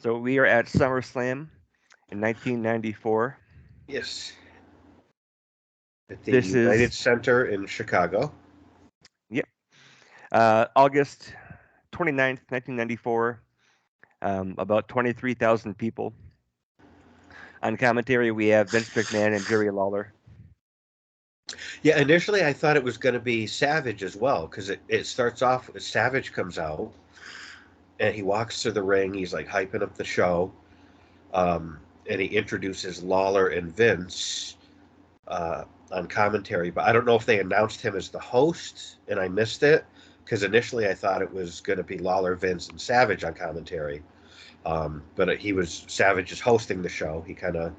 So we are at SummerSlam in 1994. Yes, at the This United is, Center in Chicago. yep, August 29th, 1994. About 23,000 people. On commentary, we have Vince McMahon and Jerry Lawler. Yeah, initially I thought it was going to be Savage as well because it starts off with Savage comes out and he walks to the ring. He's like hyping up the show, and he introduces Lawler and Vince on commentary. But I don't know if they announced him as the host and I missed it because initially I thought it was going to be Lawler, Vince, and Savage on commentary. But he was Savage is hosting the show. He kind of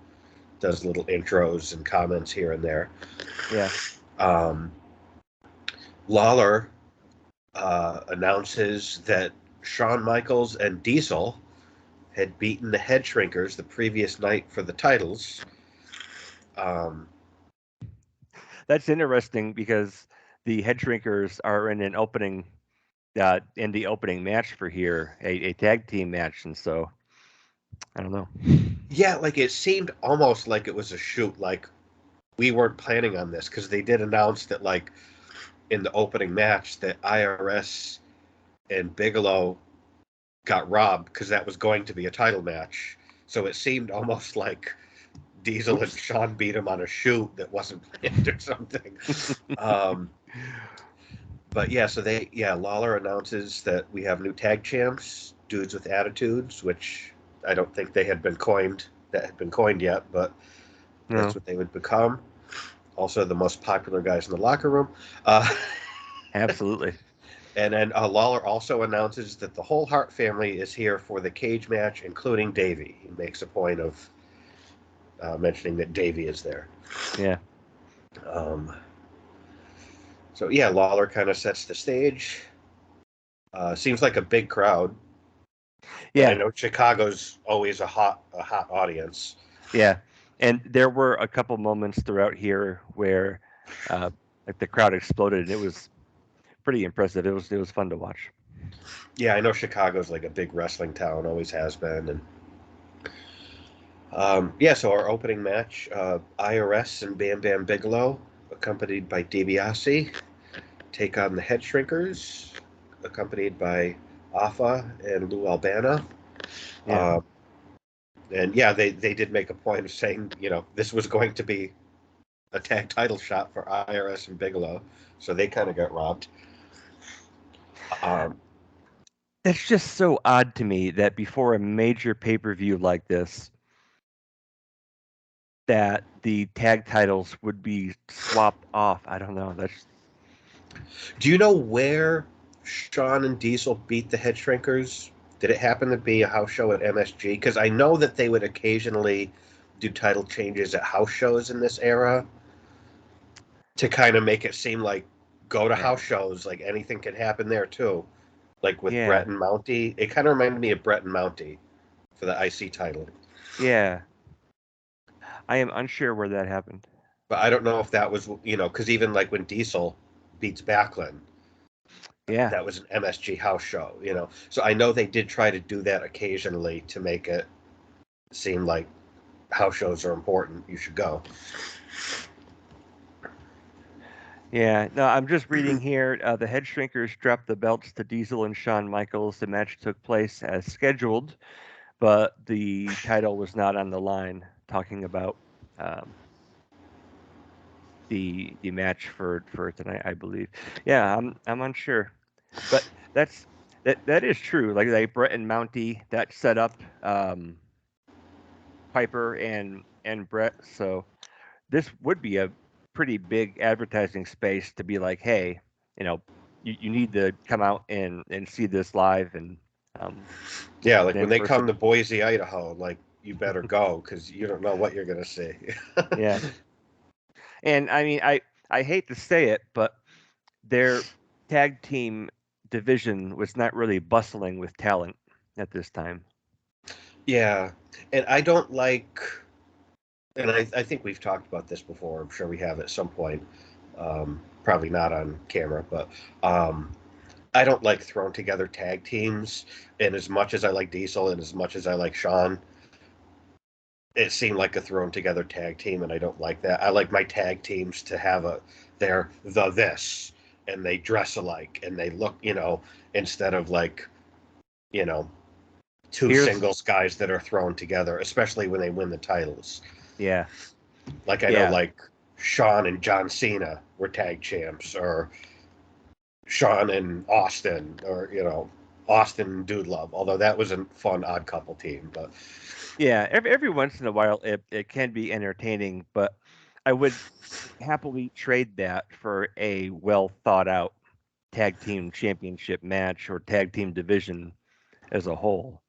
does little intros and comments here and there. Yeah. Um, Lawler announces that Shawn Michaels and Diesel had beaten the Head Shrinkers the previous night for the titles. Um, That's interesting because the Head Shrinkers are in the opening match for here, a tag team match, and so I don't know. yeah, like it seemed almost like it was a shoot. Like we weren't planning on this because they did announce that, like in the opening match, that IRS and Bigelow got robbed because that was going to be a title match. So it seemed almost like Diesel and Oops. Shawn beat him on a shoot that wasn't planned or something. Um, but yeah, so Lawler announces that we have new tag champs, dudes with attitudes, which I don't think had been coined yet, but that's No, what they would become. Also, the most popular guys in the locker room. Uh, absolutely. and then Lawler also announces that the whole Hart family is here for the cage match, including Davey. He makes a point of mentioning that Davey is there. Yeah. Um, so yeah, Lawler kind of sets the stage. Seems like a big crowd, and I Yeah. know Chicago's always a hot audience. Yeah. And there were a couple moments throughout here where uh, like the crowd exploded, and it was pretty impressive. It was fun to watch. Yeah, I know Chicago's like a big wrestling town, always has been, and yeah. So our opening match, IRS and Bam Bam Bigelow, accompanied by DiBiase, take on the Head Shrinkers, accompanied by Afa and Lou Albano. Yeah. Um, and yeah, they did make a point of saying, this was going to be a tag title shot for IRS and Bigelow, so they kind of got robbed. Um, That's just so odd to me that before a major pay-per-view like this, that the tag titles would be swapped off. I don't know. That's do you know where Shawn and Diesel beat the Head Shrinkers? Did it happen to be a house show at MSG? Because I know that they would occasionally do title changes at house shows in this era to kind of make it seem like go to yeah. house shows, like anything can happen there too. Like with Yeah. Brett and Mountie, it kind of reminded me of Brett and Mountie for the IC title. Yeah. I am unsure where that happened. But I don't know if that was, because even like when Diesel beats Backlund, Yeah. that was an MSG house show. So I know they did try to do that occasionally to make it seem like house shows are important. You should go. Yeah. No, I'm just reading here. The Head Shrinkers dropped the belts to Diesel and Shawn Michaels. The match took place as scheduled, but the title was not on the line. Talking about um, the match for tonight, I believe. Yeah, I'm unsure, but that is true. Like Brett and Mountie that set up Piper and Brett. So this would be a pretty big advertising space to be like, hey, you know, you need to come out and see this live and um, Yeah, like in when they come person. to Boise, Idaho, like you better go because you don't know what you're gonna see. Yeah, and I mean, I hate to say it, but their tag team division was not really bustling with talent at this time. Yeah, and I don't like, and I think we've talked about this before. I'm sure we have at some point. Probably not on camera, but um, I don't like thrown together tag teams, and as much as I like Diesel and as much as I like Sean, it seemed like a thrown together tag team, and I don't like that. I like my tag teams to have they're the this, and they dress alike, and they look, instead of like, you know, two Here's singles guys that are thrown together, especially when they win the titles. yeah, Like I know, yeah, like Sean and John Cena were tag champs, or Sean and Austin, or Austin and Dude Love. Although that was a fun odd couple team, but yeah. Every once in a while, it can be entertaining, but I would happily trade that for a well thought out tag team championship match or tag team division as a whole.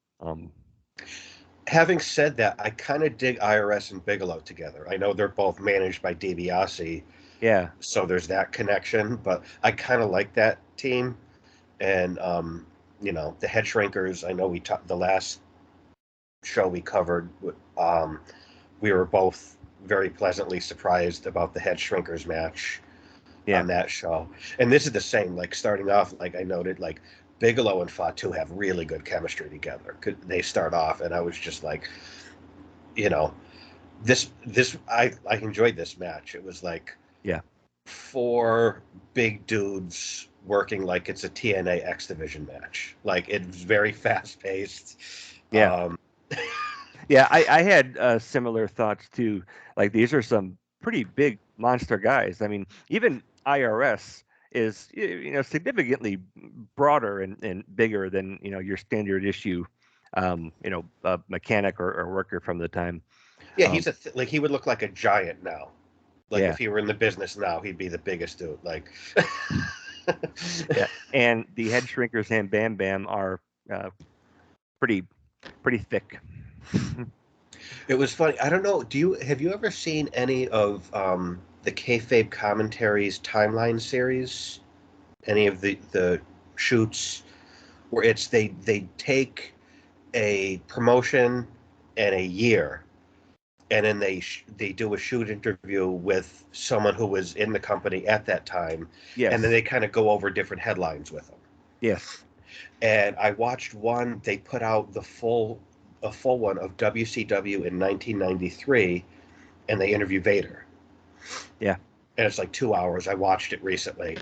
having said that, I kind of dig IRS and Bigelow together. I know they're both managed by DiBiase, Yeah, so there's that connection. But I kind of like that team, and the Head Shrinkers. I know we talked the last show we covered. We were both very pleasantly surprised about the Head Shrinkers match yeah, on that show. And this is the same. Like starting off, like I noted, like Bigelow and Fatu have really good chemistry together. They start off, and I was just like, you know, I enjoyed this match. It was like yeah, four big dudes working like it's a TNA X Division match. Like it's very fast paced. yeah. Um, Yeah, I had similar thoughts too. Like these are some pretty big monster guys. I mean, even IRS is significantly broader and bigger than your standard issue, mechanic or worker from the time. yeah, Um, like he would look like a giant now. Like yeah, if he were in the business now, he'd be the biggest dude. Like yeah, and the head shrinkers and Bam Bam are uh, pretty pretty thick. it was funny. I don't know. Have you ever seen any of the kayfabe commentaries timeline series? Any of the shoots where it's they take a promotion and a year, and then they do a shoot interview with someone who was in the company at that time, and then Yes, they kind of go over different headlines with them. yes, And I watched one. They put out a full one of WCW in 1993, and they interview Vader. yeah. And it's like 2 hours. I watched it recently,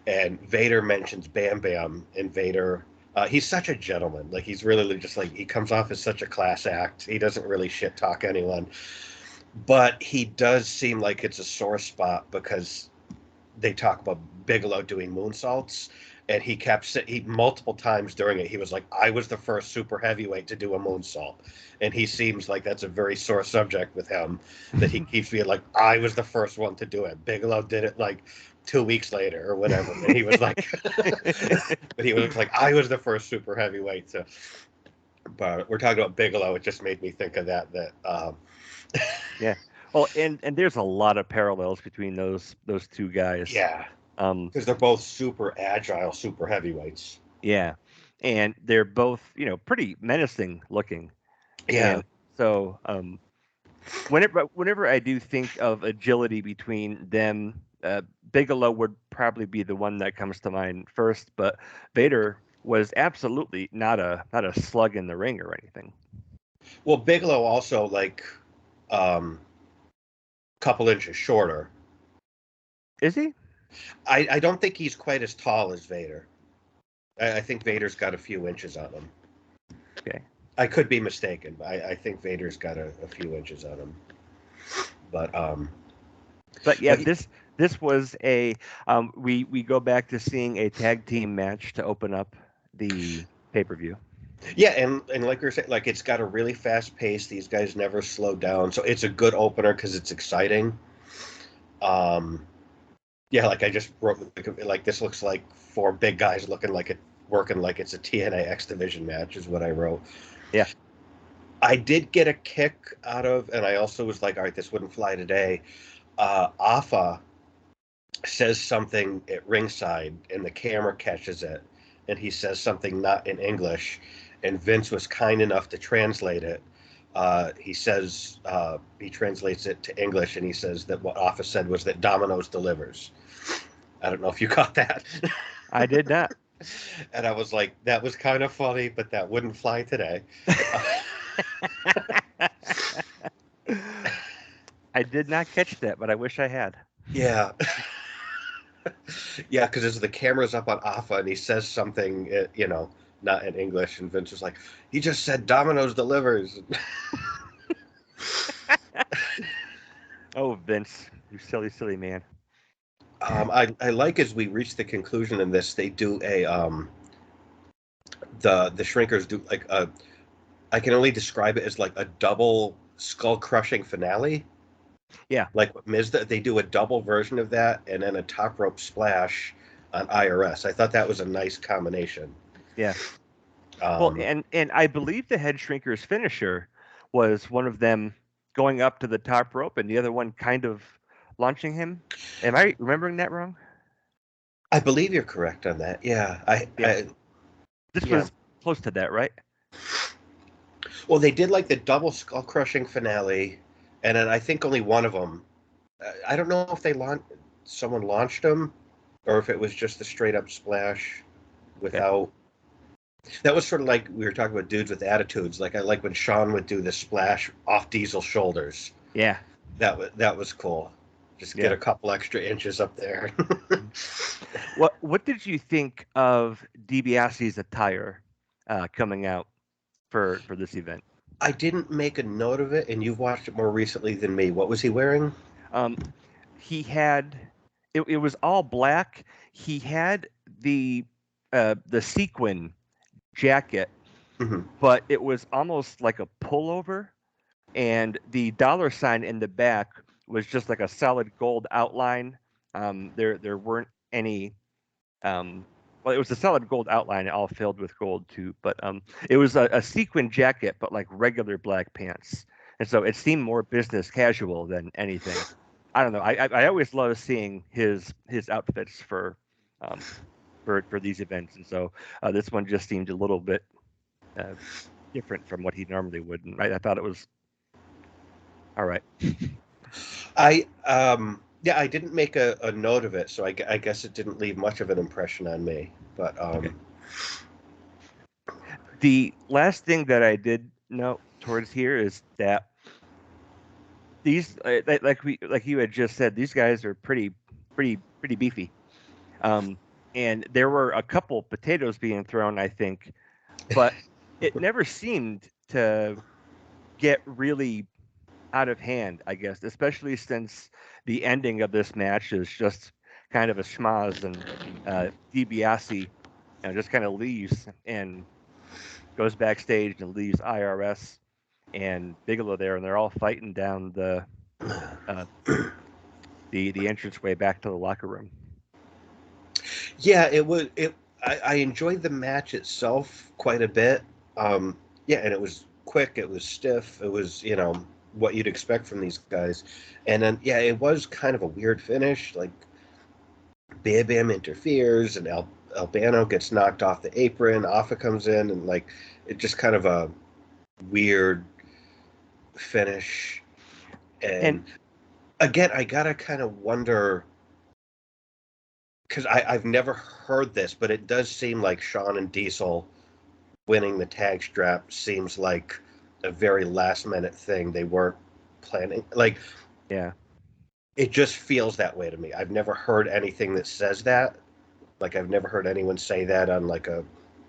and Vader mentions Bam Bam, and Vader. He's such a gentleman. Like he's really just like he comes off as such a class act. He doesn't really shit talk anyone, but he does seem like it's a sore spot because they talk about Bigelow doing moonsaults, and he multiple times during it he was like, "I was the first super heavyweight to do a moonsault," and he seems like that's a very sore subject with him. That he keeps being like, "I was the first one to do it." Bigelow did it like 2 weeks later or whatever, and he was like, but he was like, "I was the first super heavyweight to." But we're talking about Bigelow. It just made me think of that. Yeah. Well, and there's a lot of parallels between those two guys. Yeah, Um, because they're both super agile, super heavyweights. yeah, and they're both pretty menacing looking, Yeah. and so whenever I do think of agility between them, Bigelow would probably be the one that comes to mind first, but Vader was absolutely not a slug in the ring or anything. Well, Bigelow also like couple inches shorter. Is he? I don't think he's quite as tall as Vader. I think Vader's got a few inches on him. Okay. I could be mistaken, but I think Vader's got a few inches on him. But But yeah, but this was a we go back to seeing a tag team match to open up the pay-per-view. yeah, and like we are saying, like it's got a really fast pace. These guys never slow down, so it's a good opener because it's exciting. Um, yeah, like I just wrote like this looks like four big guys looking like it working like it's a TNA X Division match is what I wrote. Yeah. I did get a kick out of, and I also was like, all right, this wouldn't fly today. Afa says something at ringside, and the camera catches it, and he says something not in English, and Vince was kind enough to translate it. He translates it to English, and he says that what Afa said was that Domino's delivers. I don't know if you caught that. I did not. And I was like, that was kind of funny, but that wouldn't fly today. I did not catch that, but I wish I had. Yeah. Yeah, because as the camera's up on Alpha and he says something, not in English, and Vince is like, he just said Domino's delivers. Oh, Vince, you silly, silly man. I like as we reach the conclusion in this, they do the shrinkers do like I can only describe it as like a double skull crushing finale. Yeah, Like what they do a double version of that and then a top rope splash on IRS. I thought that was a nice combination. yeah. Well, Um, and I believe the head shrinker's finisher was one of them going up to the top rope, and the other one kind of launching him. Am I remembering that wrong? I believe you're correct on that. Yeah, Yeah, this yeah. was close to that, right? Well, they did like the double skull crushing finale, and then I think only one of them. I don't know if someone launched them, or if it was just a straight up splash Okay. without. That was sort of like we were talking about dudes with attitudes. Like I like when Sean would do the splash off Diesel's shoulders. Yeah, That was cool. Just get yeah. a couple extra inches up there. Mhm. What did you think of DiBiase's attire coming out for this event? I didn't make a note of it, and you've watched it more recently than me. What was he wearing? Um, he had it was all black. He had the sequin jacket, Hmm. but it was almost like a pullover, and the dollar sign in the back was just like a solid gold outline. There weren't any well, it was a solid gold outline, all filled with gold too. But it was a sequin jacket, but like regular black pants, and so it seemed more business casual than anything. I don't know. I always love seeing his outfits um, for these events, and so this one just seemed a little bit uh, different from what he normally would. And I thought it was all right. Yeah, I didn't make a note of it, so I guess it didn't leave much of an impression on me. But Okay. The last thing that I did note towards here is that these like you had just said, these guys are pretty beefy. Um, and there were a couple potatoes being thrown, I think, but it never seemed to get really out of hand, I guess, especially since the ending of this match is just kind of a schmaz, and DiBiase, just kind of leaves and goes backstage and leaves IRS and Bigelow there, and they're all fighting down uh, the entranceway back to the locker room. yeah, it was it. I enjoyed the match itself quite a bit. Yeah, and it was quick. It was stiff. It was what you'd expect from these guys. And then yeah, it was kind of a weird finish. Like Bam Bam interferes, and Albano gets knocked off the apron. Alpha comes in, and like it just kind of a weird finish. And And again, I gotta kind of wonder because I've never heard this, but it does seem like Sean and Diesel winning the tag strap seems like a very last minute thing. They weren't planning. Like yeah, it just feels that way to me. I've never heard anything that says that. Like I've never heard anyone say that on like a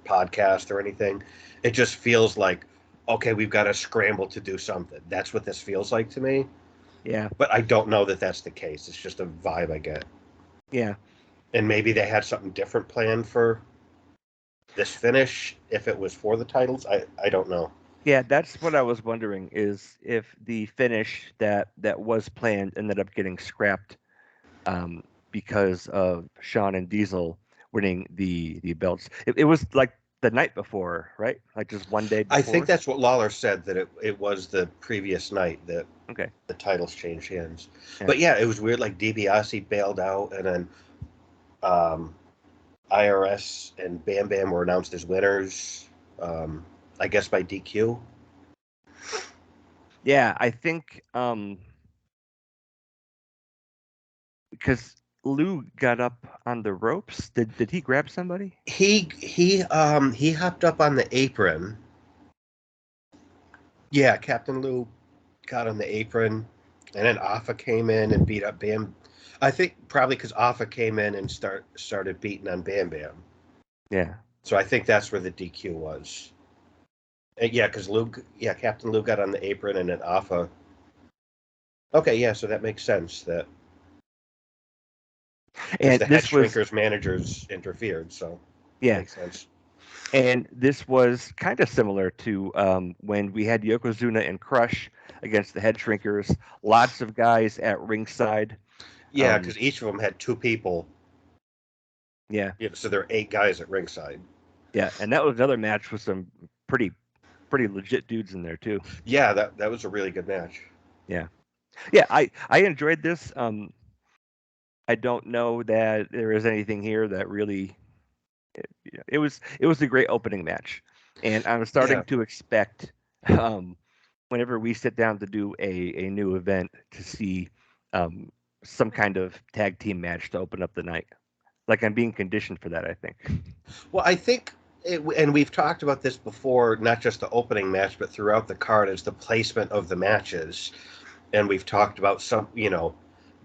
podcast or anything. It just feels like okay, we've got to scramble to do something. That's what this feels like to me. yeah, But I don't know that that's the case. It's just a vibe I get. yeah, And maybe they had something different planned for this finish if it was for the titles. I don't know. yeah. That's what I was wondering, is if the finish that was planned ended up getting scrapped um, because of Sean and Diesel winning the belts. It was like the night before, right? Like just one day I think before. that's what Lawler said that it was the previous night that Okay. the titles changed hands. Yeah. But yeah, it was weird. Like DiBiase bailed out, and then um, IRS and Bam Bam were announced as winners. Um, I guess by DQ. Yeah, I think because Lou got up on the ropes. Did he grab somebody? He hopped up on the apron. Yeah, Captain Lou got on the apron, and then Alpha came in and beat up Bam. I think probably because Alpha came in and started beating on Bam Bam. Yeah. So I think that's where the DQ was. Yeah, because Captain Lou got on the apron and then Alpha. Okay, yeah, so that makes sense that because And the head this was shrinkers managers interfered, so that yeah, makes sense. and this was kind of similar to when we had Yokozuna and Crush against the Head Shrinkers. Lots of guys at ringside. Yeah, Um, because each of them had two people. yeah, Yeah, so there are 8 guys at ringside. yeah, and that was another match with some pretty legit dudes in there too. Yeah, that was a really good match. Yeah, yeah, I enjoyed this. I don't know that there is anything here that really. It was a great opening match, and I'm Yeah, starting to expect um, whenever we sit down to do a new event to see um, some kind of tag team match to open up the night. Like I'm being conditioned for that, I think. well, I think, and we've talked about this before, not just the opening match, but throughout the card, is the placement of the matches. And we've talked about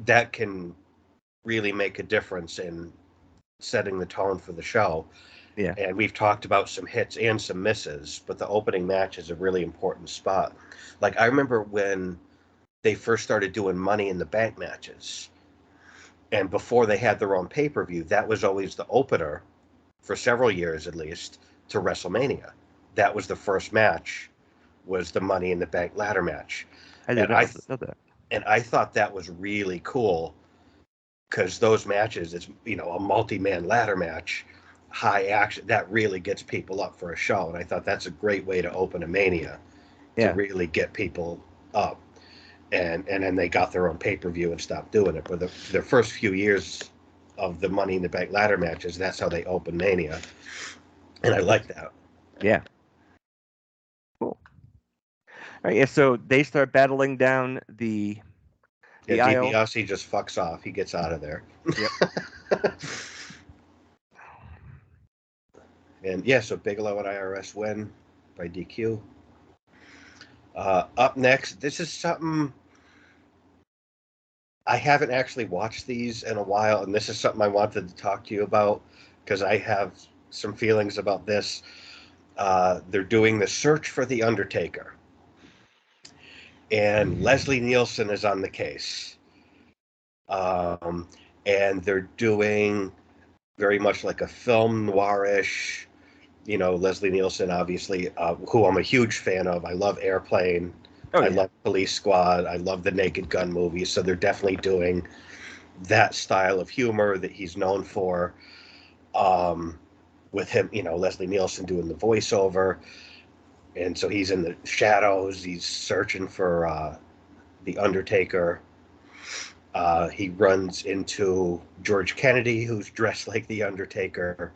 that can really make a difference in setting the tone for the show. Yeah, And we've talked about some hits and some misses, but the opening match is a really important spot. Like, I remember when they first started doing Money in the Bank matches, and before they had their own pay per view, that was always the opener for several years at least to WrestleMania. That was the first match, was the Money in the Bank ladder match, I and did not know that. I thought that was really cool because those matches, it's a multi-man ladder match, high action, that really gets people up for a show, and I thought that's a great way to open a Mania, to Yeah, really get people up. And then they got their own pay-per-view and stopped doing it. But their first few years of the Money in the Bank ladder matches, that's how they opened Mania, and I like that's that. yeah, cool. All right, yeah, so they start battling down Yeah, the aisle. DiBiase just fucks off. He gets out of there. Yep. And yeah, so Bigelow and IRS win by DQ. Up next, this is something I haven't actually watched these in a while, and this is something I wanted to talk to you about because I have some feelings about this. They're doing the search for the Undertaker, and Leslie Nielsen is on the case. Um, and they're doing very much like a film noirish. Leslie Nielsen, obviously, who I'm a huge fan of. I love Airplane. Oh I yeah, love Police Squad. I love the Naked Gun movies. So they're definitely doing that style of humor that he's known for. Um, with him, Leslie Nielsen doing the voiceover, and so he's in the shadows. He's searching for the Undertaker. He runs into George Kennedy, who's dressed like the Undertaker.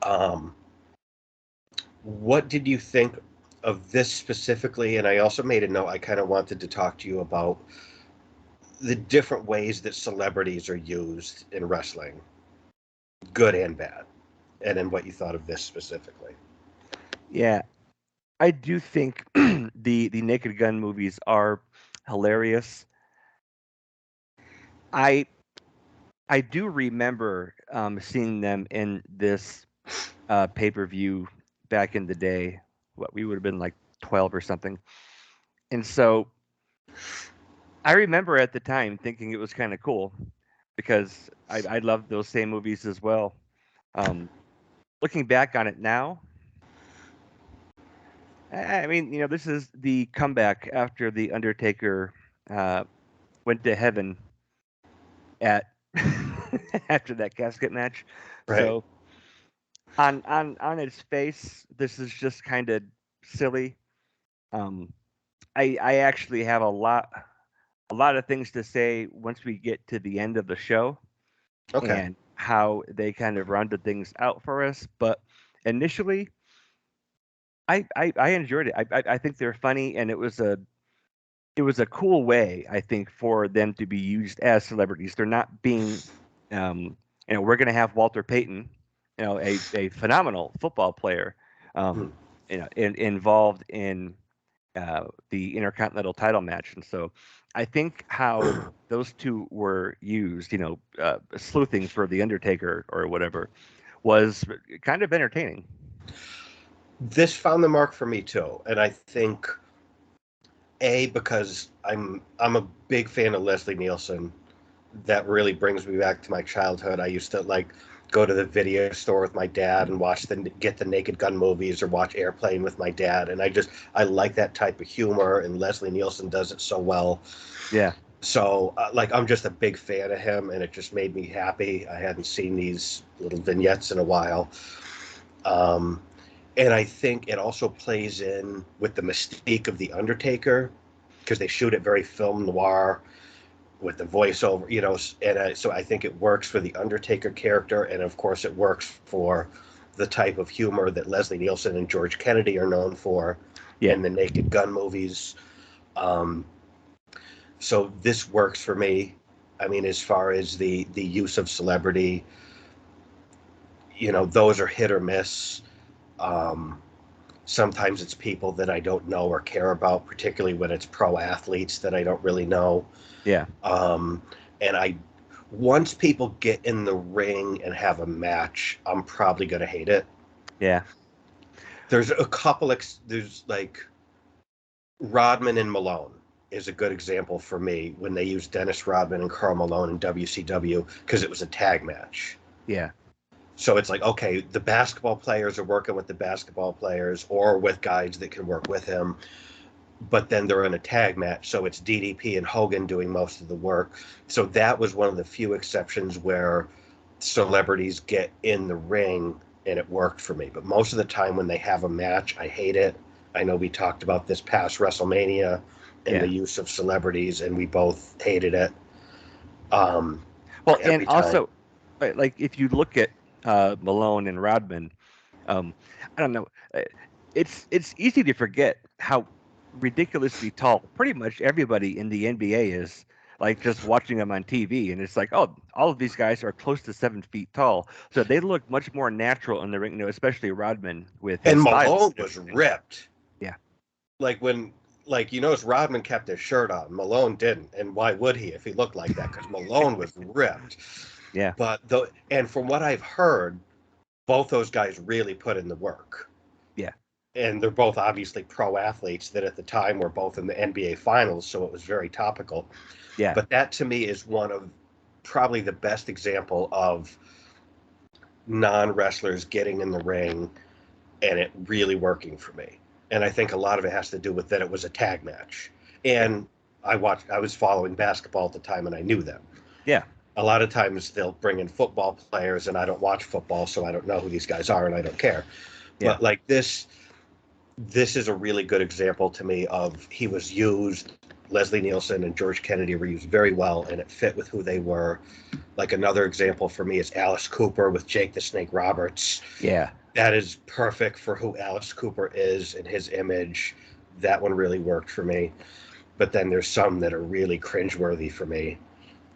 Um, what did you think of this specifically? And I also made a note. I kind of wanted to talk to you about the different ways that celebrities are used in wrestling, good and bad, and then what you thought of this specifically. yeah. I do think the Naked Gun movies are hilarious. I I do remember seeing them in this pay per view back in the day. What we would have been like 12 or something, and so I remember at the time thinking it was kind of cool because I loved those same movies as well. Um, Looking back on it now, I mean, this is the comeback after the Undertaker uh, went to heaven at after that casket match. Right. So on its face, this is just kind of silly. Um, I actually have a lot of things to say once we get to the end of the show Okay. and how they kind of rounded things out for us. But initially, I enjoyed it. I think they're funny, and it was it was a cool way, I think, for them to be used as celebrities. They're not being, we're going to have Walter Payton, a phenomenal football player, Hmm. um, involved in the Intercontinental title match. And so I think how those two were used, sleuthing for the Undertaker or whatever, was kind of entertaining. This found the mark for me too, and I think because I'm a big fan of Leslie Nielsen. That really brings me back to my childhood. I used to like go to the video store with my dad and get the Naked Gun movies or watch Airplane with my dad, and I like that type of humor, and Leslie Nielsen does it so well. Yeah, So like I'm just a big fan of him, and it just made me happy. I hadn't seen these little vignettes in a while. Um, and I think it also plays in with the mystique of the Undertaker because they shoot it very film noir with the voiceover, and so I think it works for the Undertaker character, and of course it works for the type of humor that Leslie Nielsen and George Kennedy are known for yeah, in the Naked Gun movies. Um, so this works for me. I mean, as far as the use of celebrity, those are hit or miss. Um, Sometimes it's people that I don't know or care about, particularly when it's pro athletes that I don't really know. yeah, Um, and once people get in the ring and have a match, I'm probably going to hate it. yeah, There's a couple, there's like Rodman and Malone is a good example for me when they used Dennis Rodman and Karl Malone in WCW because it was a tag match. yeah, So it's like, okay, the basketball players are working with the basketball players or with guys that can work with him, but then they're in a tag match. So it's DDP and Hogan doing most of the work. So that was one of the few exceptions where celebrities get in the ring and it worked for me. But most of the time when they have a match, I hate it. I know we talked about this past WrestleMania and the yeah. use of celebrities, and we both hated it Well, and every time. also, like if you look at Malone and Rodman, um, I don't know, uh, it's easy to forget how ridiculously tall pretty much everybody in the NBA is. Like just watching them on TV, and it's like, oh, all of these guys are close to 7 feet tall, so they look much more natural in the ring. Especially Rodman with his And style Malone and was everything. ripped. Yeah, Like when, like, notice Rodman kept his shirt on. Malone didn't. And why would he if he looked like that? Because Malone was ripped. yeah, And from what I've heard, both those guys really put in the work. yeah, And they're both obviously pro athletes that at the time were both in the NBA finals, so it was very topical. yeah, But that to me is one of probably the best example of non wrestlers getting in the ring and it really working for me. And I think a lot of it has to do with that it was a tag match. yeah, And I was following basketball at the time and I knew them. yeah, A lot of times they'll bring in football players and I don't watch football, so I don't know who these guys are and I don't care. yeah, But like this is a really good example to me of he was used. Leslie Nielsen and George Kennedy were used very well, and it fit with who they were. Like another example for me is Alice Cooper with Jake the Snake Roberts. yeah. That is perfect for who Alice Cooper is and his image. That one really worked for me. But then there's some that are really cringeworthy for me.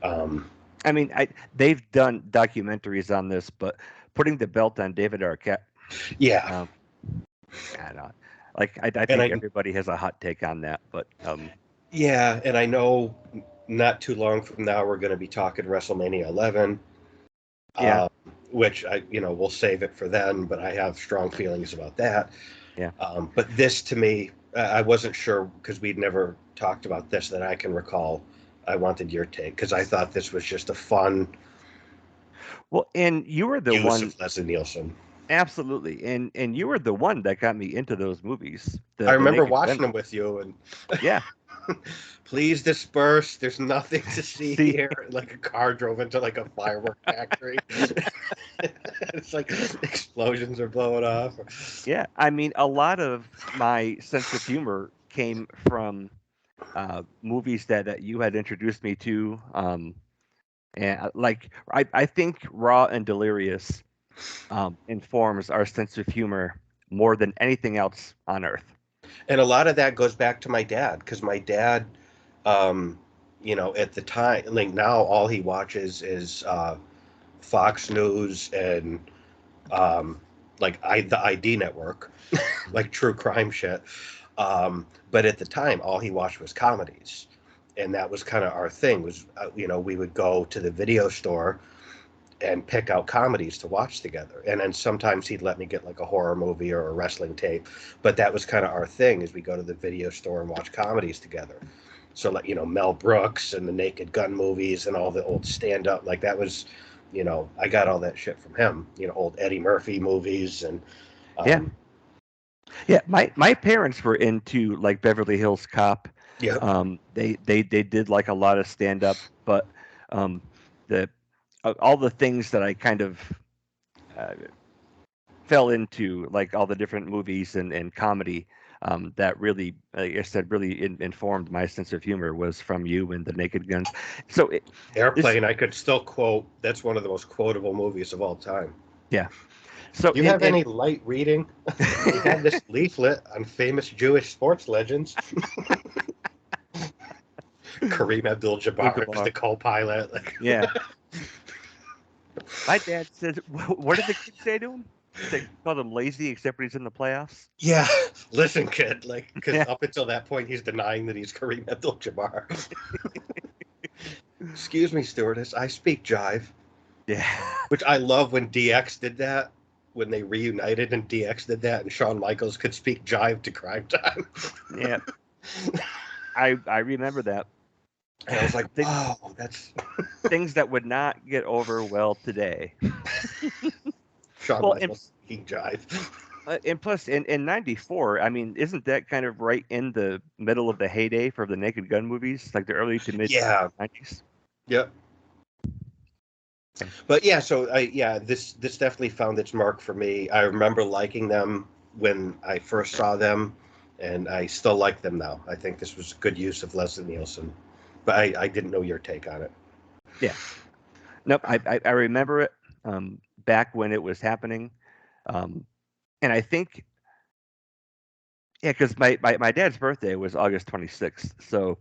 Um, I mean, they've done documentaries on this, but putting the belt on David Arquette, yeah, um, I don't know. Like, I and think everybody has a hot take on that, but and I know not too long from now we're going to be talking WrestleMania 11, yeah, uh, which we'll save it for then. But I have strong feelings about that. yeah. But this to me, I wasn't sure because we'd never talked about this that I can recall. I wanted your take because I thought this was just a fun Well, and you were the use one, of Leslie Nielsen. absolutely, and you were the one that got me into those movies, I the remember Naked Gun watching them movies. with you, and Yeah. please disperse. There's nothing to see See, here. Like a car drove into like a firework factory. It's like explosions are blowing off. yeah. I mean, a lot of my sense of humor came from movies that you had introduced me to. And like, I think Raw and Delirious informs our sense of humor more than anything else on earth. And a lot of that goes back to my dad because my dad Um, at the time, like now, all he watches is Fox News and um, the ID Network, like true crime shit. But at the time, all he watched was comedies, and that was kind of our thing. Was we would go to the video store and pick out comedies to watch together, and then sometimes he'd let me get like a horror movie or a wrestling tape. But that was kind of our thing: is we go to the video store and watch comedies together. So like Mel Brooks and the Naked Gun movies and all the old stand up, like that was, I got all that shit from him. Old Eddie Murphy movies and Yeah. um, Yeah, my parents were into like Beverly Hills Cop. yeah. They did like a lot of stand up, but um, the all the things that I kind of uh, fell into, like all the different movies and comedy, that really, like I said, really informed my sense of humor was from you and the Naked Guns. So this, Airplane, I could still quote. That's one of the most quotable movies of all time. yeah. So Do you have any light reading? We have this leaflet on famous Jewish sports legends. Kareem Abdul-Jabbar is the co-pilot. Yeah. My dad says, what did the kids say to him? They called him lazy, except when he's in the playoffs. Yeah, listen, kid. Like, because Yeah. up until that point, he's denying that he's Kareem Abdul-Jabbar. Excuse me, stewardess. I speak jive. Yeah. Which I love when DX did that. When they reunited and DX did that, and Shawn Michaels could speak jive to Crime Time. Yeah. I remember that. And I was like, wow, that's Things that would not get over well today. Shawn Well, Michaels speaking jive. and plus in '94, I mean, isn't that kind of right in the middle of the heyday for the Naked Gun movies, like the early to mid Yeah. '90s? Yep. But yeah, so this definitely found its mark for me. I remember liking them when I first saw them, and I still like them now. I think this was a good use of Leslie Nielsen, but I didn't know your take on it. Yeah. Nope. I remember it back when it was happening, and I think yeah, because my dad's birthday was August 26th, so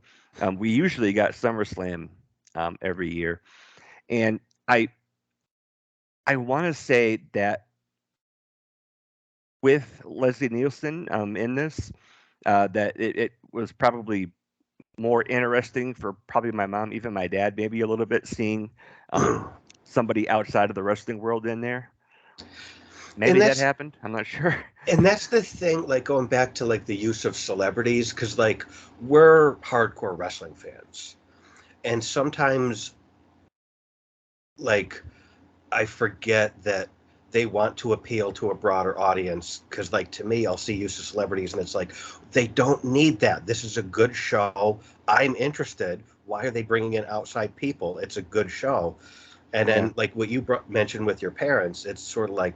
we usually got SummerSlam every year, and I I want to say that with Leslie Nielsen in this, that it was probably more interesting for probably my mom, even my dad, maybe a little bit seeing somebody outside of the wrestling world in there. and Maybe that that's happened. I'm not sure. and that's the thing, like going back to like the use of celebrities, because like we're hardcore wrestling fans, and sometimes like I forget that they want to appeal to a broader audience because like to me I'll see use of celebrities and it's like they don't need that. This is a good show. I'm interested. Why are they bringing in outside people? It's a good show. And Yeah, then like what you mentioned with your parents, it's sort of like,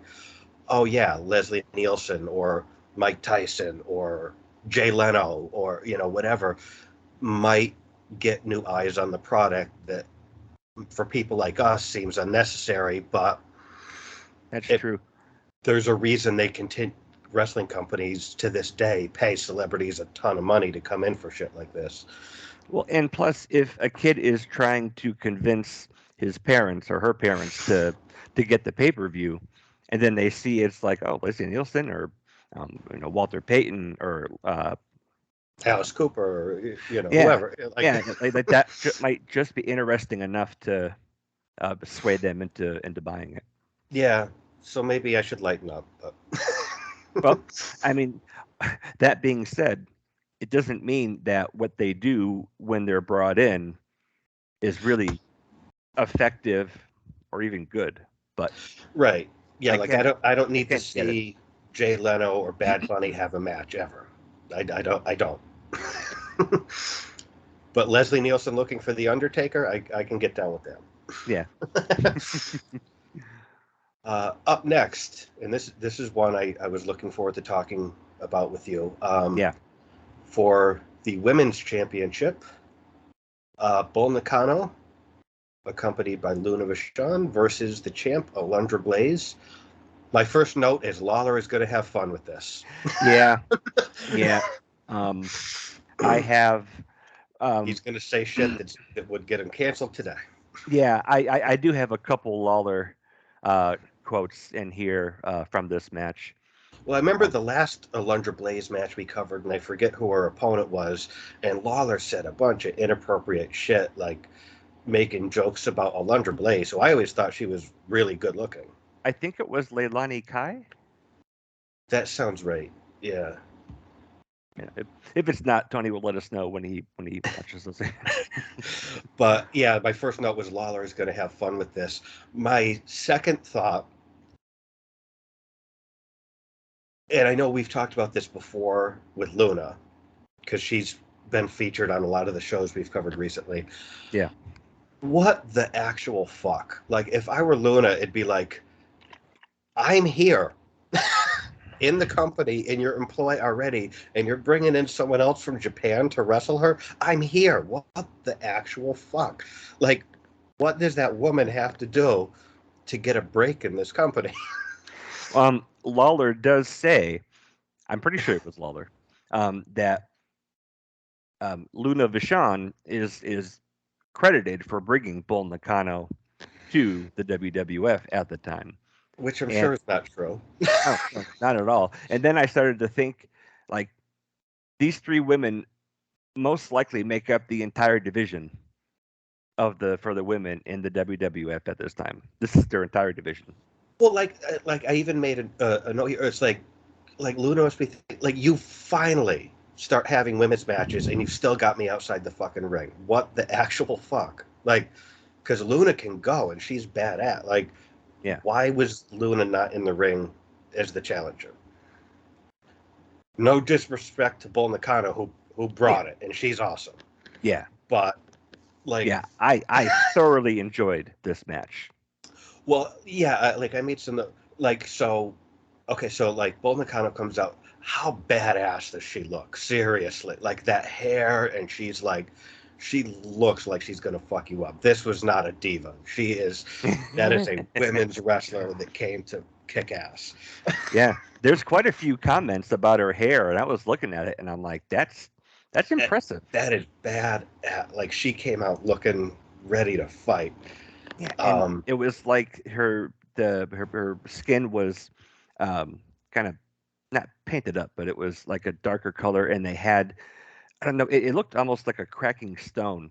oh yeah, Leslie Nielsen or Mike Tyson or Jay Leno or whatever might get new eyes on the product that for people like us seems unnecessary, but that's it true. there's a reason they continue. Wrestling companies to this day pay celebrities a ton of money to come in for shit like this. Well, and plus, if a kid is trying to convince his parents or her parents to get the pay per view, and then they see it's like, oh, Leslie Nielsen or Walter Payton or Alice Cooper, yeah, whoever. Like, yeah, like that might just be interesting enough to sway them into buying it. yeah. So maybe I should lighten up. But Well, I mean, that being said, it doesn't mean that what they do when they're brought in is really effective or even good. But right, yeah. I Like can I don't I need to can get it. see Jay Leno or Bad Bunny have a match ever. I don't. But Leslie Nielsen looking for the Undertaker, I can get down with that. Yeah, Up next, and this is one I was looking forward to talking about with you. yeah. For the women's championship, Bull Nakano, accompanied by Luna Vachon, versus the champ Alundra Blaze. My first note is Lawler is going to have fun with this. Yeah, yeah. Um, I have. He's going to say shit that would get him canceled today. Yeah, I do have a couple Lawler quotes in here from this match. Well, I remember Um, the last Alundra Blaze match we covered, and I forget who her opponent was, and Lawler said a bunch of inappropriate shit, like making jokes about Alundra Blaze, so I always thought she was really good looking. I think it was Leilani Kai. That sounds right. Yeah. Yeah, if it's not, Tony will let us know when he watches this. But yeah, my first note was Lawler is going to have fun with this. My second thought, and I know we've talked about this before with Luna, because she's been featured on a lot of the shows we've covered recently. Yeah. What the actual fuck? Like, if I were Luna, it'd be like, I'm here in the company in your employ already, and you're bringing in someone else from Japan to wrestle her. I'm here. What the actual fuck? Like, what does that woman have to do to get a break in this company? Lawler does say, I'm pretty sure it was Lawler, that Luna Vachon is credited for bringing Bull Nakano to the WWF at the time. Which I'm And sure is not true. no, no, not at all. And then I started to think, like, these three women most likely make up the entire division for the women in the WWF at this time. This is their entire division. Well, like I even made a note here. It's like Luna must be like, you finally start having women's matches, and you've still got me outside the fucking ring. What the actual fuck? Like, because Luna can go and she's bad at. Like, Yeah. why was Luna not in the ring as the challenger? No disrespect to Bull Nakano, who brought Yeah. it, and she's awesome. Yeah. But like, Yeah. I thoroughly enjoyed this match. well, yeah, like I made some like so. Okay, so like Bull Nakano comes out. How badass does she look? Seriously, like that hair, and she's like, she looks like she's gonna fuck you up. This was not a diva. She is. That is a women's wrestler that came to kick ass. Yeah. There's quite a few comments about her hair, and I was looking at it, and I'm like, that's That, impressive. that is bad. Like she came out looking ready to fight. Yeah, and Um, it was like her skin was kind of not painted up, but it was like a darker color, and they had, I don't know, it looked almost like a cracking stone,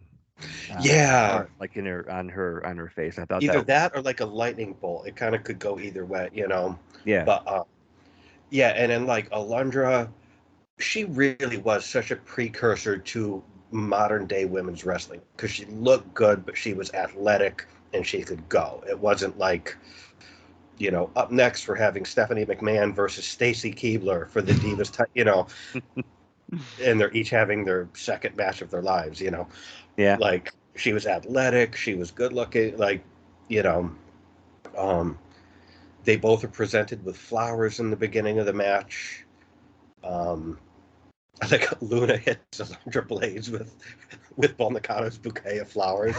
yeah, or like in her on her face. I thought either that, that or like a lightning bolt. It kind of could go either way, you know. yeah, But yeah, and then like Alundra, she really was such a precursor to modern day women's wrestling because she looked good, but she was athletic and she could go. It wasn't like, you know, up next we're having Stephanie McMahon versus Stacy Keibler for the Divas, you know, and they're each having their second match of their lives, you know. yeah, Like she was athletic, she was good looking, like, you know, um, they both are presented with flowers in the beginning of the match. Um, I think Luna hits Alundra Blaze with Bull Nakano's bouquet of flowers.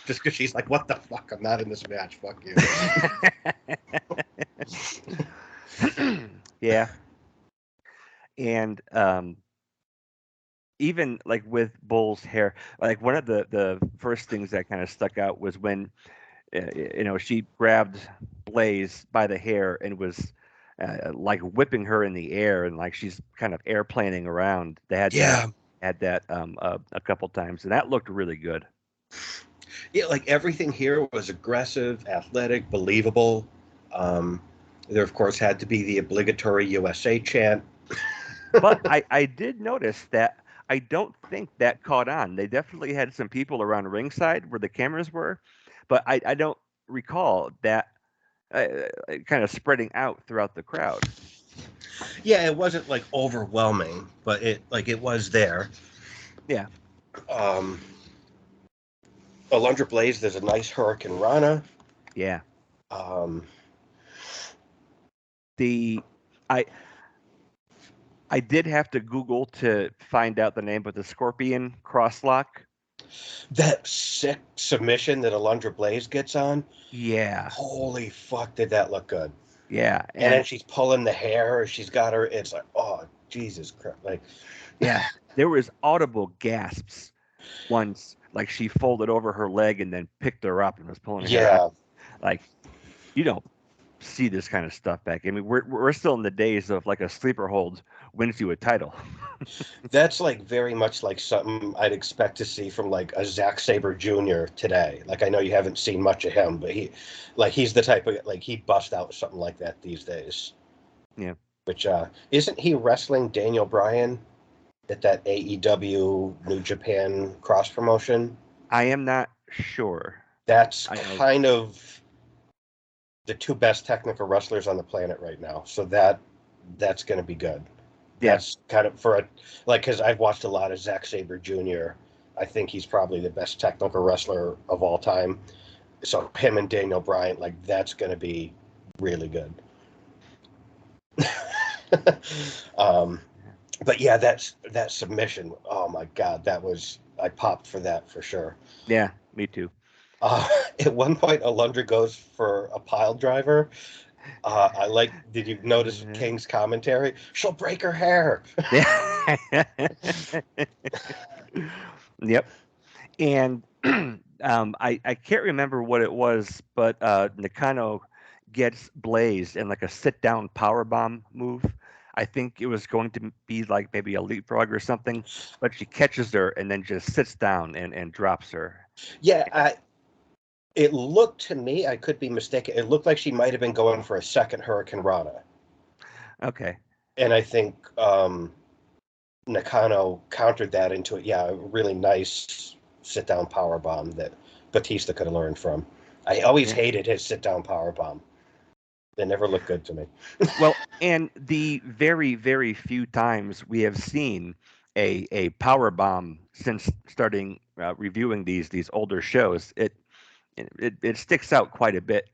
Just because she's like, what the fuck? I'm not in this match. Fuck you. yeah, and even like with Bull's hair, like one of the first things that kind of stuck out was when she grabbed Blaze by the hair and was like whipping her in the air, and like she's kind of airplaning around. They Yeah. had that a couple times, and that looked really good. Yeah, like everything here was aggressive, athletic, believable. Um, there, of course, had to be the obligatory USA chant. But I did notice that I don't think that caught on. They definitely had some people around ringside where the cameras were, but I don't recall that kind of spreading out throughout the crowd. Yeah, it wasn't like overwhelming, but it was there. Yeah, Um, Alundra Blaze, there's a nice Hurricane Rana. yeah. Um, The I I did have to Google to find out the name, but the Scorpion crosslock. that sick submission that Alundra Blaze gets on. Yeah, Holy fuck, did that look good? yeah, And then and she's pulling the hair. She's got her. It's like, oh Jesus Christ! Like, Yeah, there was audible gasps once, like she folded over her leg and then picked her up and was pulling her out. Yeah, Like you don't see this kind of stuff back. I mean, we're still in the days of like a sleeper hold wins you a title. that's like very much like something I'd expect to see from like a Zack Saber Jr. today. Like I know you haven't seen much of him, but he's the type of like he bust out something like that these days. Yeah, Which isn't he wrestling Daniel Bryan at that AEW New Japan cross promotion? I am not sure. That's I know. kind of the two best technical wrestlers on the planet right now. So that's going to be good. Yeah, That's kind of for a like because I've watched a lot of Zack Saber Jr. I think he's probably the best technical wrestler of all time. So him and Daniel Bryan, like that's going to be really good. um, but yeah, that submission. Oh my god, that was I popped for that for sure. yeah, me too. Uh, at one point, Alundra goes for a pile driver. I like. Did you notice King's commentary? She'll break her hair. Yeah. Yep. And I can't remember what it was, but Nakano gets Blaze in like a sit down power bomb move. I think it was going to be like maybe a leapfrog or something, but she catches her and then just sits down and drops her. Yeah, it looked to me. I could be mistaken. It looked like she might have been going for a second Hurricane Rana, Okay. and I think Nakano countered that into it. Yeah, a really nice sit down power bomb that Batista could have learned from. I always Yeah. hated his sit down power bomb. They never looked good to me. Well, and the very, very few times we have seen a power bomb since starting reviewing these older shows, it sticks out quite a bit.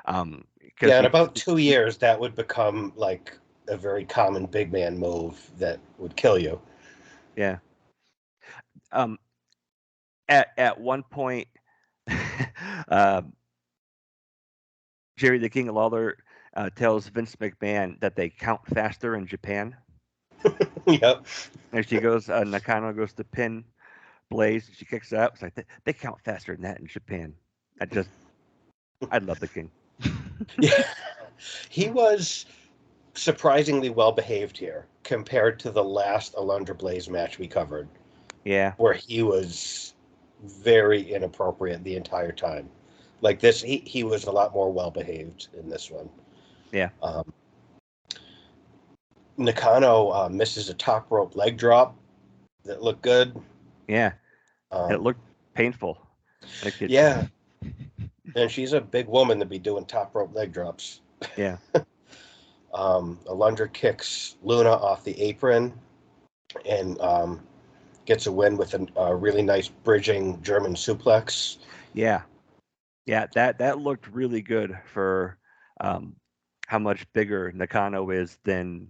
Yeah, Because in you, about 2 years, that would become like a very common big man move that would kill you. yeah. Um, at one point, uh, Jerry the King Lawler tells Vince McMahon that they count faster in Japan. Yep. And she goes, Nakano goes to pin Blaze, and she kicks it out. It's like they count faster than that in Japan. I just, I love the King. Yeah. He was surprisingly well behaved here compared to the last Alundra Blaze match we covered, Yeah, where he was very inappropriate the entire time. Like this, he was a lot more well behaved in this one. yeah, Um, Nakano misses a top rope leg drop that looked good. yeah. It Um, looked painful. Like it, yeah, and she's a big woman to be doing top rope leg drops. yeah, Alundra kicks Luna off the apron and gets a win with a really nice bridging German suplex. yeah, yeah. That looked really good for um, how much bigger Nakano is than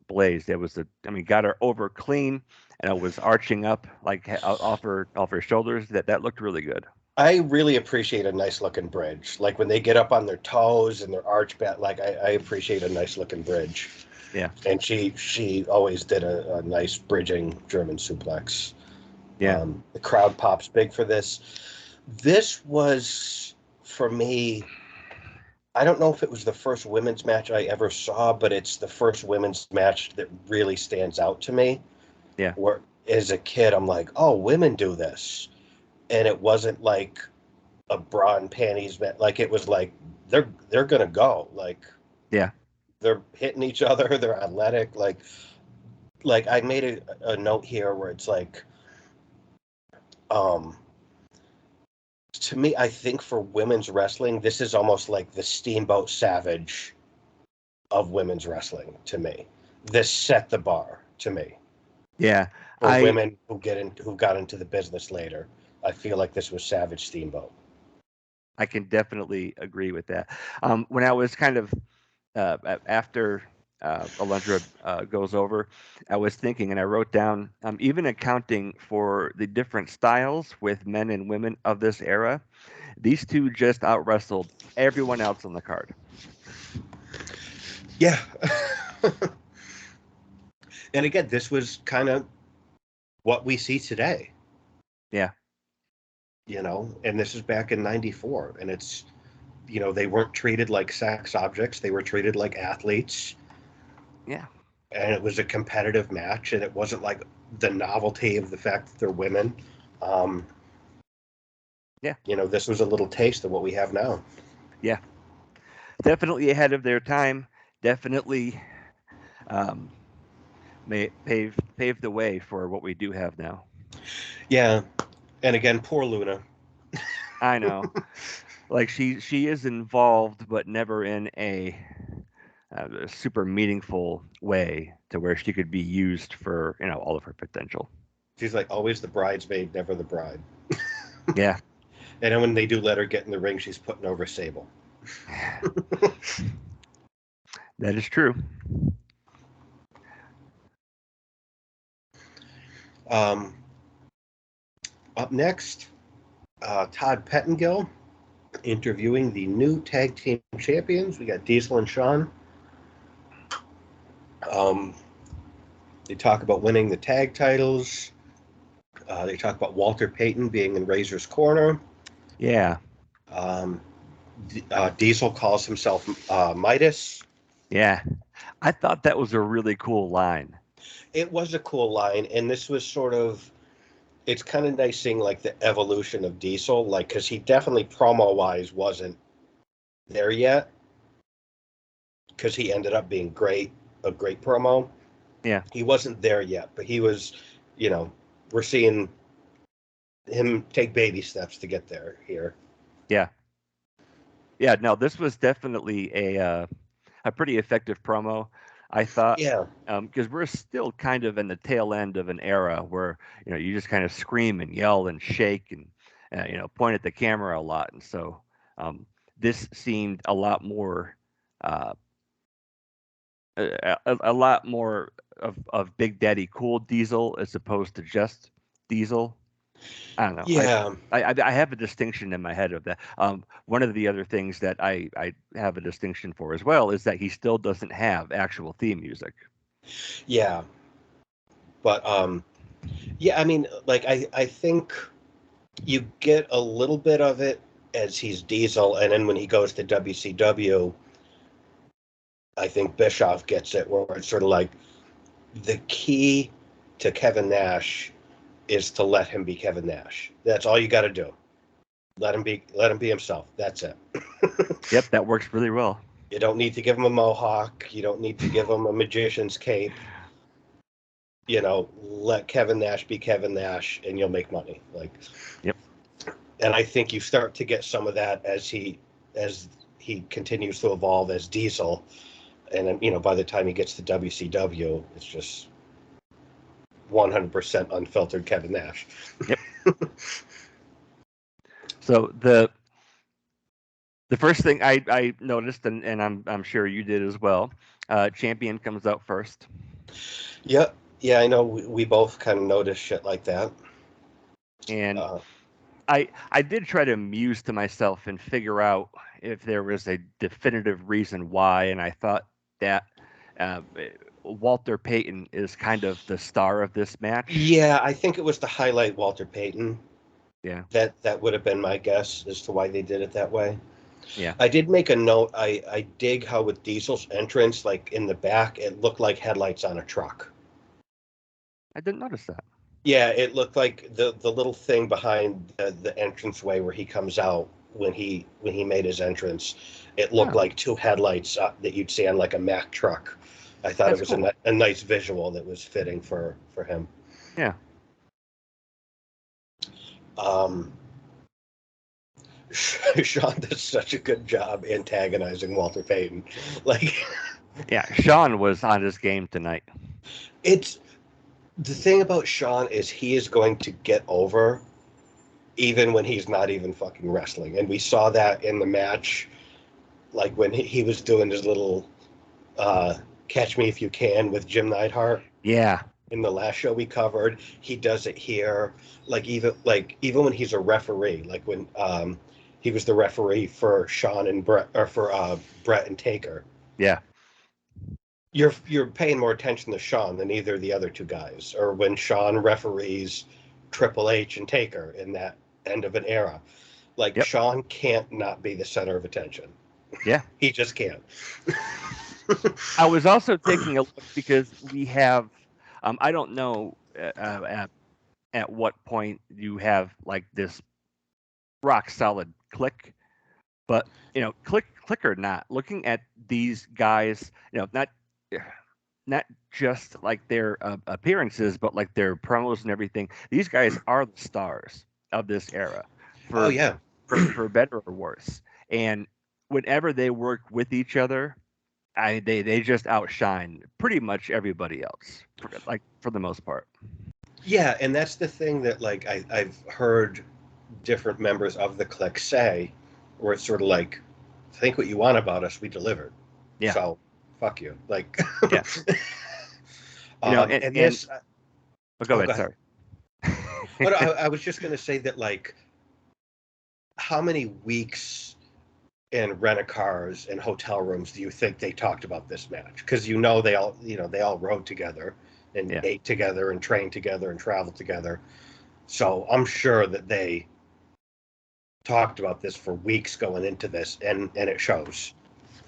Blaze. There was I mean, got her over clean, and it was arching up like off her shoulders. That looked really good. I really appreciate a nice looking bridge. Like when they get up on their toes and their arch back, like I appreciate a nice looking bridge. Yeah, And she always did a nice bridging German suplex. yeah, The crowd pops big for this. This was for me. I don't know if it was the first women's match I ever saw, but it's the first women's match that really stands out to me. yeah, Where as a kid, I'm like, oh, women do this, and it wasn't like a bra and panties match. Like it was like they're gonna go. Like yeah. they're hitting each other. They're athletic. Like I made a note here where it's like, um, to me, I think for women's wrestling, this is almost like the Steamboat Savage of women's wrestling to me. This set the bar to me Yeah, for I women who got into the business later. I feel like this was Savage Steamboat. I can definitely agree with that. When I was kind of after Alundra goes over, I was thinking and I wrote down, even accounting for the different styles with men and women of this era, these two just out wrestled everyone else on the card. Yeah. And again, this was kind of what we see today, Yeah. and this is back in 94. And it's, they weren't treated like sex objects, they were treated like athletes. Yeah. And it was a competitive match, and it wasn't like the novelty of the fact that they're women. Um, Yeah. this was a little taste of what we have now. Yeah. Definitely ahead of their time. Definitely um, paved the way for what we do have now. Yeah. And again, poor Luna. I know. Like she is involved, but never in a super meaningful way to where she could be used for all of her potential. She's like always the bridesmaid, never the bride. Yeah. And then when they do let her get in the ring, she's putting over Sable. That is true. Um, Up next, Todd Pettengill interviewing the new tag team champions. We got Diesel and Sean. Um, they talk about winning the tag titles. They talk about Walter Payton being in Razor's corner. Yeah. Um, Diesel calls himself Midas. Yeah. I thought that was a really cool line. It was a cool line, and this was sort of, it's kind of nice seeing like the evolution of Diesel, like, because he definitely promo wise wasn't there yet, because he ended up being a great promo. Yeah. He wasn't there yet, but he was, you know, we're seeing him take baby steps to get there here. Yeah. Yeah. No, this was definitely a pretty effective promo, I thought, Yeah, because we're still kind of in the tail end of an era where you just kind of scream and yell and shake and point at the camera a lot, and so um, this seemed a lot more uh, a lot more of Big Daddy Cool Diesel as opposed to just Diesel. I don't know. yeah, I have a distinction in my head of that. One of the other things that I have a distinction for as well is that he still doesn't have actual theme music. yeah. But yeah, I mean, like I think you get a little bit of it as he's Diesel, and then when he goes to WCW, I think Bischoff gets it, where it's sort of like the key to Kevin Nash is to let him be Kevin Nash. That's all you got to do. Let him be himself. That's it. Yep, that works really well. You don't need to give him a mohawk. You don't need to give him a magician's cape. Let Kevin Nash be Kevin Nash, and you'll make money. Like, Yep. and I think you start to get some of that as he continues to evolve as Diesel, and then by the time he gets to WCW, it's just 100% unfiltered Kevin Nash. Yep. So the first thing I noticed, and I'm sure you did as well, champion comes out first. Yep. Yeah, I know. We both kind of noticed shit like that. And Uh, I did try to muse to myself and figure out if there was a definitive reason why, and I thought that uh, Walter Payton is kind of the star of this match. yeah, I think it was to highlight Walter Payton. Yeah, That would have been my guess as to why they did it that way. yeah, I did make a note. I dig how with Diesel's entrance, like in the back, it looked like headlights on a truck. I didn't notice that. Yeah, it looked like the little thing behind the entranceway where he comes out when he made his entrance. It looked Oh, like two headlights that you'd see on like a Mack truck. I thought it that's was cool. a nice visual that was fitting for him. Yeah, Um, Sean does such a good job antagonizing Walter Payton. Like, yeah. Sean was on his game tonight. it's the thing about Sean is he is going to get over even when he's not even fucking wrestling, and we saw that in the match, like when he was doing his little uh, "Catch Me If You Can" with Jim Neidhart Yeah, in the last show we covered. He does it here, like even when he's a referee, like when he was the referee for Sean and Brett, or for Brett and Taker. yeah, you're paying more attention to Shawn than either of the other two guys, or when Shawn referees Triple H and Taker in that end of an era. Like Yep. Shawn can't not be the center of attention. Yeah. He just can't. I was also taking a look because we have, I don't know at what point you have like this rock solid click, but click or not, looking at these guys, not just like their appearances, but like their promos and everything. These guys are the stars of this era, Oh for yeah, for better or worse. And whenever they work with each other, they just outshine pretty much everybody else, for the most part. yeah, and that's the thing that like I've heard different members of the clique say, where it's sort of like, think what you want about us, we delivered. Yeah, So fuck you. Like, yeah. And and this. but go Oh, ahead. go ahead. Sorry. But I was just going to say that like, how many weeks in rent-a-cars and hotel rooms do you think they talked about this match? Because they all rode together and Yeah, ate together and trained together and traveled together. So I'm sure that they talked about this for weeks going into this, and it shows.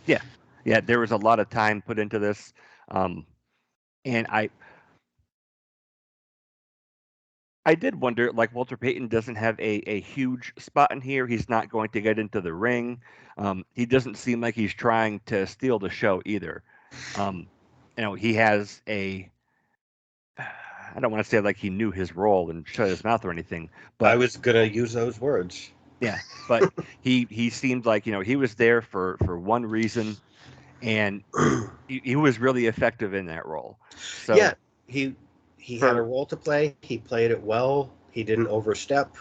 yeah, yeah. There was a lot of time put into this, and I did wonder, like Walter Payton doesn't have a huge spot in here. He's not going to get into the ring. He doesn't seem like he's trying to steal the show either. Um, he has a. I don't want to say like he knew his role and shut his mouth or anything, I but was gonna use those words. yeah, but he seemed like he was there for one reason, and he was really effective in that role. Yeah, So he he had a for role to play. He played it well. He didn't overstep.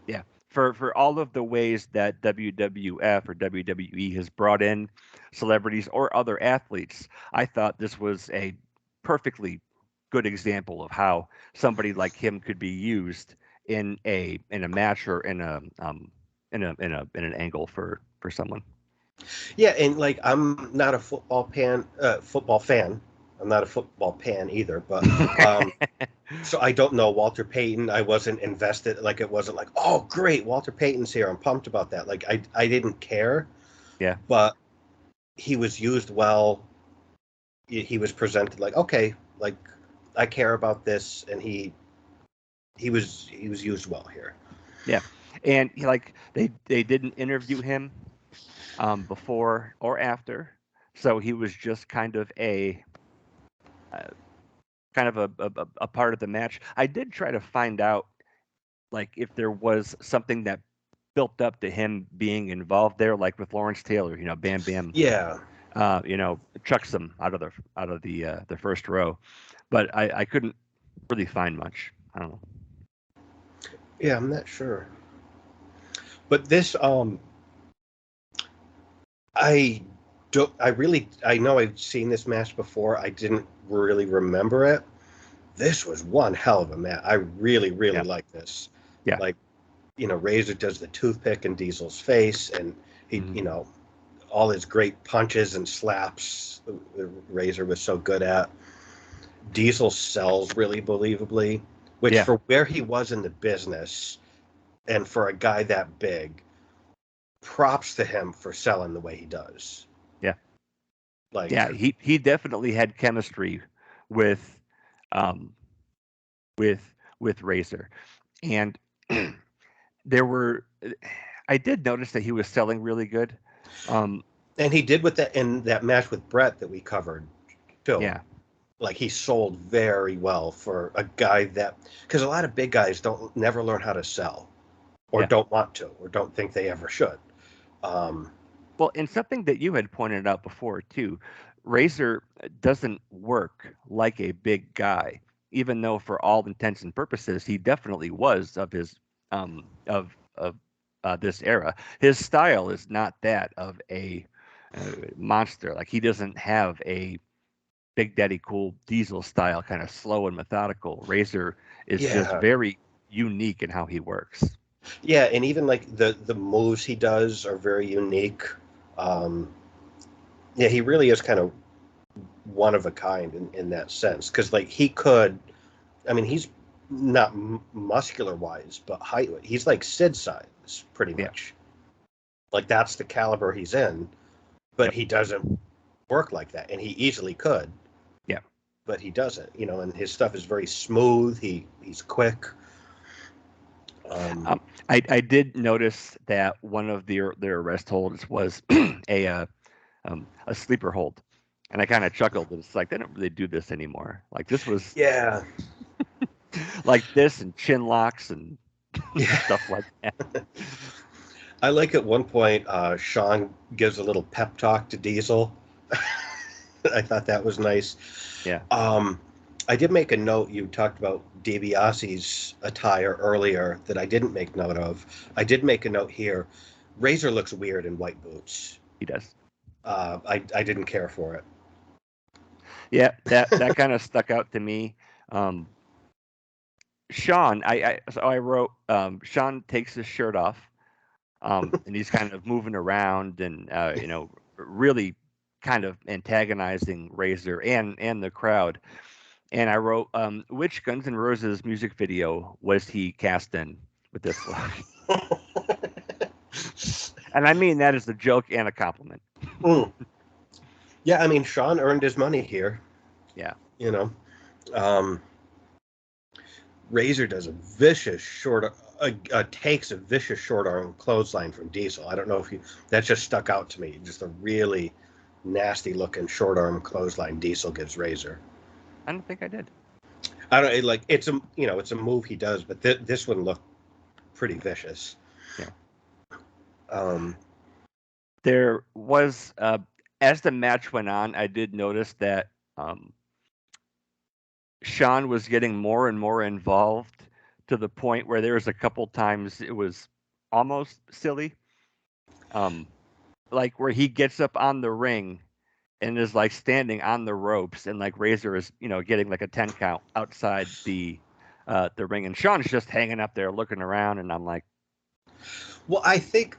Yeah, for all of the ways that WWF or WWE has brought in celebrities or other athletes, I thought this was a perfectly good example of how somebody like him could be used in a match or in an angle for someone. Yeah, and like I'm not a football fan. I'm not a football pan either, but so I don't know Walter Payton. I wasn't invested. Like it wasn't like, oh great, Walter Payton's here. I'm pumped about that. Like I didn't care, Yeah, but he was used well. He was presented like, okay, like I care about this, and he was used well here. yeah, and like they didn't interview him before or after, so he was just uh, kind of a part of the match. I did try to find out like if there was something that built up to him being involved there, like with Lawrence Taylor. Bam Bam, Yeah, chucks him out of the first row, but I couldn't really find much. I don't know. yeah, I'm not sure, but this I don't. I really. I know I've seen this match before. I didn't really remember it. This was one hell of a match. I really, really Yeah, like this. yeah, Like, Razor does the toothpick in Diesel's face, and he, hmm all his great punches and slaps. Razor was so good at. Diesel sells really believably, which yeah, for where he was in the business, and for a guy that big, props to him for selling the way he does. yeah, Like, yeah. He definitely had chemistry with um with with Razor, and there were. I did notice that he was selling really good. Um, and he did with that in that match with Brett that we covered too. yeah, Like he sold very well for a guy that, because a lot of big guys don't never learn how to sell, or yeah. don't want to, or don't think they ever should. Um, Well, and something that you had pointed out before too, Razor doesn't work like a big guy, even though for all intents and purposes he definitely was of his of this era. His style is not that of a monster. Like he doesn't have a Big Daddy Cool Diesel style, kind of slow and methodical. Razor is just yeah, very unique in how he works. yeah, and even like the moves he does are very unique. Um, yeah, he really is kind of one of a kind in that sense. Because like he could, I mean, he's not muscular wise, but height. He's like Sid size, pretty Yeah. much. Like that's the caliber he's in, but Yep. he doesn't work like that, and he easily could, Yeah. but he doesn't. You know, and his stuff is very smooth. He's quick. Um, Um, I did notice that one of their arrest holds was a sleeper hold, and I kind of chuckled. It's like they don't really do this anymore. Like this was yeah, like this and chin locks and yeah. stuff like that. I like at one point Sean gives a little pep talk to Diesel. I thought that was nice. Yeah. Um, I did make a note. You talked about DiBiase's attire earlier that I didn't make note of. I did make a note here. Razor looks weird in white boots. He does. I didn't care for it. Yeah, that kind of stuck out to me. Um, Sean, I wrote Sean takes his shirt off, and he's kind of moving around and really kind of antagonizing Razor and the crowd. And I wrote, which Guns N' Roses music video was he cast in with this look? And I mean that as a joke and a compliment. Mm. Yeah, I mean Sean earned his money here. Yeah. You know, um, Razor does a vicious short, takes a vicious short arm clothesline from Diesel. I don't know if you that just stuck out to me. Just a really nasty looking short arm clothesline Diesel gives Razor. I don't think I did. I don't like it's a it's a move he does, but this one looked pretty vicious. Yeah. Um, There was, as the match went on, I did notice that Sean was getting more and more involved to the point where there was a couple times it was almost silly. Um, like where he gets up on the ring and is like standing on the ropes, and like Razor is, getting like a 10 count outside the ring, and Sean's just hanging up there looking around, and I'm like, well, I think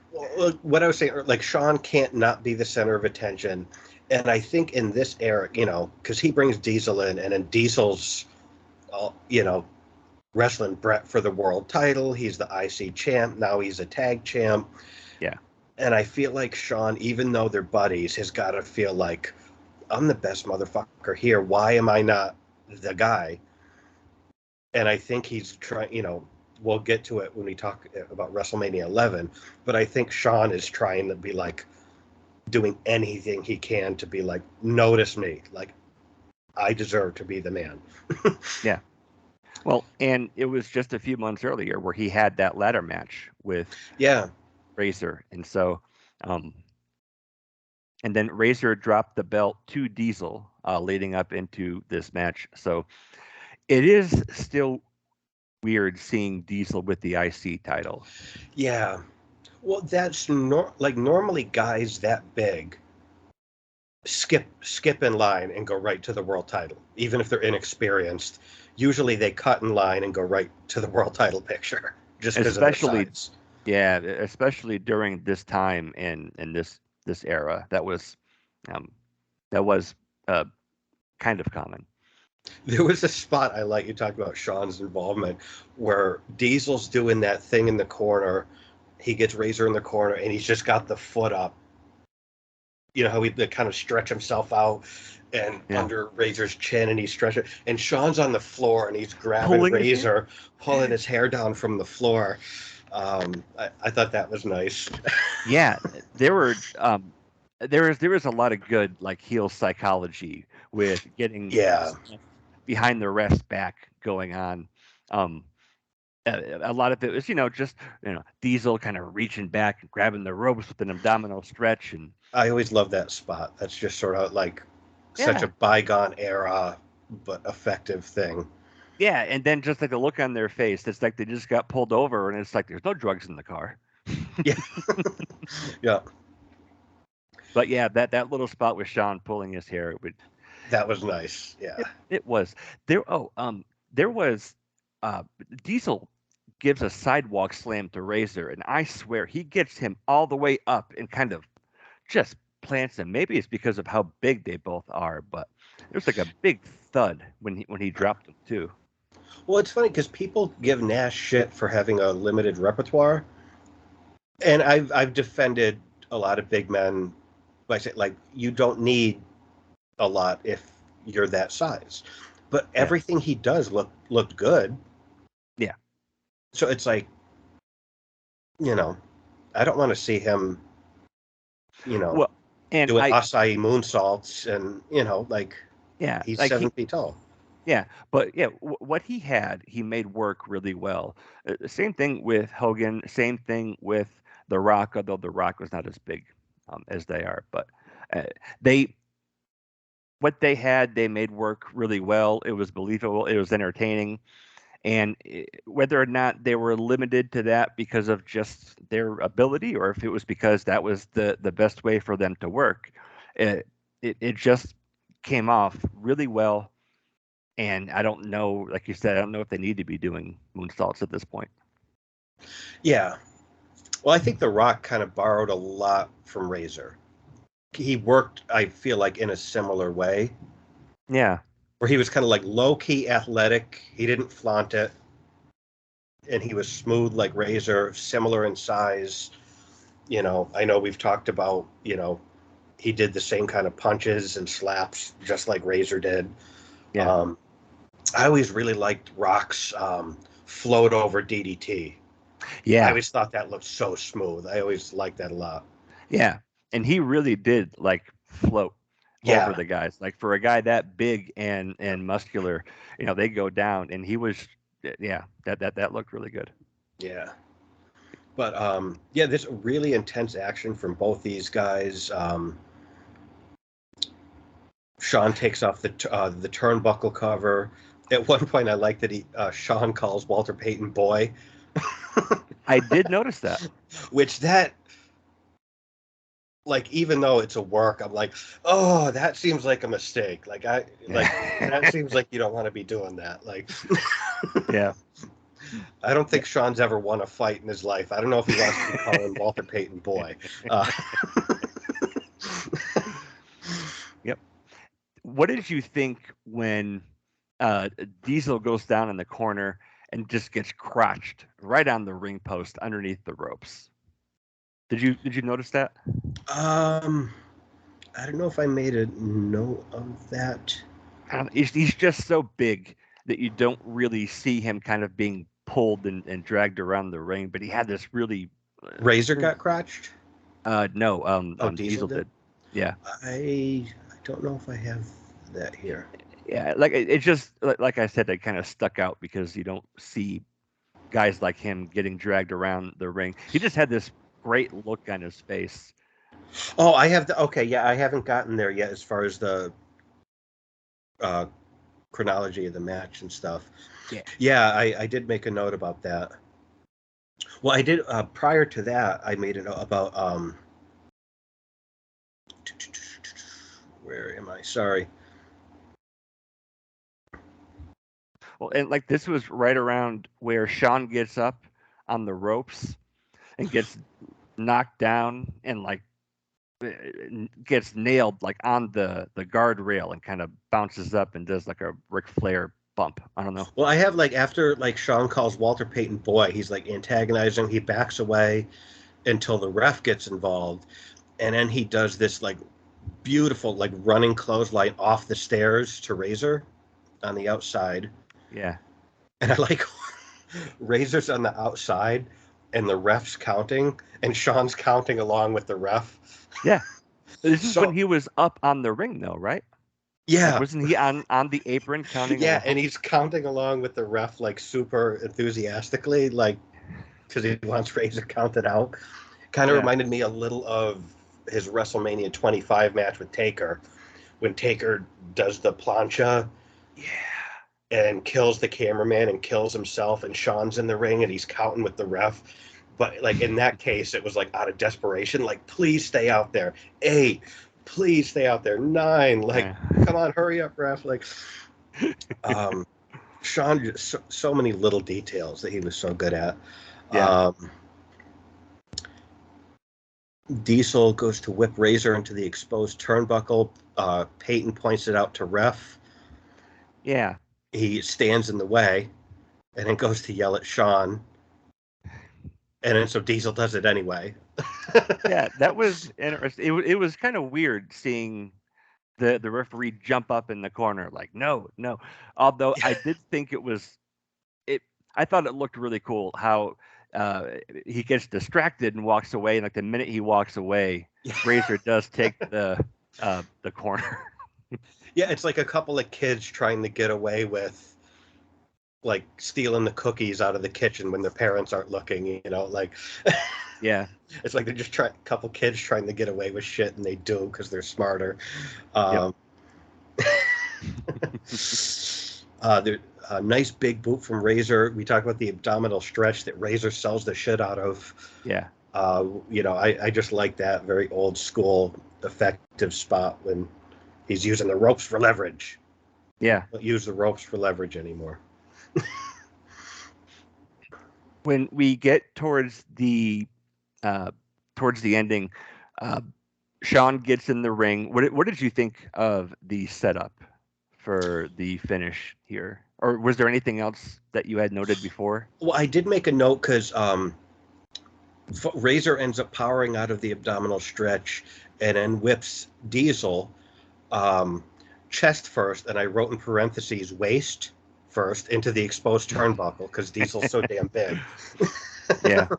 what I was saying, like Sean can't not be the center of attention, and I think in this era, because he brings Diesel in, and then Diesel's, wrestling Brett for the world title. He's the IC champ. Now he's a tag champ. yeah, And I feel like Sean, even though they're buddies, has got to feel like I'm the best motherfucker here. Why am I not the guy? And I think he's trying, we'll get to it when we talk about WrestleMania 11, but I think Sean is trying to be like doing anything he can to be like, notice me. Like, I deserve to be the man. yeah. Well, and it was just a few months earlier where he had that ladder match with Yeah. Razor, and so, and then Razor dropped the belt to Diesel, leading up into this match. So it is still weird seeing Diesel with the IC title. Yeah. Well, that's like normally guys that big skip in line and go right to the world title, even if they're inexperienced. Usually they cut in line and go right to the world title picture just because of their Especially, size. yeah, especially during this time in this era, um, that was kind of common. There was a spot I like you talked about Sean's involvement where Diesel's doing that thing in the corner. He gets Razor in the corner and he's just got the foot up. You know how he kind of stretch himself out and Yeah, under Razor's chin and he's stretching. And Sean's on the floor and he's grabbing pulling his hair. Razor, pulling his hair down from the floor. I thought that was nice. Yeah, there were there was a lot of good like heel psychology with getting Yeah, behind the rest back going on. Um, a lot of it was just Diesel kind of reaching back and grabbing the ropes with an abdominal stretch, and I always love that spot. That's just sort of like such a yeah, bygone era but effective thing. yeah, and then just like the look on their face, it's like they just got pulled over, and it's like there's no drugs in the car. Yeah, yeah, But yeah, that little spot with Sean pulling his hair, that was nice. Yeah, it was there. Oh, there was uh, Diesel gives a sidewalk slam to Razor, and I swear he gets him all the way up and kind of just plants him. Maybe it's because of how big they both are, but there's like a big thud when he dropped him too. Well, it's funny because people give Nash shit for having a limited repertoire, and I've defended a lot of big men by saying like you don't need a lot if you're that size, but Yeah, everything he does looked good. yeah. So it's like, you know, I don't want to see him, you know, Well, and doing acai moonsaults and like yeah, he's like 7 feet tall. yeah, but yeah, what he had, he made work really well. Same thing with Hogan. Same thing with The Rock, although The Rock was not as big as they are. But uh, they, what they had, they made work really well. It was believable. It was entertaining. And whether or not they were limited to that because of just their ability, or if it was because that was the best way for them to work, it just came off really well. And I don't know, like you said, I don't know if they need to be doing moonsaults at this point. Yeah. Well, I think The Rock kind of borrowed a lot from Razor. He worked, I feel like, in a similar way, Yeah, where he was kind of like low key athletic. He didn't flaunt it, and he was smooth like Razor, similar in size. I know we've talked about, he did the same kind of punches and slaps just like Razor did. yeah, Um, I always really liked Rock's float over DDT. I yeah, always thought that looked so smooth. I always liked that a lot. yeah. And he really did like float over Yeah, the guys. Like for a guy that big and muscular, they go down, and he was, yeah, that looked really good. yeah. But yeah, there's really intense action from both these guys. Sean takes off the turnbuckle cover. At one point, I like that Sean calls Walter Payton boy, I did notice that. which that like even though it's a work, I'm like, oh, that seems like a mistake. Like that Yeah, seems like you don't want to be doing that. Like yeah, I don't yeah. think Sean's ever won a fight in his life. I don't know if he wants to be calling Walter Payton boy. Uh, Yep. What did you think when uh, Diesel goes down in the corner and just gets crotched right on the ring post underneath the ropes? Did you notice that? um, I don't know if I made a note of that. He's just so big that you don't really see him kind of being pulled and dragged around the ring. But he had this really Razor got crotched. no Oh, Diesel Diesel did. did. Yeah, I don't know if I have that here. yeah. Like it just like I said, it kind of stuck out because you don't see guys like him getting dragged around the ring. He just had this great look on his face. Oh, I have the okay. Yeah, I haven't gotten there yet as far as the uh, chronology of the match and stuff. Yeah. Yeah, I did make a note about that. Well, I did prior to that. I made it about where am I? Sorry. Well, and like this was right around where Sean gets up on the ropes and gets knocked down and like gets nailed like on the guardrail and kind of bounces up and does like a Ric Flair bump. I don't know. Well, I have like after like Sean calls Walter Payton boy, he's like antagonizing. He backs away until the ref gets involved, and then he does this like beautiful like running clothesline off the stairs to Razor on the outside. Yeah. And I like Razor's on the outside and the ref's counting and Sean's counting along with the ref. Yeah. This is when So he was up on the ring though, right? Like yeah. wasn't he on the apron counting Yeah, along? and he's counting along with the ref like super enthusiastically, like because he wants Razor counted out. Kind of Yeah. reminded me a little of his WrestleMania 25 match with Taker when Taker does the plancha Yeah. and kills the cameraman and kills himself, and Sean's in the ring and he's counting with the ref. But like in that case, it was like out of desperation, like please stay out there. 8, please stay out there. 9, like Yeah. come on, hurry up, ref. Like um, Sean, just so many little details that he was so good at. Yeah. Um, Diesel goes to whip Razor into the exposed turnbuckle. Peyton points it out to ref. Yeah. He stands in the way and then goes to yell at Sean. And then so Diesel does it anyway. Yeah, that was interesting. It was kind of weird seeing the referee jump up in the corner like, no, no. Although I did think it I thought it looked really cool how uh, he gets distracted and walks away, and like the minute he walks away, Razor does take the corner. Yeah, it's like a couple of kids trying to get away with like stealing the cookies out of the kitchen when their parents aren't looking, like Yeah. it's like they're just a couple kids trying to get away with shit and they do because they're smarter. Yep. Um, nice big boot from Razor. We talk about the abdominal stretch that Razor sells the shit out of. Yeah. I just like that very old school effective spot when he's using the ropes for leverage. Yeah. Don't use the ropes for leverage anymore. When we get towards the ending, uh, Sean gets in the ring. What did you think of the setup for the finish here? Or was there anything else that you had noted before? Well, I did make a note because Razor ends up powering out of the abdominal stretch and then whips Diesel chest first, and I wrote in parentheses waist first into the exposed turnbuckle because Diesel's so damn big. Yeah.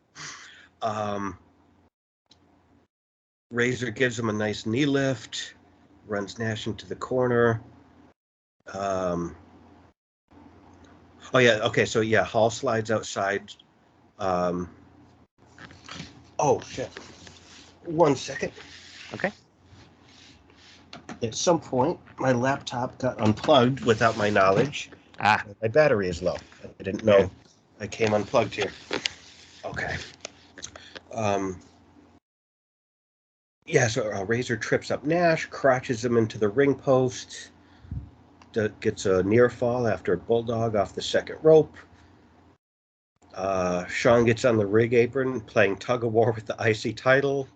Razor gives him a nice knee lift, runs Nash into the corner. Oh yeah, okay, so yeah, Hall slides outside. Oh shit. 1 second. Okay. At some point, my laptop got unplugged without my knowledge. Ah. My battery is low. I didn't know Yeah. I came unplugged here. Okay. Yeah, so Razor trips up Nash, crotches him into the ring post, gets a near fall after a bulldog off the second rope. Sean gets on the ring apron, playing tug of war with the IC title.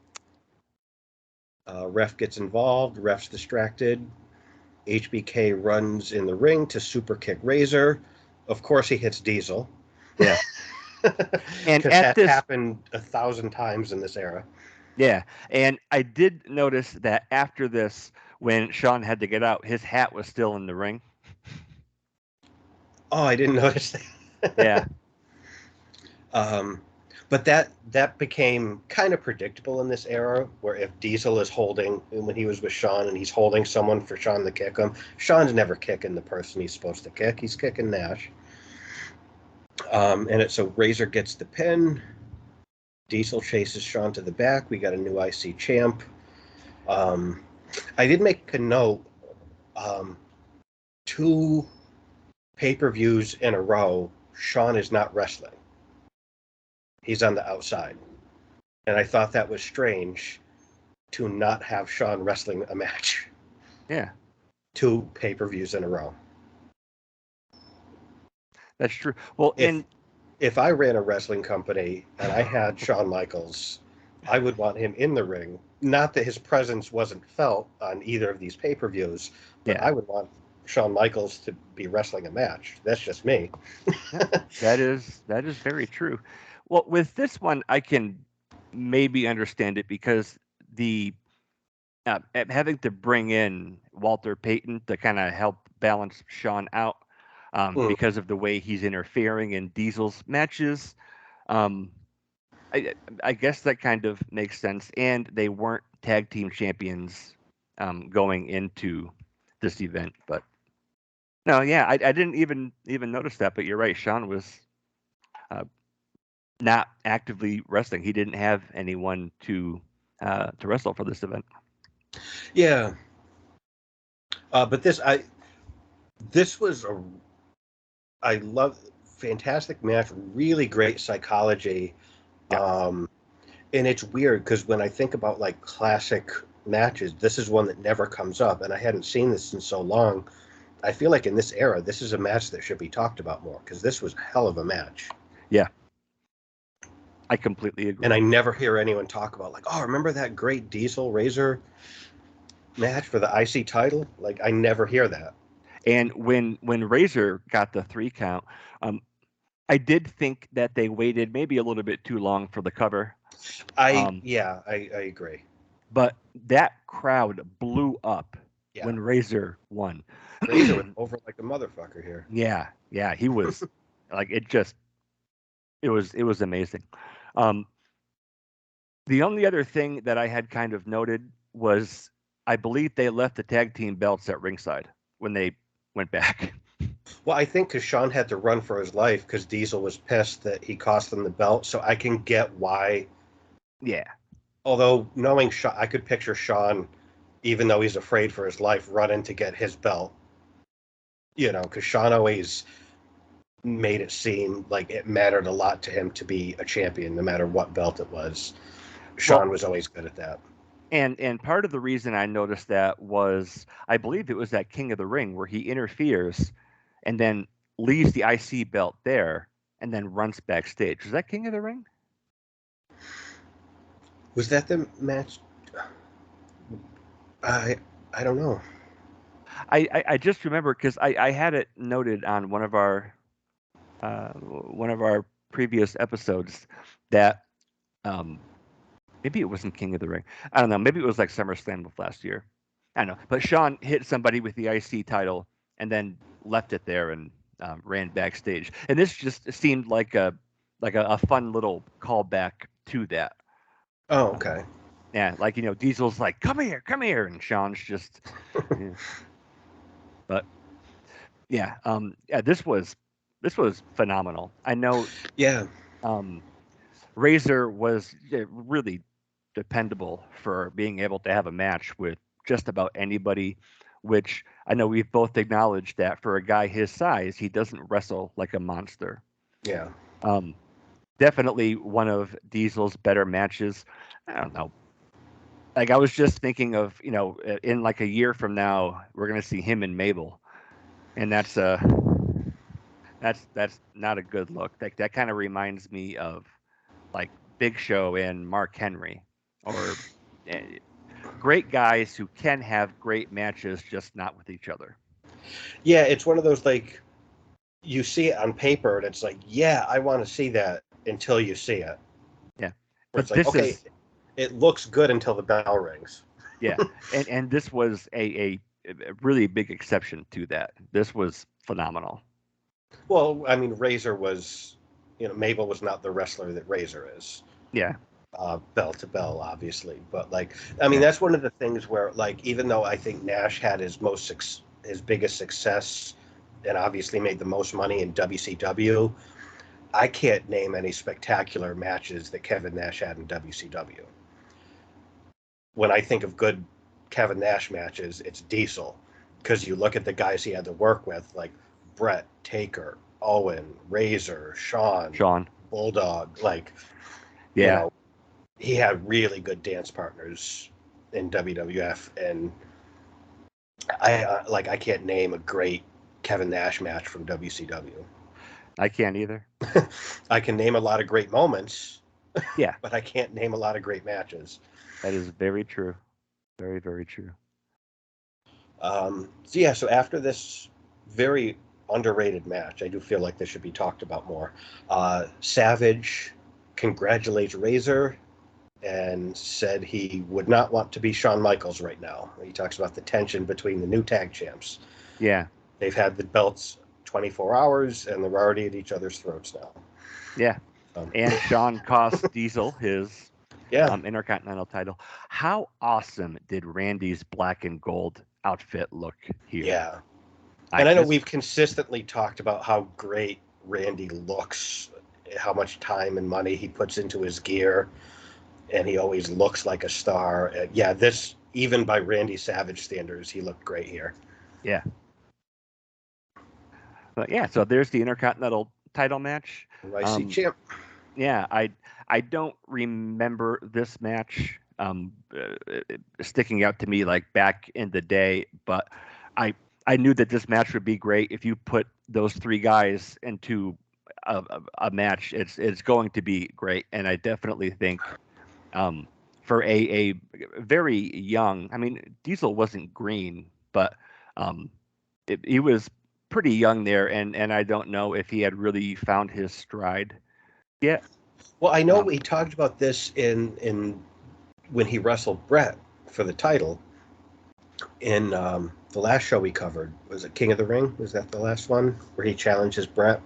Ref gets involved, ref's distracted. HBK runs in the ring to super kick Razor. Of course, he hits Diesel. Yeah. And Because at that's this, happened 1,000 times in this era. yeah, and I did notice that after this, when Sean had to get out, his hat was still in the ring. Oh, I didn't notice that. Yeah. But that became kind of predictable in this era, where if Diesel is holding, when he was with Sean and he's holding someone for Sean to kick him, Sean's never kicking the person he's supposed to kick. He's kicking Nash. So Razor gets the pin. Diesel chases Sean to the back. We got a new IC champ. I did make a note. 2 pay-per-views in a row, Sean is not wrestling. He's on the outside. And I thought that was strange to not have Sean wrestling a match. Yeah. 2 pay-per-views in a row. That's true. Well, if I ran a wrestling company and I had Shawn Michaels, I would want him in the ring. Not that his presence wasn't felt on either of these pay-per-views, but yeah, I would want Shawn Michaels to be wrestling a match. That's just me. that is very true. Well, with this one, I can maybe understand it because the having to bring in Walter Payton to kind of help balance Sean out because of the way he's interfering in Diesel's matches. Um, I guess that kind of makes sense. And they weren't tag team champions going into this event, but no, yeah, I didn't even notice that. But you're right, Sean was uh, not actively wrestling. He didn't have anyone to wrestle for this event. Yeah. But this was I love fantastic match, really great psychology. Yeah. And it's weird because when I think about like classic matches, this is one that never comes up, and I hadn't seen this in so long. I feel like in this era, this is a match that should be talked about more because this was a hell of a match. Yeah. I completely And agree. I never hear anyone talk about like, oh, remember that great Diesel Razor match for the IC title? Like, I never hear that. And when Razor got the 3 count, um, I did think that they waited maybe a little bit too long for the cover. I agree. But that crowd blew up Yeah, when Razor won. Razor was over like a motherfucker here. Yeah, he was like it was amazing. Um, the only other thing that I had kind of noted was I believe they left the tag team belts at ringside when they went back. Well, I think because Sean had to run for his life because Diesel was pissed that he cost them the belt. So I can get why. Yeah. Although knowing Sean, I could picture Sean, even though he's afraid for his life, running to get his belt. You know, because Sean always made it seem like it mattered a lot to him to be a champion, no matter what belt it was. Well, Sean was always good at that. and part of the reason I noticed that was I believe it was that King of the Ring where he interferes and then leaves the IC belt there and then runs backstage. Was that King of the Ring? Was that the match? I I don't know. I just remember because I had it noted on one of our previous episodes that maybe it wasn't King of the Ring. I don't know. Maybe it was like SummerSlam of last year. I don't know. But Sean hit somebody with the IC title and then left it there and ran backstage. And this just seemed like a fun little callback to that. Oh, Um, okay. yeah, like Diesel's like, come here," and Sean's just, yeah. But yeah, this was phenomenal. I know Yeah, um, Razor was really dependable for being able to have a match with just about anybody, which I know we've both acknowledged that for a guy his size, he doesn't wrestle like a monster. yeah. Um, Definitely one of Diesel's better matches. I don't know. Like I was just thinking of, in like a year from now, we're gonna see him and Mabel, and that's not a good look. That kind of reminds me of like Big Show and Mark Henry, or eh, great guys who can have great matches, just not with each other. Yeah, it's one of those like you see it on paper and it's like, yeah, I want to see that until you see it. Yeah, Where it's but like, this okay, is it looks good until the bell rings. yeah, and this was a really big exception to that. This was phenomenal. Well, I mean, Razor was, Mabel was not the wrestler that Razor is, Yeah, bell to bell, obviously. But like, I mean, yeah, that's one of the things where, like, even though I think Nash had his biggest success, and obviously made the most money in WCW, I can't name any spectacular matches that Kevin Nash had in WCW. When I think of good Kevin Nash matches, it's Diesel. Because you look at the guys he had to work with, like Brett, Taker, Owen, Razor, Sean, Sean. Bulldog. Like, you Yeah, know, he had really good dance partners in WWF. And I can't name a great Kevin Nash match from WCW. I can't either. I can name a lot of great moments, Yeah, but I can't name a lot of great matches. that is very true. Very, very true. So yeah, so after this very underrated match, I do feel like this should be talked about more. Savage congratulates Razor and said he would not want to be Shawn Michaels right now. He talks about the tension between the new tag champs. Yeah, They've had the belts 24 hours and they're already at each other's throats now. yeah. Um, And Sean cost Diesel his yeah, Intercontinental title. How awesome did Randy's black and gold outfit look here? yeah. And Like I know this, we've consistently talked about how great Randy looks, how much time and money he puts into his gear, and he always looks like a star. Yeah, this even by Randy Savage standards, he looked great here. yeah. But yeah, so there's the Intercontinental title match. IC Um, champ. yeah, I don't remember this match sticking out to me like back in the day, but I I knew that this match would be great if you put those 3 guys into a match, it's going to be great, and I definitely think um, for a very young, I mean, Diesel wasn't green, but um, he was pretty young there, and I don't know if he had really found his stride yet. Well, I know Um, we talked about this in when he wrestled Brett for the title in the last show we covered. Was it King of the Ring? Was that the last one where he challenges Brett?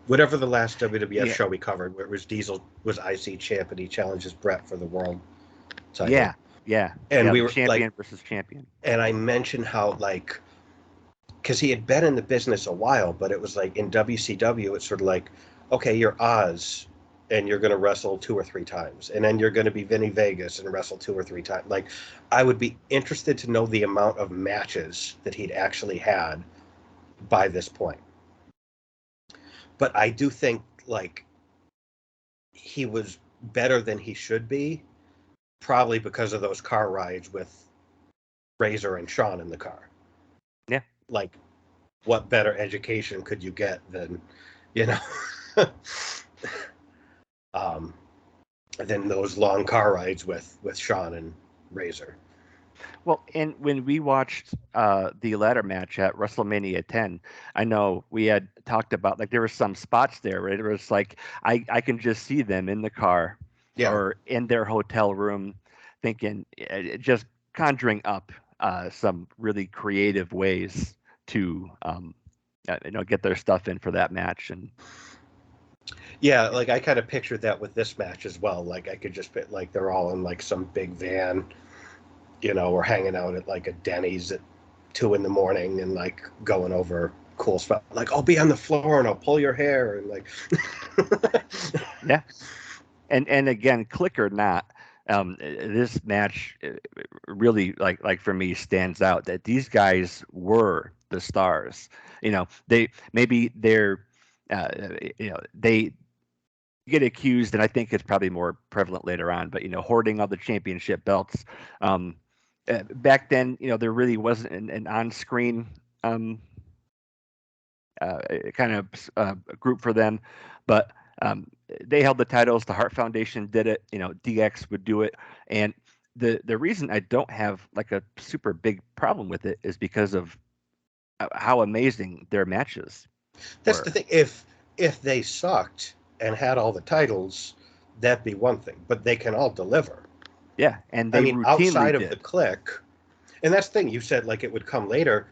Whatever the last WWF yeah, show we covered, where it was Diesel was IC champ and he challenges Brett for the world title. yeah, yeah, And yeah. we The were like, champion versus champion. and I mentioned how like because he had been in the business a while, but it was like in WCW, it's sort of like, okay, you're Oz, and you're going to wrestle 2 or 3 times, and then you're going to be Vinny Vegas and wrestle 2 or 3 times. Like, I would be interested to know the amount of matches that he'd actually had by this point. But I do think like he was better than he should be, probably because of those car rides with Razor and Shawn in the car. Yeah, Like, what better education could you get than, you know, um, than those long car rides with Shawn and Razor? well, and when we watched the ladder match at WrestleMania 10, I know we had talked about like there were some spots there where it was like I can just see them in the car Yeah, or in their hotel room, thinking just conjuring up some really creative ways to get their stuff in for that match. And yeah. Like I kind of pictured that with this match as well. Like I could just fit like they're all in like some big van, or hanging out at like a Denny's at 2 in the morning and like going over cool stuff. Like I'll be on the floor and I'll pull your hair and like. yeah, and again, click or not, this match really like for me stands out that these guys were the stars. They maybe they're they get accused, and I think it's probably more prevalent later on, but hoarding all the championship belts. Um, Back then, there really wasn't an on-screen um, kind of group for them, but um, they held the titles. The Hart Foundation did it. DX would do it, and the reason I don't have like a super big problem with it is because of how amazing their matches That's the were. thing. If they sucked and had all the titles, that'd be one thing. But they can all deliver. Yeah, and I they mean, routinely outside of the did. click, and that's the thing. You said like it would come later.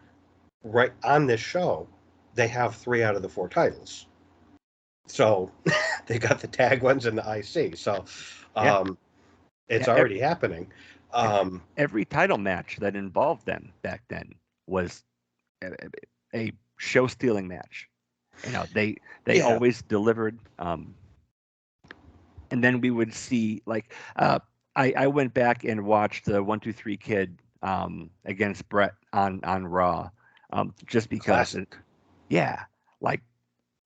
Right on this show, they have 3 out of the 4 titles. So they got the tag ones and the IC. So Yeah, um, it's yeah. ev- already happening. yeah. Um, Every title match that involved them back then was a, a show stealing match. They yeah, always delivered. And then we would see like I went back and watched the 1 2 3 Kid against Brett on Raw, just because classic. yeah, like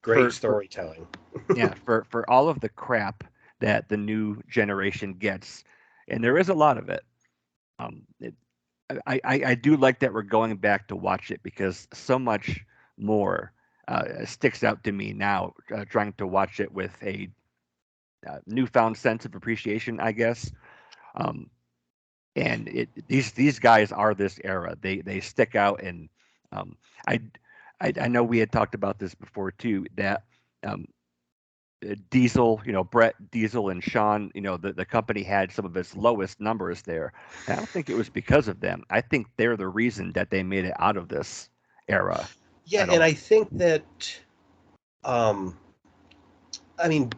Great for storytelling. yeah for all of the crap that the new generation gets, and there is a lot of it. Um, it I do like that we're going back to watch it because so much more sticks out to me now, trying to watch it with a newfound sense of appreciation, I guess. Um, and these guys are this era. They stick out, and um, I, I know we had talked about this before too. That um, Diesel, Brett Diesel and Sean, the company had some of its lowest numbers there. And I don't think it was because of them. I think they're the reason that they made it out of this era Yeah, at and I all. think that, um, I mean,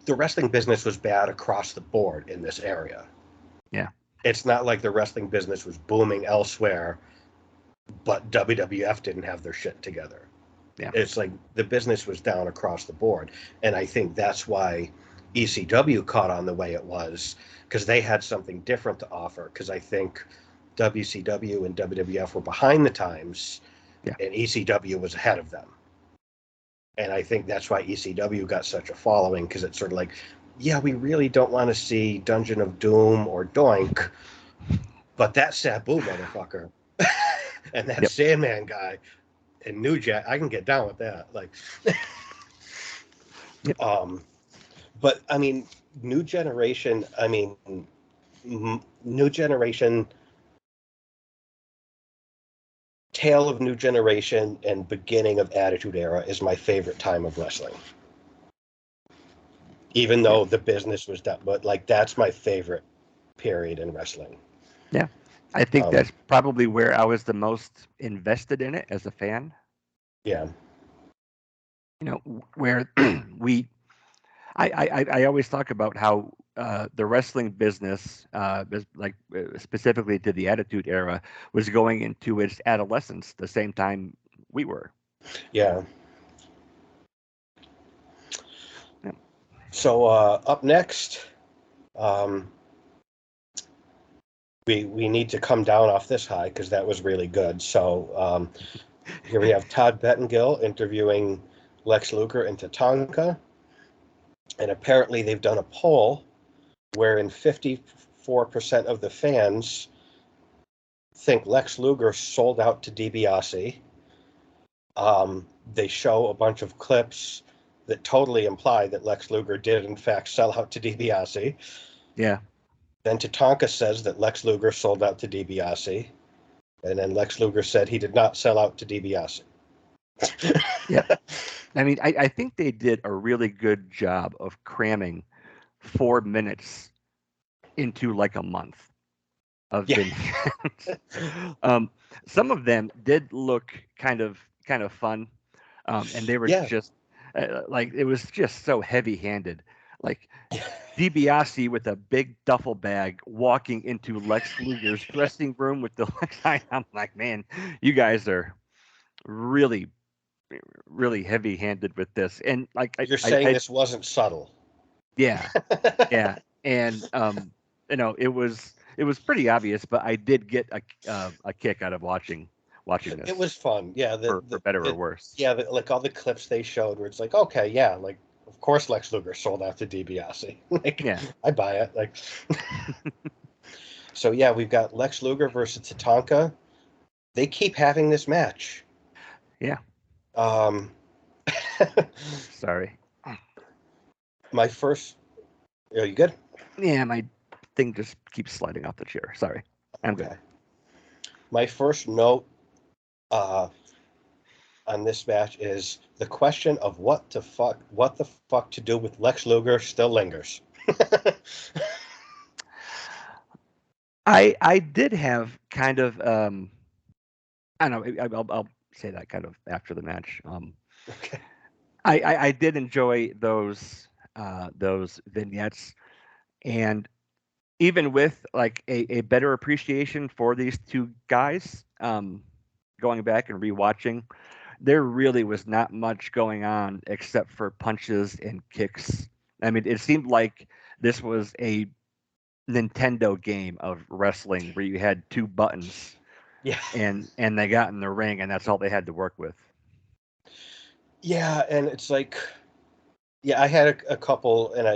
the wrestling business was bad across the board in this area. Yeah, It's not like the wrestling business was booming elsewhere, but WWF didn't have their shit together. yeah, It's like the business was down across the board. And I think that's why ECW caught on the way it was, because they had something different to offer. Because I think WCW and WWF were behind the times, yeah. and ECW was ahead of them. And I think that's why ECW got such a following, because it's sort of like, yeah, we really don't want to see Dungeon of Doom or Doink, but that Sabu motherfucker and that Yep. Sandman guy, and New Jack, I can get down with that. Like, Yep. But I mean, New Generation. I mean, New Generation, tail of New Generation, and beginning of Attitude Era is my favorite time of wrestling. Even Yeah. though the business was done, but like that's my favorite period in wrestling. Yeah. I think Um, that's probably where I was the most invested in it as a fan. yeah, You know, where we I always talk about how the wrestling business, specifically to the Attitude Era, was going into its adolescence the same time we were. yeah. Yeah. So up next, um, we need to come down off this high because that was really good. So here we have Todd Bettengill interviewing Lex Luger and Tatanka, and apparently they've done a poll wherein 54% of the fans think Lex Luger sold out to DiBiase. They show a bunch of clips that totally imply that Lex Luger did in fact sell out to DiBiase. Yeah. Then Tatanka says that Lex Luger sold out to DiBiase, and then Lex Luger said he did not sell out to DiBiase. Yep. I mean, I think they did a really good job of cramming 4 minutes into like a month of Yeah, vignettes. um, some of them did look kind of fun, and they were yeah, just like it was just so heavy-handed. Like DiBiase with a big duffel bag walking into Lex Luger's dressing room with the Lex. I'm like, man, you guys are really, really heavy-handed with this, and like you're saying this wasn't subtle. yeah, yeah, and it was pretty obvious, but I did get a kick out of watching It this was fun. Yeah, for better or worse. yeah, like all the clips they showed where it's like, okay, yeah, like of course Lex Luger sold out to DiBiase. Like Yeah, I buy it. Like so, yeah, we've got Lex Luger versus Tatanka. They keep having this match. yeah. Um, Sorry. my first. Are you good? Yeah, my thing just keeps sliding off the chair. Sorry. I'm good. Okay. My first note uh, on this match is the question of what the fuck to do with Lex Luger still lingers. I did have kind of I don't know. I'll say that kind of after the match. Okay. I did enjoy those vignettes, and even with like a better appreciation for these two guys, going back and rewatching, there really was not much going on except for punches and kicks. I mean, it seemed like this was a Nintendo game of wrestling where you had two buttons Yeah. and they got in the ring and that's all they had to work with. Yeah, and it's like, yeah, I had a couple, and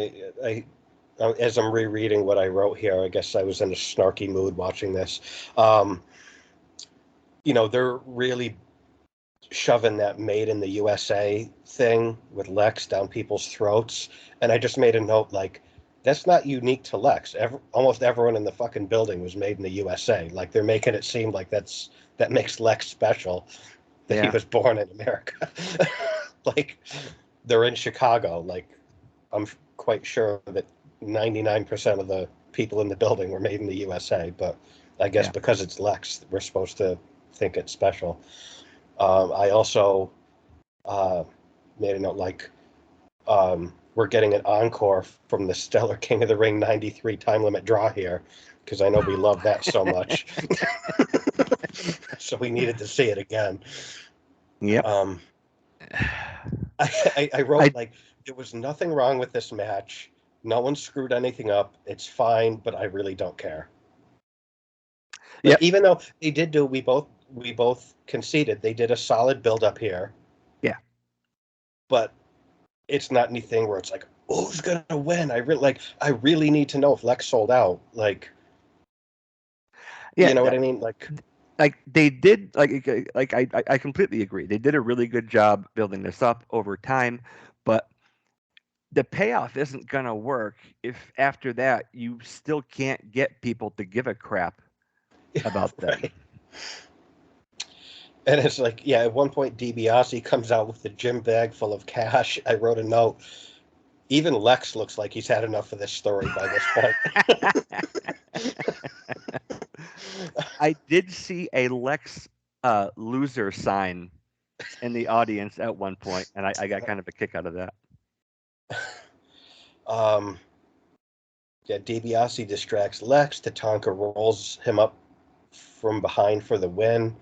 as I'm rereading what I wrote here, I guess I was in a snarky mood watching this. Um, they're really shoving that made in the USA thing with Lex down people's throats. And I just made a note like, that's not unique to Lex. Almost everyone in the fucking building was made in the USA. Like they're making it seem like that makes Lex special that he Yeah, was born in America. Like they're in Chicago. Like I'm quite sure that 99% of the people in the building were made in the USA. But I guess yeah, because it's Lex, we're supposed to think it's special. I also uh, made a note like we're getting an encore from the Stellar King of the Ring '93 time limit draw here because I know we love that so much. So we needed to see it again. yep. Um, I wrote I like there was nothing wrong with this match. No one screwed anything up. It's fine, but I really don't care. Like Yep. even though they did do, we both conceded they did a solid build up here, Yeah. but it's not anything where it's like, oh, who's gonna win? I really need to know if Lex sold out. Like, Yeah. you know what I mean? Like, like they did like I completely agree. They did a really good job building this up over time, but the payoff isn't gonna work if after that you still can't get people to give a crap about them. Right. And it's like, yeah, at one point DiBiase comes out with a gym bag full of cash. I wrote a note. Even Lex looks like he's had enough of this story by this point. I did see a Lex loser sign in the audience at one point, and I got kind of a kick out of that. Um, yeah, DiBiase distracts Lex. Tatanka rolls him up from behind for the win.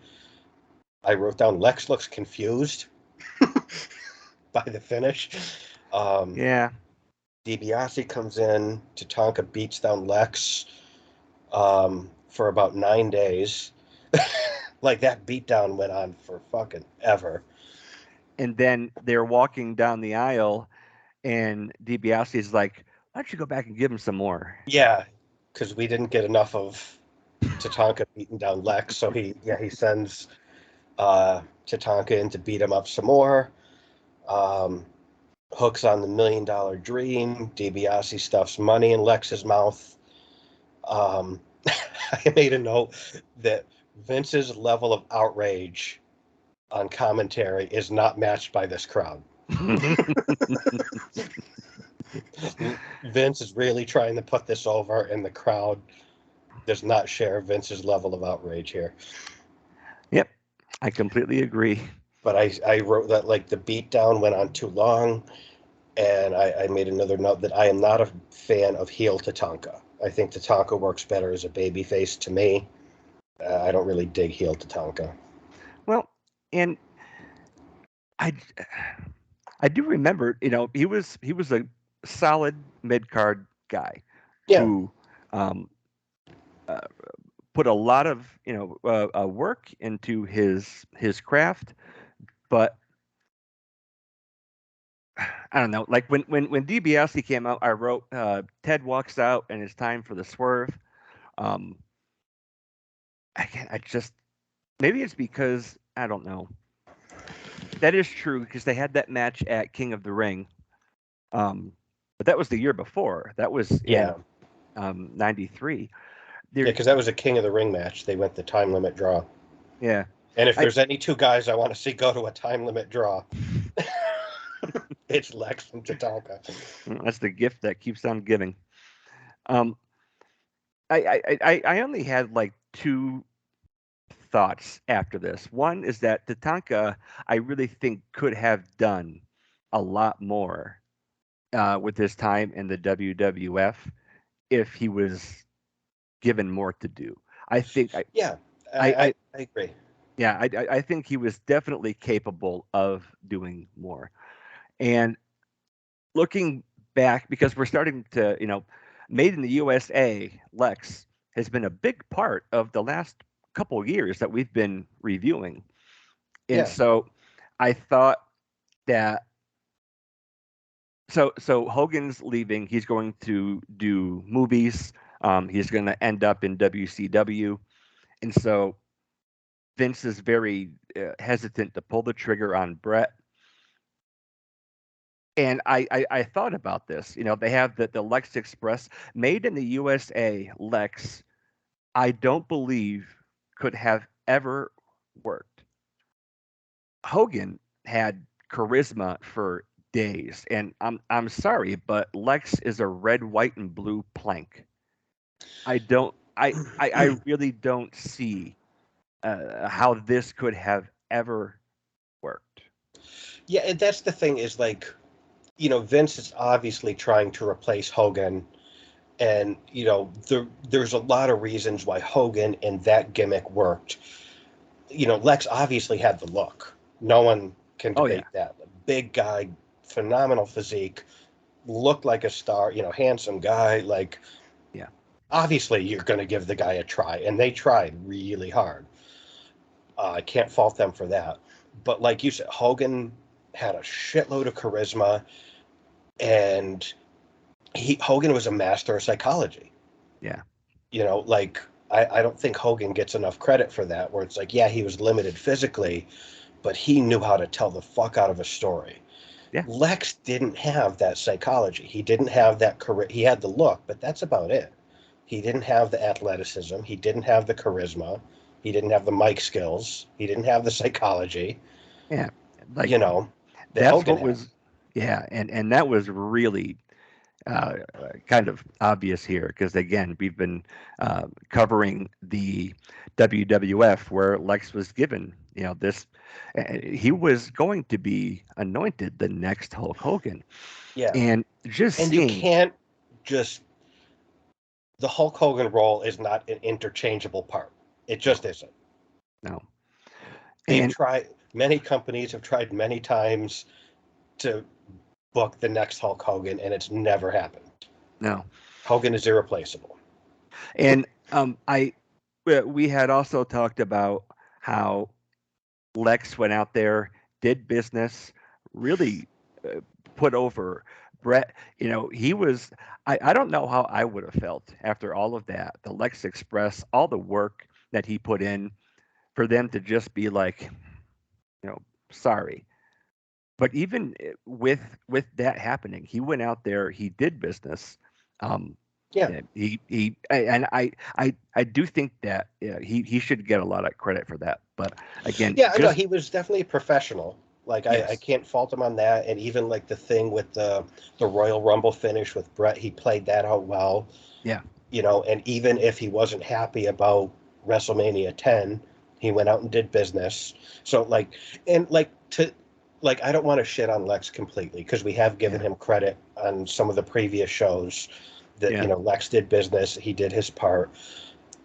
I wrote down Lex looks confused by the finish. Um, Yeah, DiBiase comes in. Tatanka beats down Lex for about 9 days. Like that beatdown went on for fucking ever. and then they're walking down the aisle, and DiBiase's like, "Why don't you go back and give him some more?" Yeah, because we didn't get enough of Tatanka beating down Lex, so he sends Tatanka in to beat him up some more. Um, hooks on the $1 million dream. DiBiase stuffs money in Lex's mouth. Um, I made a note that Vince's level of outrage on commentary is not matched by this crowd. Vince is really trying to put this over, and the crowd does not share Vince's level of outrage here. Yep, I completely agree. But I wrote that like the beatdown went on too long, and I made another note that I am not a fan of heel Tatanka. I think Tatanka works better as a babyface to me. I don't really dig heel Tatanka. Well, and I I do remember, he was a solid mid card guy Yeah, who um, uh, put a lot of work into his craft, but I don't know. Like when DiBiase came out, I wrote Ted walks out and it's time for the swerve. Um, I just maybe it's because I don't know. That is true because they had that match at King of the Ring, but that was the year before. That was yeah, in '93. yeah, There, because that was a King of the Ring match. They went the time limit draw. yeah. And if I there's any two guys I want to see go to a time limit draw, it's Lex and Tatanka. that's the gift that keeps on giving. Um, I only had like two thoughts after this. One is that Tatanka, I really think could have done a lot more with his time in the WWF if he was given more to do. I think Yeah, I I agree. yeah, I think he was definitely capable of doing more. And looking back, because we're starting to, Made in the USA, Lex has been a big part of the last couple of years that we've been reviewing. And Yeah, so I thought that so Hogan's leaving. He's going to do movies. He's going to end up in WCW, and so Vince is very hesitant to pull the trigger on Brett. And I thought about this. They have the Lex Express made in the USA. Lex, I don't believe could have ever worked. Hogan had charisma for days, and I'm sorry, but Lex is a red, white, and blue plank. I don't. I really don't see how this could have ever worked. yeah, and that's the thing is like, Vince is obviously trying to replace Hogan, and there's a lot of reasons why Hogan and that gimmick worked. Lex obviously had the look. No one can Oh yeah, debate that. Big guy, phenomenal physique, looked like a star. Handsome guy. Like yeah, obviously you're going to give the guy a try, and they tried really hard. I can't fault them for that. But like you said, Hogan had a shitload of charisma, and Hogan was a master of psychology. yeah. Like I don't think Hogan gets enough credit for that, where it's like, yeah, he was limited physically, but he knew how to tell the fuck out of a story. Yeah, Lex didn't have that psychology. He didn't have that he had the look, but that's about it. He didn't have the athleticism. He didn't have the charisma. He didn't have the mic skills. He didn't have the psychology, yeah. Like you know, that that's Hogan what had. was, yeah, and that was really kind of obvious here because again we've been covering the WWF where Lex was given this he was going to be anointed the next Hulk Hogan, Yeah. and just And you seeing can't just, the Hulk Hogan role is not an interchangeable part. It no, just isn't. no, They've and tried, many companies have tried many times to book the next Hulk Hogan, and it's never happened. no, Hogan is irreplaceable. and I we had also talked about how Lex went out there, did business, really uh, put over Brett. He was. I don't know how I would have felt after all of that. The Lex Express, all the work that he put in, for them to just be like, sorry. But even with that happening, he went out there, he did business. Um, Yeah. yeah, and I do think that he should get a lot of credit for that. But again, Yeah, I know just he was definitely a professional. Like I yes, can't fault him on that. And even like the thing with the Royal Rumble finish with Brett, he played that out well. yeah, And even if he wasn't happy about WrestleMania 10, he went out and did business. So I don't want to shit on Lex completely because we have given yeah, him credit on some of the previous shows that, yeah, Lex did business, he did his part.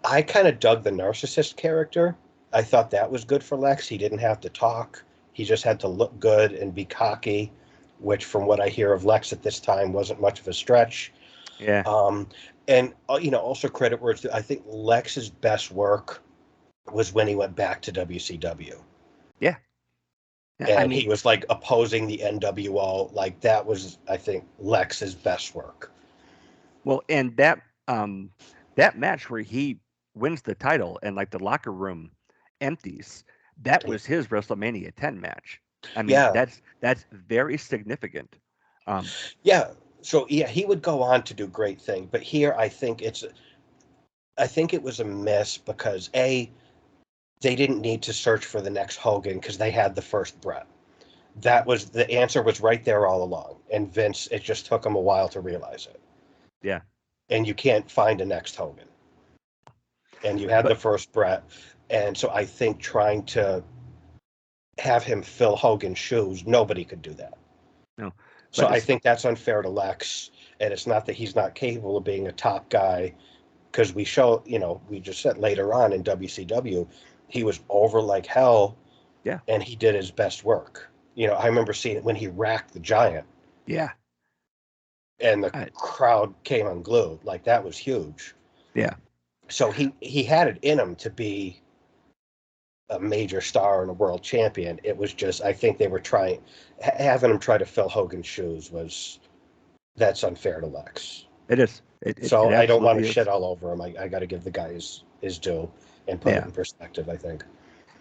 I kind of dug the narcissist character. I thought that was good for Lex. He didn't have to talk. He just had to look good and be cocky, which from what I hear of Lex at this time wasn't much of a stretch. yeah, Um, and also credit where it's due. I think Lex's best work was when he went back to WCW, yeah. Yeah, I and mean, he was like opposing the NWO. Like that was, I think, Lex's best work. well, and that match where he wins the title and like the locker room empties, that was his WrestleMania 10 match. I mean, Yeah, that's very significant. Um, yeah. So yeah, he would go on to do great things, but here I think it was a miss because they didn't need to search for the next Hogan because they had the first Brett. That was the answer was right there all along, and Vince, it just took him a while to realize it. yeah, And you can't find a next Hogan, and you had but the first Brett, and so I think trying to have him fill Hogan's shoes, nobody could do that. no, So but I it's think that's unfair to Lex, and it's not that he's not capable of being a top guy because we just said later on in WCW, he was over like hell yeah, and he did his best work. I remember seeing it when he racked the Giant yeah, and the I, crowd came unglued. Like that was huge. yeah, So he had it in him to be a major star and a world champion. It was just I think they were trying having him try to fill Hogan's shoes was that's unfair to Lex. it is. It So I don't want to absolutely shit is. all over him. I got to give the guy his due and put it Yeah. in perspective. I think.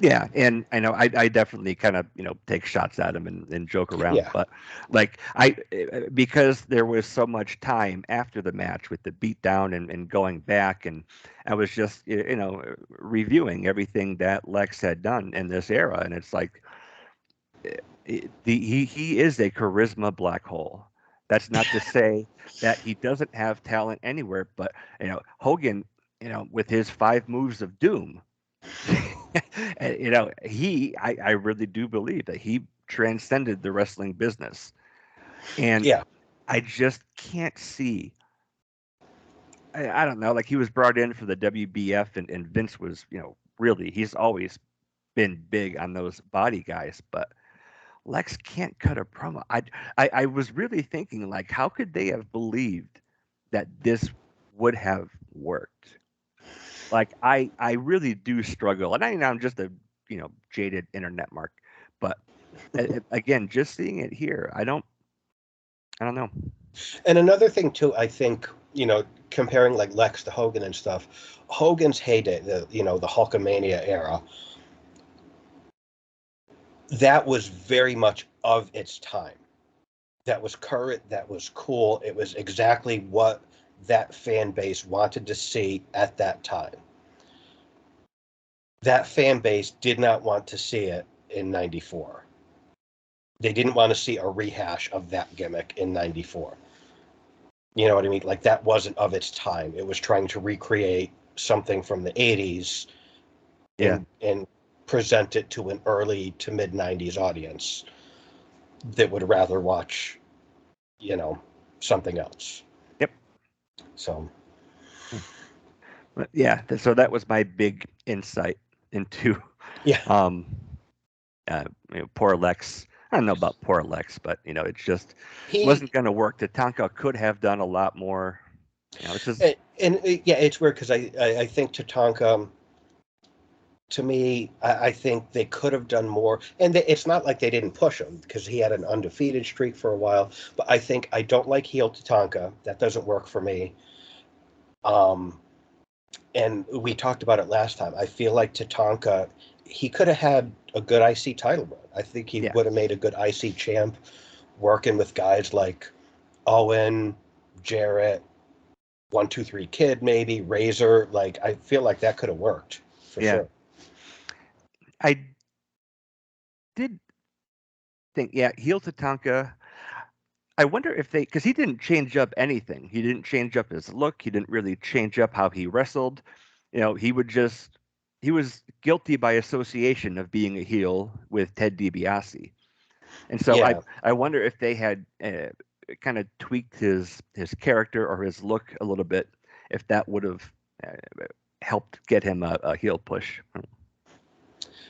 Yeah, and I know I definitely kind of take shots at him and joke around, Yeah, but like because there was so much time after the match with the beat down and going back, and I was just reviewing everything that Lex had done in this era, and it's like he is a charisma black hole. That's not to say that he doesn't have talent anywhere, but Hogan, with his 5 moves of doom. And, I really do believe that he transcended the wrestling business. And yeah, I just can't see. I don't know. Like he was brought in for the WBF, and Vince was, really, he's always been big on those body guys, but Lex can't cut a promo. I was really thinking, like, how could they have believed that this would have worked? Like I really do struggle, and I'm just a jaded internet mark, but again, just seeing it here, I don't know. and another thing too, I think comparing like Lex to Hogan and stuff, Hogan's heyday, the Hulkamania era, that was very much of its time. That was current, that was cool. It was exactly what that fan base wanted to see at that time. That fan base did not want to see it in 94. They didn't want to see a rehash of that gimmick in 94. You know what I mean? Like, that wasn't of its time. It was trying to recreate something from the 80s Yeah. and present it to an early to mid 90s audience that would rather watch, something else. Yep. So, But yeah, so that was my big insight into yeah. um poor Lex. I don't know about poor Lex, but it just He, wasn't going to work. Tatanka could have done a lot more. It's just yeah, it's weird because I think Tatanka, to me, I think they could have done more. And it's not like they didn't push him because he had an undefeated streak for a while. But I don't like heel Tatanka. That doesn't work for me. And we talked about it last time. I feel like Tatanka, he could have had a good IC title run. I think he yeah, would have made a good IC champ working with guys like Owen, Jarrett, 1-2-3 Kid, maybe Razor. Like, I feel like that could have worked for yeah. sure. I did think, yeah, heel Tatanka. I wonder if because he didn't change up anything. He didn't change up his look. He didn't really change up how he wrestled. He was guilty by association of being a heel with Ted DiBiase. And so I Yeah. I wonder if they had kind of tweaked his character or his look a little bit, if that would have helped get him a heel push.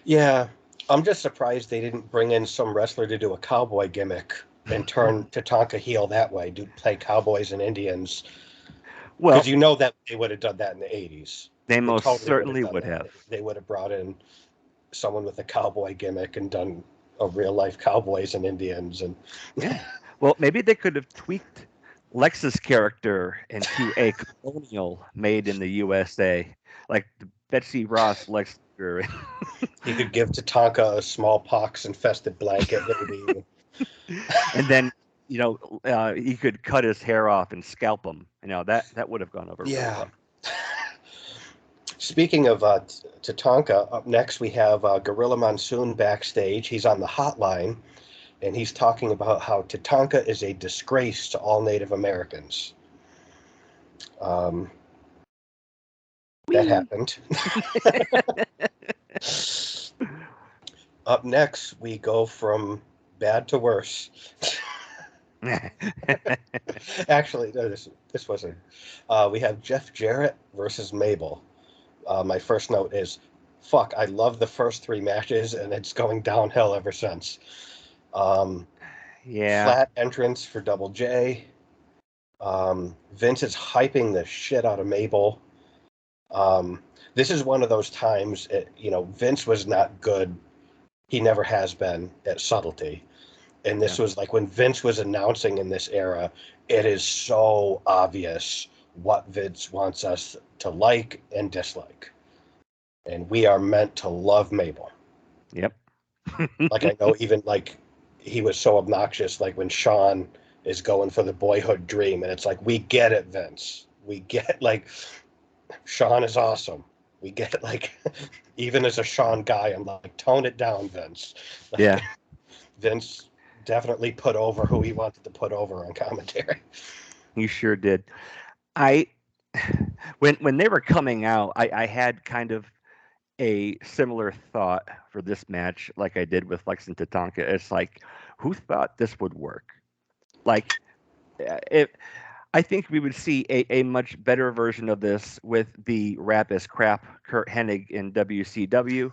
Yeah. I'm just surprised they didn't bring in some wrestler to do a cowboy gimmick and turn Tatanka heel that way, do play cowboys and Indians. Because Well, that they would have done that in the 80s. they They most totally would have certainly done would that. have. They would have brought in someone with a cowboy gimmick and done a real life cowboys and Indians. And Yeah. Well, maybe they could have tweaked Lex's character into a colonial made in the USA, like the Betsy Ross Lex Luger. he could give Tatanka a smallpox infested blanket, maybe. And then he could cut his hair off and scalp him. That would have gone over really Yeah. well. Speaking of Tatanka, up next we have Gorilla Monsoon backstage. He's on the hotline, and he's talking about how Tatanka is a disgrace to all Native Americans. Um, that Whee! happened. Up next, we go from bad to worse. Actually, no, this wasn't. We have Jeff Jarrett versus Mabel. My first note is, fuck, I love the first three matches, and it's going downhill ever since. Yeah, Flat entrance for Double J. Vince is hyping the shit out of Mabel. This is one of those times, Vince was not good. He never has been at subtlety. And yeah, this was like when Vince was announcing in this era, it is so obvious what Vince wants us to like and dislike. And we are meant to love Mabel. yep. Like, I know even like he was so obnoxious, like when Sean is going for the boyhood dream, and it's like, we get it, Vince. We get, like, Sean is awesome. We get it, like, even as a Sean guy, I'm like, tone it down, Vince. Like, Yeah, Vince definitely put over who he wanted to put over on commentary. he sure did. I when they were coming out, I had kind of a similar thought for this match, like I did with Lex and Tatanka. It's like, who thought this would work? Like, it. I think we would see a much better version of this with the rap as crap Kurt Hennig in WCW.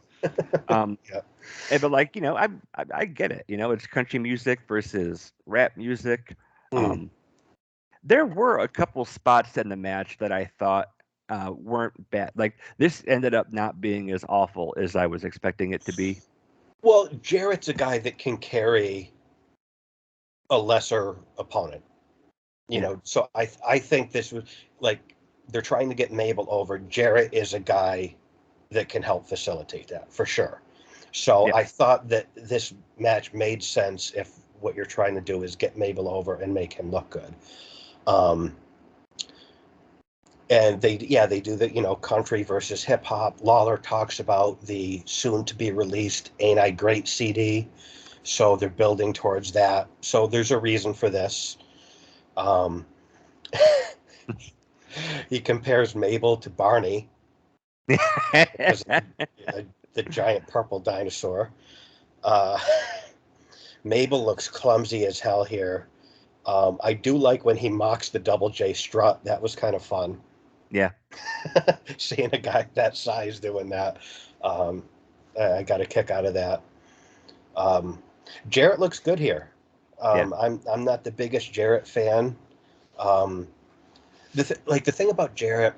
Um, Yeah. but like, I get it. It's country music versus rap music. Mm. Um, there were a couple spots in the match that I thought weren't bad. Like this ended up not being as awful as I was expecting it to be. Well, Jarrett's a guy that can carry a lesser opponent. Yeah, So I think this was like they're trying to get Mabel over. Jarrett is a guy that can help facilitate that for sure. So Yeah. I thought that this match made sense if what you're trying to do is get Mabel over and make him look good. Um, and they do the country versus hip hop. Lawler talks about the soon to be released "Ain't I Great" CD, so they're building towards that. So there's a reason for this. Um, he compares Mabel to Barney because of the giant purple dinosaur. Uh, Mabel looks clumsy as hell here. I do like when he mocks the Double J strut. That was kind of fun. Yeah. Seeing a guy that size doing that. Um, I got a kick out of that. Um, Jarrett looks good here. Yeah. I'm not the biggest Jarrett fan. Um, the thing about Jarrett,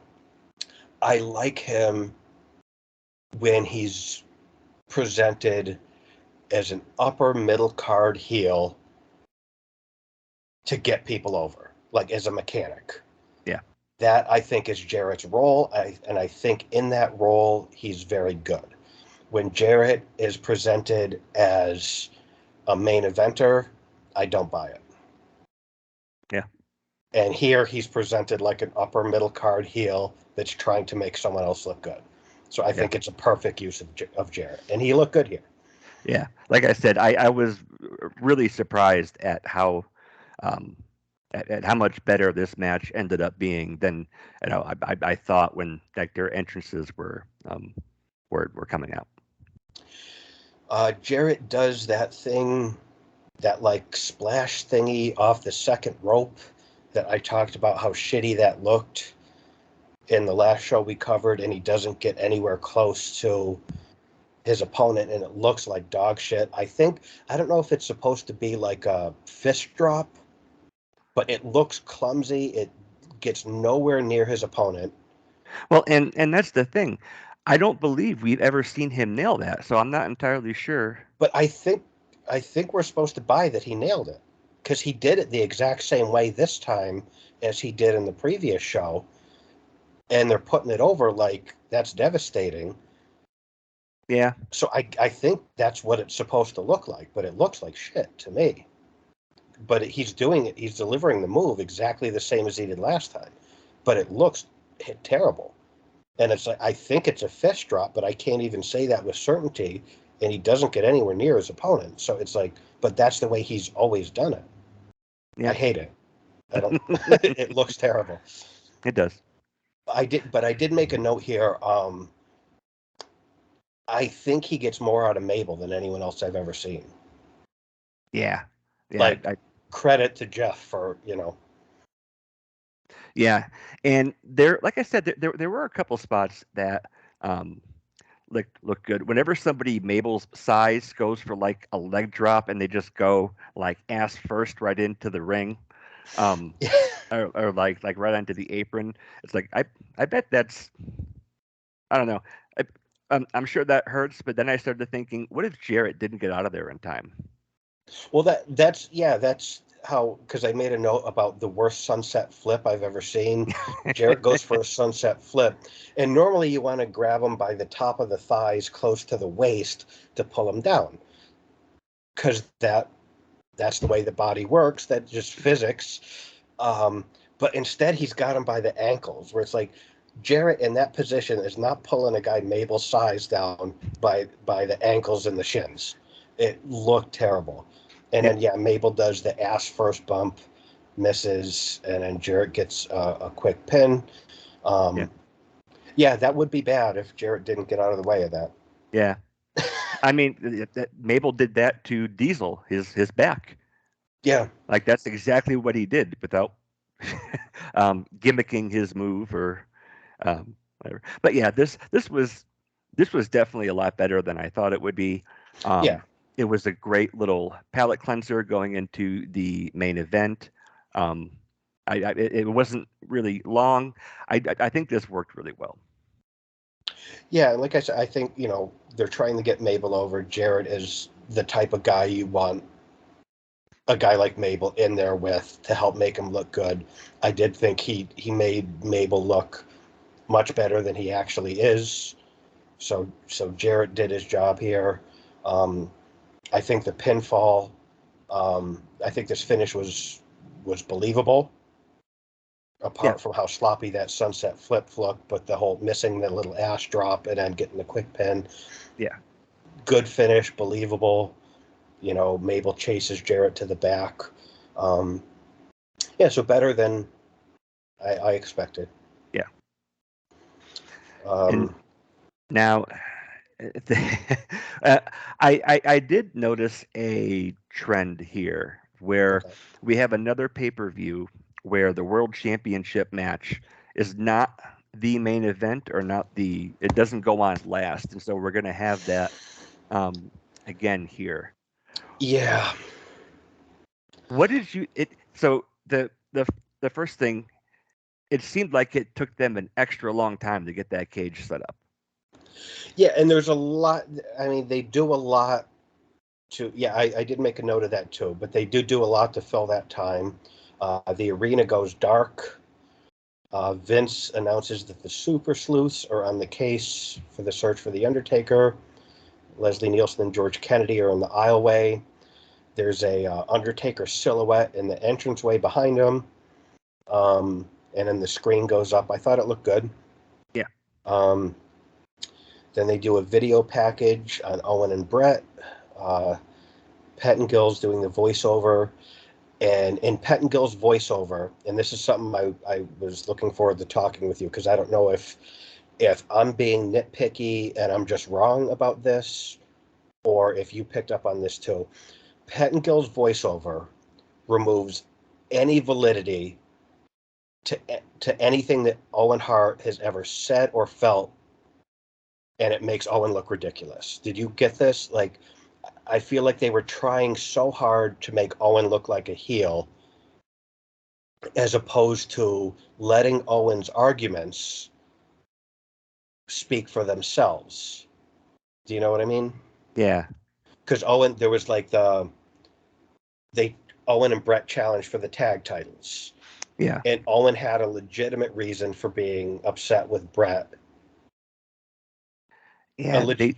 I like him when he's presented as an upper middle card heel to get people over, like as a mechanic. Yeah. That I think is Jarrett's role, and I think in that role he's very good. When Jarrett is presented as a main eventer, I don't buy it. Yeah. And here he's presented like an upper middle card heel that's trying to make someone else look good. So I Yeah. think it's a perfect use of Jarrett, and he looked good here. Yeah. Like I said, I was really surprised at how um, at how much better this match ended up being than I thought when like their entrances were coming out. Jarrett does that thing, that like splash thingy off the second rope that I talked about how shitty that looked in the last show we covered, and he doesn't get anywhere close to his opponent, and it looks like dog shit. I don't know if it's supposed to be like a fist drop, but it looks clumsy. It gets nowhere near his opponent. Well, and that's the thing. I don't believe we've ever seen him nail that, so I'm not entirely sure. But I think we're supposed to buy that he nailed it, because he did it the exact same way this time as he did in the previous show, and they're putting it over like that's devastating. Yeah. So I think that's what it's supposed to look like, but it looks like shit to me. But he's doing it. He's delivering the move exactly the same as he did last time, but it looks terrible. And it's like I think it's a fist drop, but I can't even say that with certainty. And he doesn't get anywhere near his opponent. So it's like, but that's the way he's always done it. I Yeah. hate it. I don't. It looks terrible. It does. I did make a note here. I think he gets more out of Mabel than anyone else I've ever seen. Yeah. Yeah. Like, credit to Jeff for Yeah. And there, like I said, there were a couple spots that um, look good. Whenever somebody Mabel's size goes for like a leg drop and they just go like ass first right into the ring, um, or like right onto the apron, it's like I bet that's I don't know. I, I'm sure that hurts, but then I started thinking, what if Jarrett didn't get out of there in time? Well, that's how, because I made a note about the worst sunset flip I've ever seen. Jarrett goes for a sunset flip, and normally you want to grab him by the top of the thighs, close to the waist, to pull him down, because that's the way the body works. That's just physics. Um, but instead, he's got him by the ankles, where it's like Jarrett in that position is not pulling a guy Mabel's size down by the ankles and the shins. It looked terrible. And Yep. then Mabel does the ass first bump, misses, and then Jarrett gets a quick pin. Yeah. Um, that would be bad if Jarrett didn't get out of the way of that. Yeah. I mean, Mabel did that to Diesel, his back. Yeah, Like that's exactly what he did without gimmicking his move or whatever. But yeah, this was definitely a lot better than I thought it would be. yeah, It was a great little palate cleanser going into the main event. Um, it wasn't really long. I think this worked really well. yeah. Like I said, I think they're trying to get Mabel over. Jarrett is the type of guy you want a guy like Mabel in there with to help make him look good. I did think he made Mabel look much better than he actually is. So Jarrett did his job here. Um, I think the pinfall. I think this finish was believable. Yeah, Apart from how sloppy that sunset flip looked, but the whole missing the little ash drop and then getting the quick pin, yeah, good finish, believable. Mabel chases Jarrett to the back. Um, yeah, so better than I expected. yeah. And Um, now, uh, I did notice a trend here where okay. we have another pay-per-view where the World Championship match is not the main event or not it doesn't go on last, and so we're going to have that um, again here. Yeah, What did you it? So the first thing, it seemed like it took them an extra long time to get that cage set up. yeah, and there's a lot. I mean, they do a lot to. Yeah, I did make a note of that too, but they do a lot to fill that time. The arena goes dark. Vince announces that the Super Sleuths are on the case for the search for the Undertaker. Leslie Nielsen and George Kennedy are in the aisleway. There's a Undertaker silhouette in the entranceway behind him, and then the screen goes up. I thought it looked good. Yeah, Um, then they do a video package on Owen and Brett. Uh, Pettengill's doing the voiceover, and in Pettengill's voiceover, and this is something I was looking forward to talking with you because I don't know if I'm being nitpicky and I'm just wrong about this, or if you picked up on this too. Pettengill's voiceover removes any validity to anything that Owen Hart has ever said or felt, and it makes Owen look ridiculous. Did you get this? Like, I feel like they were trying so hard to make Owen look like a heel, as opposed to letting Owen's arguments speak for themselves. Do you know what I mean? yeah, Because Owen, there was like they Owen and Brett challenged for the tag titles, yeah, and Owen had a legitimate reason for being upset with Brett. A yeah. leg-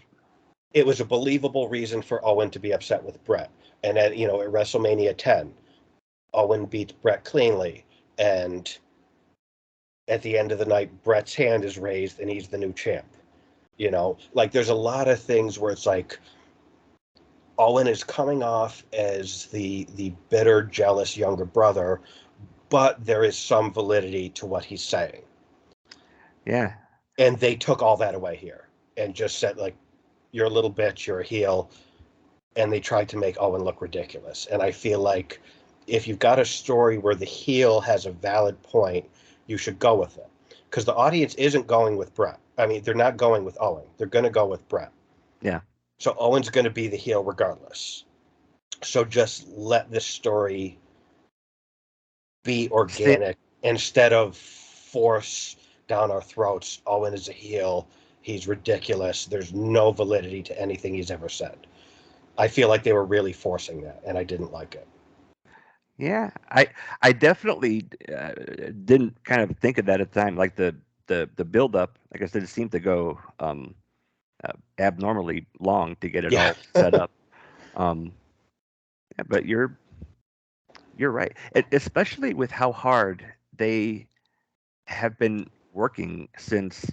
it was a believable reason for Owen to be upset with Brett. And at WrestleMania 10, Owen beats Brett cleanly, and at the end of the night, Brett's hand is raised and he's the new champ. Like there's a lot of things where it's like Owen is coming off as the bitter, jealous younger brother, but there is some validity to what he's saying. yeah. And they took all that away here and just said like, you're a little bitch, you're a heel, and they tried to make Owen look ridiculous. And I feel like if you've got a story where the heel has a valid point, you should go with it. Because the audience isn't going with Brett. I mean, they're not going with Owen. They're going to go with Brett. Yeah. So Owen's going to be the heel regardless. So just let this story be Sta- organic instead of force down our throats. Owen is a heel. He's ridiculous. There's no validity to anything he's ever said. I feel like they were really forcing that, and I didn't like it. yeah, I definitely didn't kind of think of that at the time. Like the build up, like I said, it seemed to go abnormally long to get it Yeah. all set up. Um, yeah, but you're right, especially with how hard they have been working since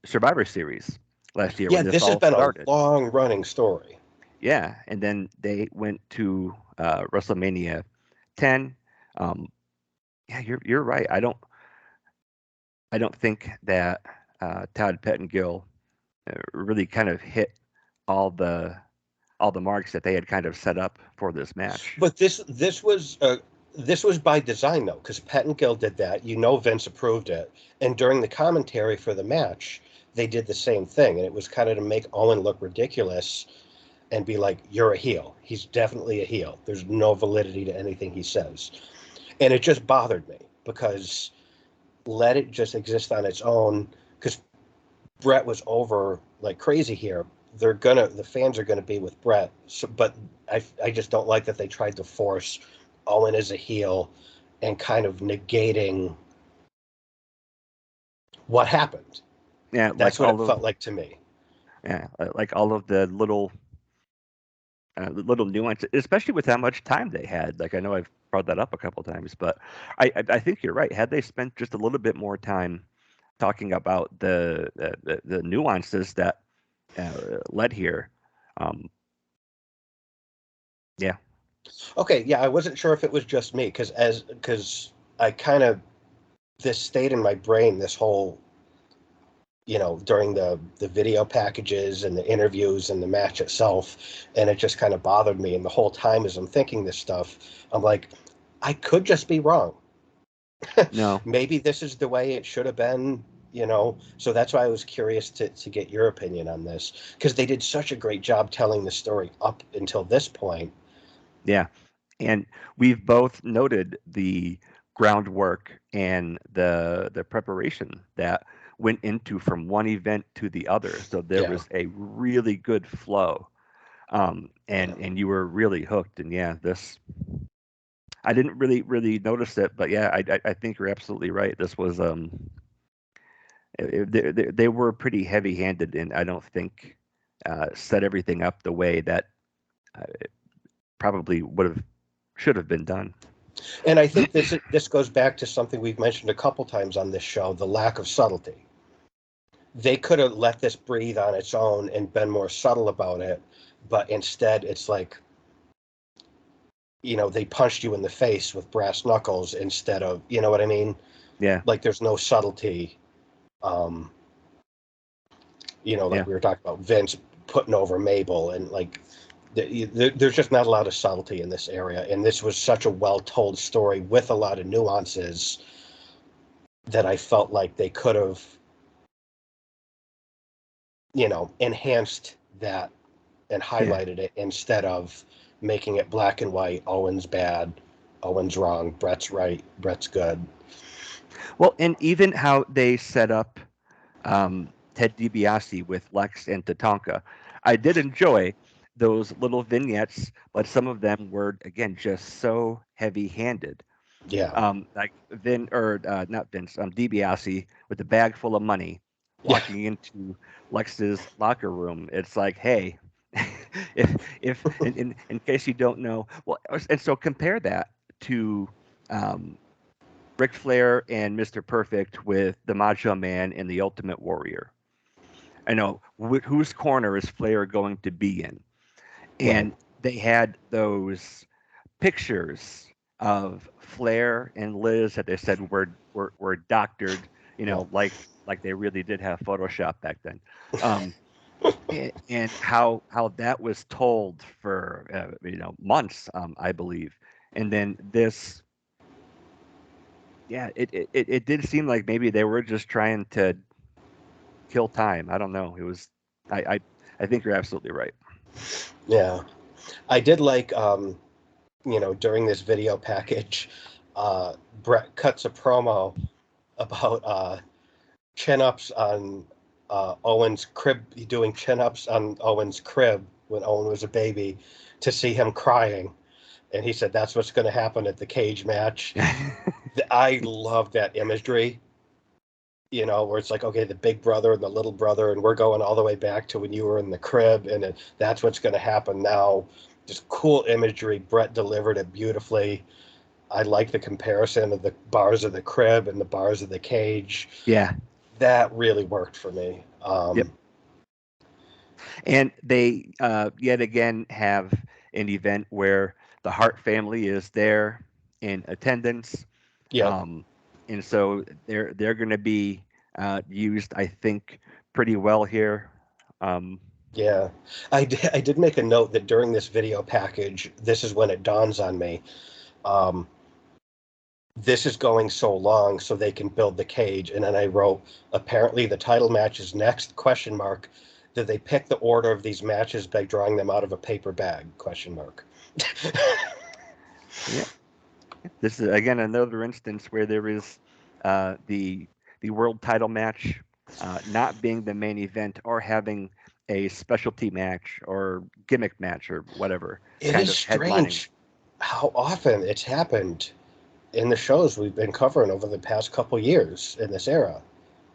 Survivor Series last year Yeah, when this this has all been a started. long running story. Yeah, and then they went to WrestleMania 10. Um, yeah, you're right. I don't think that Todd Pettengill really kind of hit all the all the marks that they had kind of set up for this match. But this was by design though, because Pettengill did that. Vince approved it, and during the commentary for the match, they did the same thing, and it was kind of to make Owen look ridiculous and be like, "You're a heel. He's definitely a heel. There's no validity to anything he says," and it just bothered me because let it just exist on its own because Brett was over like crazy here. the fans are gonna be with Brett. So, but I just don't like that they tried to force Owen as a heel and kind of negating what happened. Yeah, That's what it felt like to me. like all of the little nuances, especially with how much time they had. Like I know I've brought that up a couple times, but I think you're right. Had they spent just a little bit more time talking about the nuances that led here, um, yeah, Okay, yeah, I wasn't sure if it was just me because I kind of this stayed in my brain this whole during the video packages and the interviews and the match itself, and it just kind of bothered me. And the whole time as I'm thinking this stuff, I'm like, I could just be wrong. no, Maybe this is the way it should have been. So that's why I was curious to get your opinion on this because they did such a great job telling the story up until this point. yeah, and we've both noted the groundwork and the preparation that went into from one event to the other. So there Yeah, was a really good flow, yeah. and you were really hooked. And yeah, this I didn't really notice it, but yeah, I think you're absolutely right. This was they were pretty heavy handed, and I don't think set everything up the way that probably would have should have been done. And I think this goes back to something we've mentioned a couple times on this show: the lack of subtlety. They could have let this breathe on its own and been more subtle about it, but instead it's like they punched you in the face with brass knuckles instead of, you know what I mean? Yeah, Like there's no subtlety. um yeah, like we were talking about Vince putting over Mabel, and like there's just not a lot of subtlety in this area, and this was such a well told story with a lot of nuances that I felt like they could have enhanced that and yeah. highlighted it instead of making it black and white. Owen's bad, Owen's wrong, Brett's right, Brett's good. Well, and even how they set up Ted DiBiase with Lex and Tatanka, I did enjoy those little vignettes, but some of them were again just so heavy-handed. Yeah, Like Vin or not Vince, DiBiase with a bag full of money yeah, walking into Lex's locker room. It's like, hey, if in case you don't know, well, and so compare that to um, Ric Flair and Mr. Perfect with the Macho Man and the Ultimate Warrior. I know whose corner is Flair going to be in, right, and they had those pictures of Flair and Liz that they said were doctored, yeah, like they really did have Photoshop back then, and how that was told for months, I believe, and then this, yeah, it did seem like maybe they were just trying to kill time. I don't know. It was I I, I think you're absolutely right. yeah. I did like during this video package, Brett cuts a promo about chin ups on Owen's crib, doing chin ups on Owen's crib when Owen was a baby, to see him crying. And he said that's what's going to happen at the cage match. I love that imagery, where it's like, okay, the big brother and the little brother, and we're going all the way back to when you were in the crib, and that's what's going to happen now. Just cool imagery. Brett delivered it beautifully. I like the comparison of the bars of the crib and the bars of the cage. Yeah. That really worked for me. Yep. And they yet again have an event where the Hart family is there in attendance, Yep. um, and so they're going to be used, I think, pretty well here. Um, Yeah. I did make a note that during this video package, this is when it dawns on me. Um, this is going so long so they can build the cage. And then I wrote, apparently the title match is next, question mark. Did they pick the order of these matches by drawing them out of a paper bag, question mark. yeah, this is again another instance where there is the world title match not being the main event or having a specialty match or gimmick match or whatever, It kind is of headlining. strange how often it's happened in the shows we've been covering over the past couple years in this era.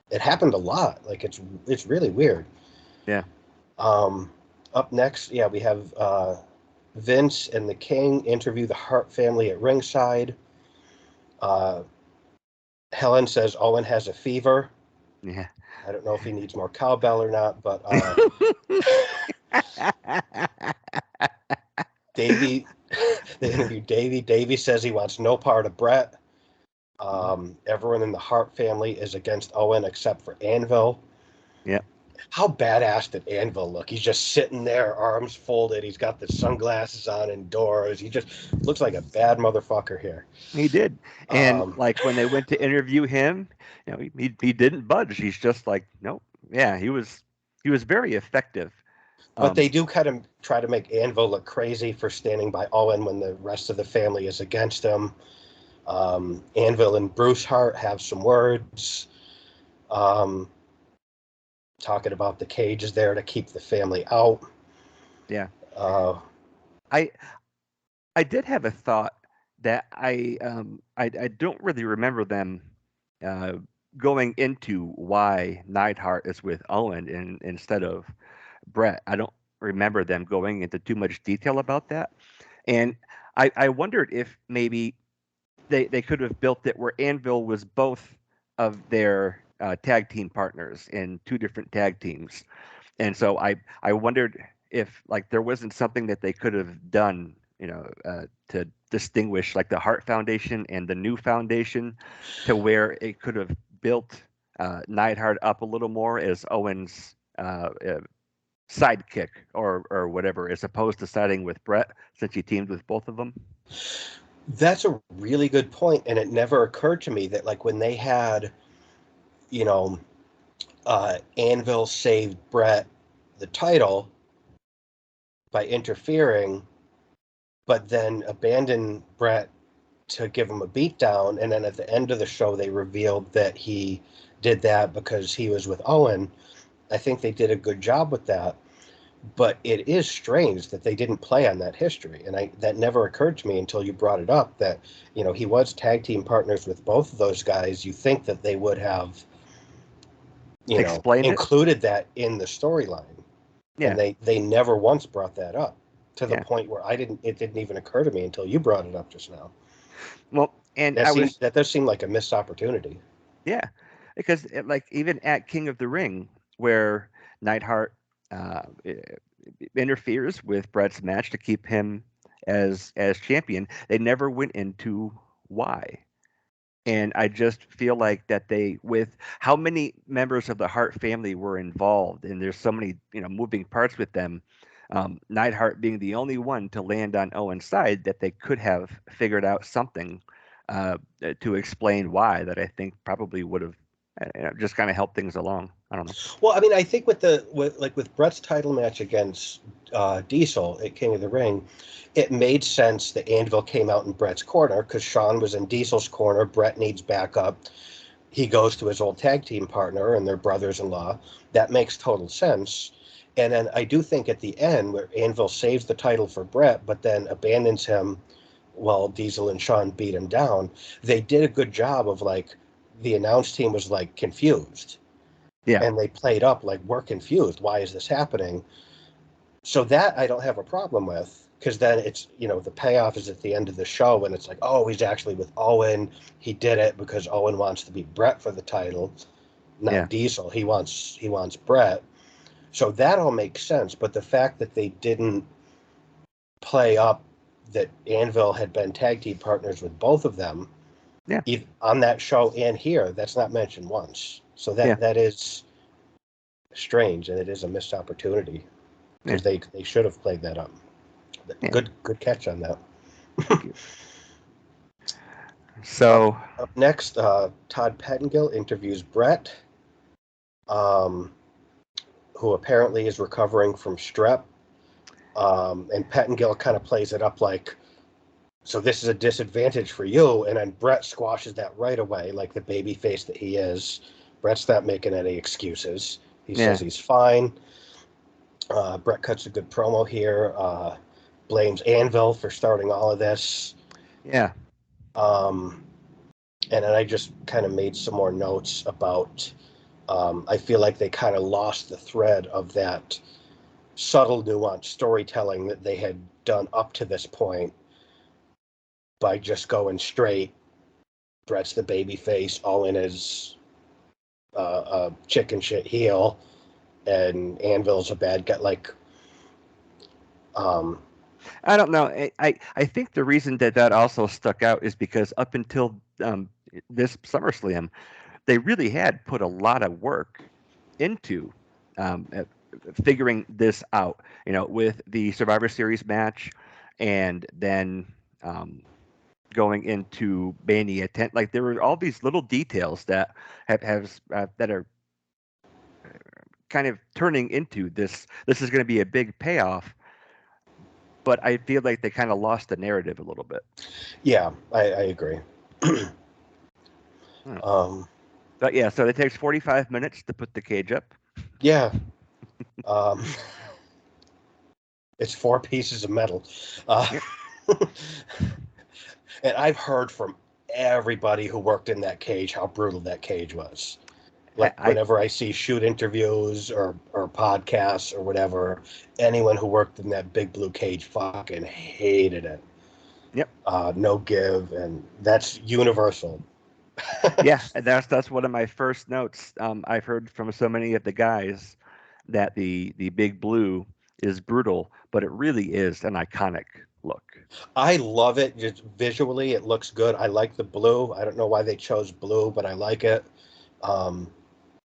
It happened a lot. Like it's really weird. Yeah. Um, Up next, yeah, we have Vince and the King interview the Hart family at ringside. Uh, Helen says Owen has a fever. Yeah. I don't know if he needs more cowbell or not, but Davey, they interview Davey. Davey says he wants no part of Brett. Everyone in the Hart family is against Owen except for Anvil. Yeah. How badass did Anvil look? He's just sitting there, arms folded. He's got the sunglasses on indoors. He just looks like a bad motherfucker here. He did. And Um, like when they went to interview him, he didn't budge. He's just like, nope. Yeah, he was very effective. but they Um, do kind of try to make Anvil look crazy for standing by Owen when the rest of the family is against him. Anvil and Bruce Hart have some words. Um, Talking about the cage is there to keep the family out. yeah. Uh, I I did have a thought that I don't really remember them uh, going into why Neidhart is with Owen instead of Brett. I don't remember them going into too much detail about that. And I wondered if maybe they could have built it where Anvil was both of their tag team partners in two different tag teams. And so I wondered if like there wasn't something that they could have done, to distinguish like the Hart Foundation and the New Foundation, to where it could have built Neidhart up a little more as Owen's sidekick or whatever, as opposed to siding with Brett since he teamed with both of them. that's a really good point, and it never occurred to me that like when they had, you know, Anvil saved Brett the title by interfering, but then abandoned Brett to give him a beatdown, and then at the end of the show they revealed that he did that because he was with Owen. I think they did a good job with that. But it is strange that they didn't play on that history, and that never occurred to me until you brought it up. That he was tag team partners with both of those guys. You think that they would have Explained it. included that in the storyline, and Yeah, they never once brought that up to the yeah. point where it didn't even occur to me until you brought it up just now. Well, and I was That does seem like a missed opportunity. yeah, because like even at King of the Ring, where Neidhart uh, interferes with Brett's match to keep him as champion, they never went into why. And I just feel like that they, with how many members of the Hart family were involved, and there's so many moving parts with them. Neidhart being the only one to land on Owen's side, that they could have figured out something to explain why, that I think probably would have just kind of helped things along. I don't know. Well, I mean, I think with Brett's title match against Diesel at King of the Ring, it made sense that Anvil came out in Brett's corner because Shawn was in Diesel's corner. Brett needs backup. He goes to his old tag team partner and their brothers-in-law. That makes total sense. And then I do think at the end where Anvil saves the title for Brett, but then abandons him while Diesel and Shawn beat him down, they did a good job of like the announce team was like confused Yeah, and they played up like we're confused. Why is this happening? So that I don't have a problem with because then it's the payoff is at the end of the show when it's like, oh, he's actually with Owen. He did it because Owen wants to beat Brett for the title, yeah, not Diesel. He wants Brett. So that all makes sense. But the fact that they didn't play up that Anvil had been tag team partners with both of them yeah, on that show and here, that's not mentioned once. So yeah, that is strange, and it is a missed opportunity yeah, because they should have played that up. yeah. Good catch on that. Thank you. Up, So up next, Todd Pettengill interviews Brett, um, who apparently is recovering from strep. And Pettengill kind of plays it up like, so this is a disadvantage for you. And then Brett squashes that right away, like the baby face that he is. Brett's not making any excuses. He says yeah, he's fine. Brett cuts a good promo here. Blames Anvil for starting all of this. Yeah. Um, and then I just kind of made some more notes about. I feel like they kind of lost the thread of that subtle, nuanced storytelling that they had done up to this point by just going straight. Brett's the baby face, all in his chicken shit heel, and Anvil's a bad guy. Like, um, I don't know. I think the reason that that also stuck out is because up until this SummerSlam, they really had put a lot of work into um, uh, figuring this out. You know, with the Survivor Series match, and then um, going into Mania 10. Like there were all these little details that that are kind of turning into this. This is going to be a big payoff, but I feel like they kind of lost the narrative a little bit. yeah, I agree. Hmm. um, But yeah, so it takes 45 minutes to put the cage up. yeah, um, it's four pieces of metal. Uh, Yep. and I've heard from everybody who worked in that cage how brutal that cage was. Like I whenever I see shoot interviews or podcasts or whatever, anyone who worked in that big blue cage fucking hated it. yep. No give, and that's universal. Yeah, and that's one of my first notes. I've heard from so many of the guys that the big blue is brutal, but it really is an iconic look. I love it. Just visually, it looks good. I like the blue. I don't know why they chose blue, but I like it. Um,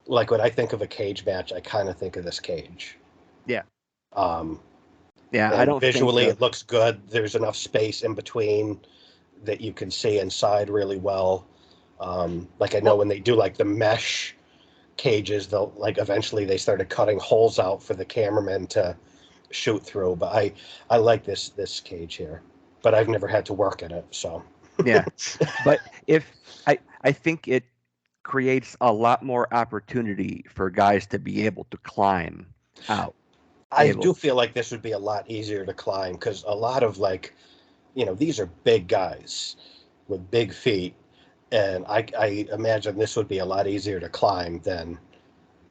like when I think of a cage match, I kind of think of this cage. Yeah, Um, yeah. I and don't think visually, it looks good. There's enough space in between that you can see inside really well. Like I know well, when they do like the mesh cages, they'll like eventually they started cutting holes out for the cameramen to shoot through. But I like this cage here, but I've never had to work in it, so. yeah, but if I think it creates a lot more opportunity for guys to be able to climb out. I Able, do feel like this would be a lot easier to climb because a lot of like, these are big guys with big feet, and I imagine this would be a lot easier to climb than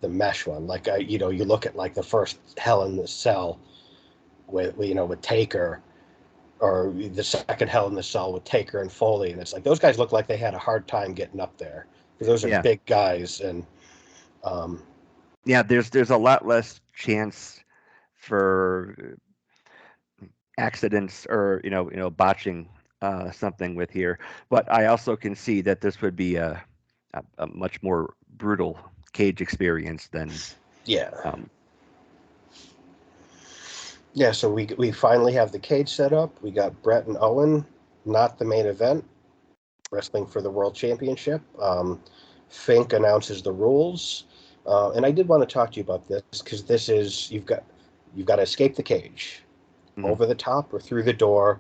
the mesh one. Like you look at like the first Hell in the Cell with Taker, or the second Hell in the Cell with Taker and Foley, and it's like those guys look like they had a hard time getting up there because those are yeah, big guys, and um, yeah. There's a lot less chance for accidents or botching something with here. But I also can see that this would be a much more brutal cage experience than yeah, um, yeah. So we finally have the cage set up. We got Brett and Owen, not the main event, wrestling for the world championship. Fink announces the rules, and I did want to talk to you about this because this is you've got to escape the cage, mhm. over the top or through the door.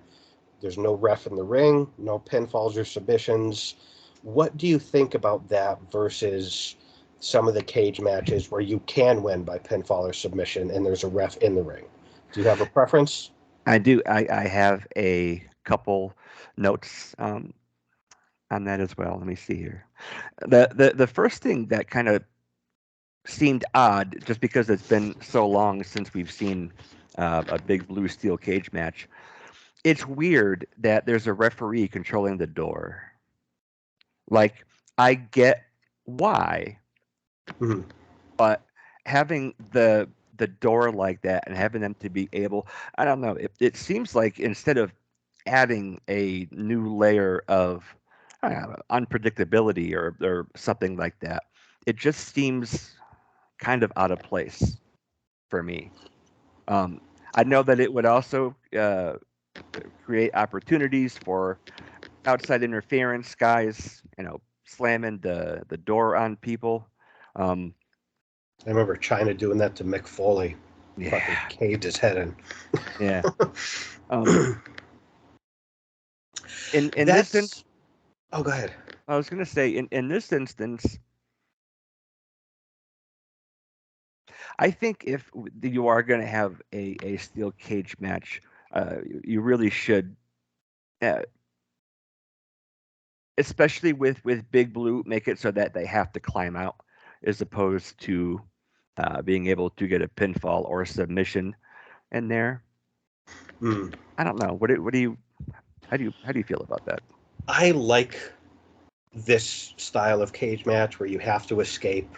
There's no ref in the ring, no pinfalls or submissions. What do you think about that versus some of the cage matches where you can win by pinfall or submission and there's a ref in the ring? Do you have a preference? I do. I have a couple notes on that as well. Let me see here. The first thing that kind of seemed odd, just because it's been so long since we've seen a big blue steel cage match. It's weird that there's a referee controlling the door. Like, I get why, Mhm. but having the door like that and having them to be able, I don't know, it seems like instead of adding a new layer of I don't know, unpredictability or something like that, it just seems kind of out of place for me. Um, I know that it would also create opportunities for outside interference, guys, slamming the door on people. Um, I remember China doing that to Mick Foley. Fucking yeah, caved his head in. yeah. Um, in this instance, That's. Oh, go ahead. I was gonna say in this instance, I think if you are going to have a steel cage match, you really should, uh, especially with Big Blue, make it so that they have to climb out, as opposed to being able to get a pinfall or a submission in there. Mm. I don't know. What do you how do you feel about that? I like this style of cage match where you have to escape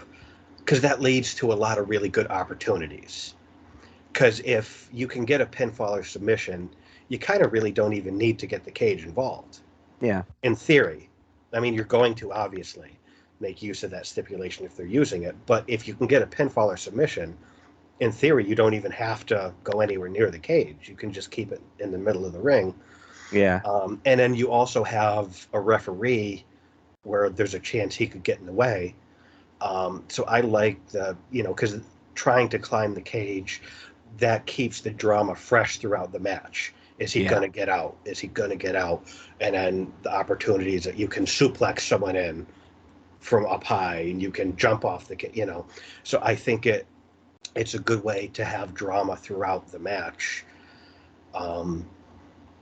because that leads to a lot of really good opportunities. Because if you can get a pinfall or submission, you kind of really don't even need to get the cage involved. Yeah, In theory, I mean, you're going to obviously make use of that stipulation if they're using it. But if you can get a pinfall or submission, in theory, you don't even have to go anywhere near the cage. You can just keep it in the middle of the ring. yeah, And then you also have a referee where there's a chance he could get in the way. So I like because trying to climb the cage, that keeps the drama fresh throughout the match. Is he yeah, going to get out? Is he going to get out? And then the opportunities that you can suplex someone in from up high, and you can jump off the. So I think it's a good way to have drama throughout the match. Um,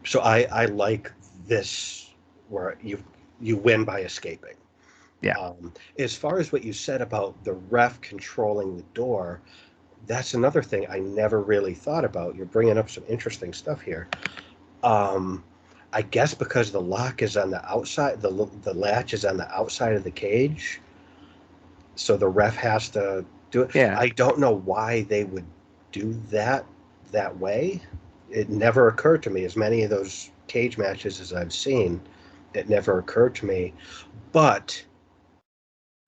so I like this where you win by escaping. yeah. As far as what you said about the ref controlling the door, that's another thing I never really thought about. You're bringing up some interesting stuff here. Um, I guess because the lock is on the outside, the latch is on the outside of the cage, so the ref has to do it. Yeah. I don't know why they would do that way. It never occurred to me. As many of those cage matches as I've seen, it never occurred to me. But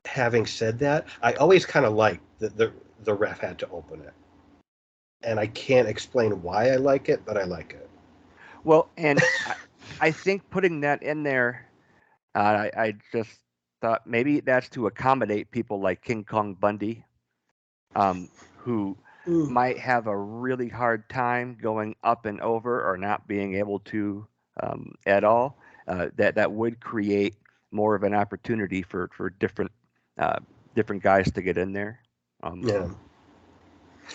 having said that, I always kind of liked that the ref had to open it, and I can't explain why I like it, but I like it. Well, and I think putting that in there, I just thought maybe that's to accommodate people like King Kong Bundy, who Mm. might have a really hard time going up and over or not being able to at all. That would create more of an opportunity for uh, different guys to get in there. Um, Yeah,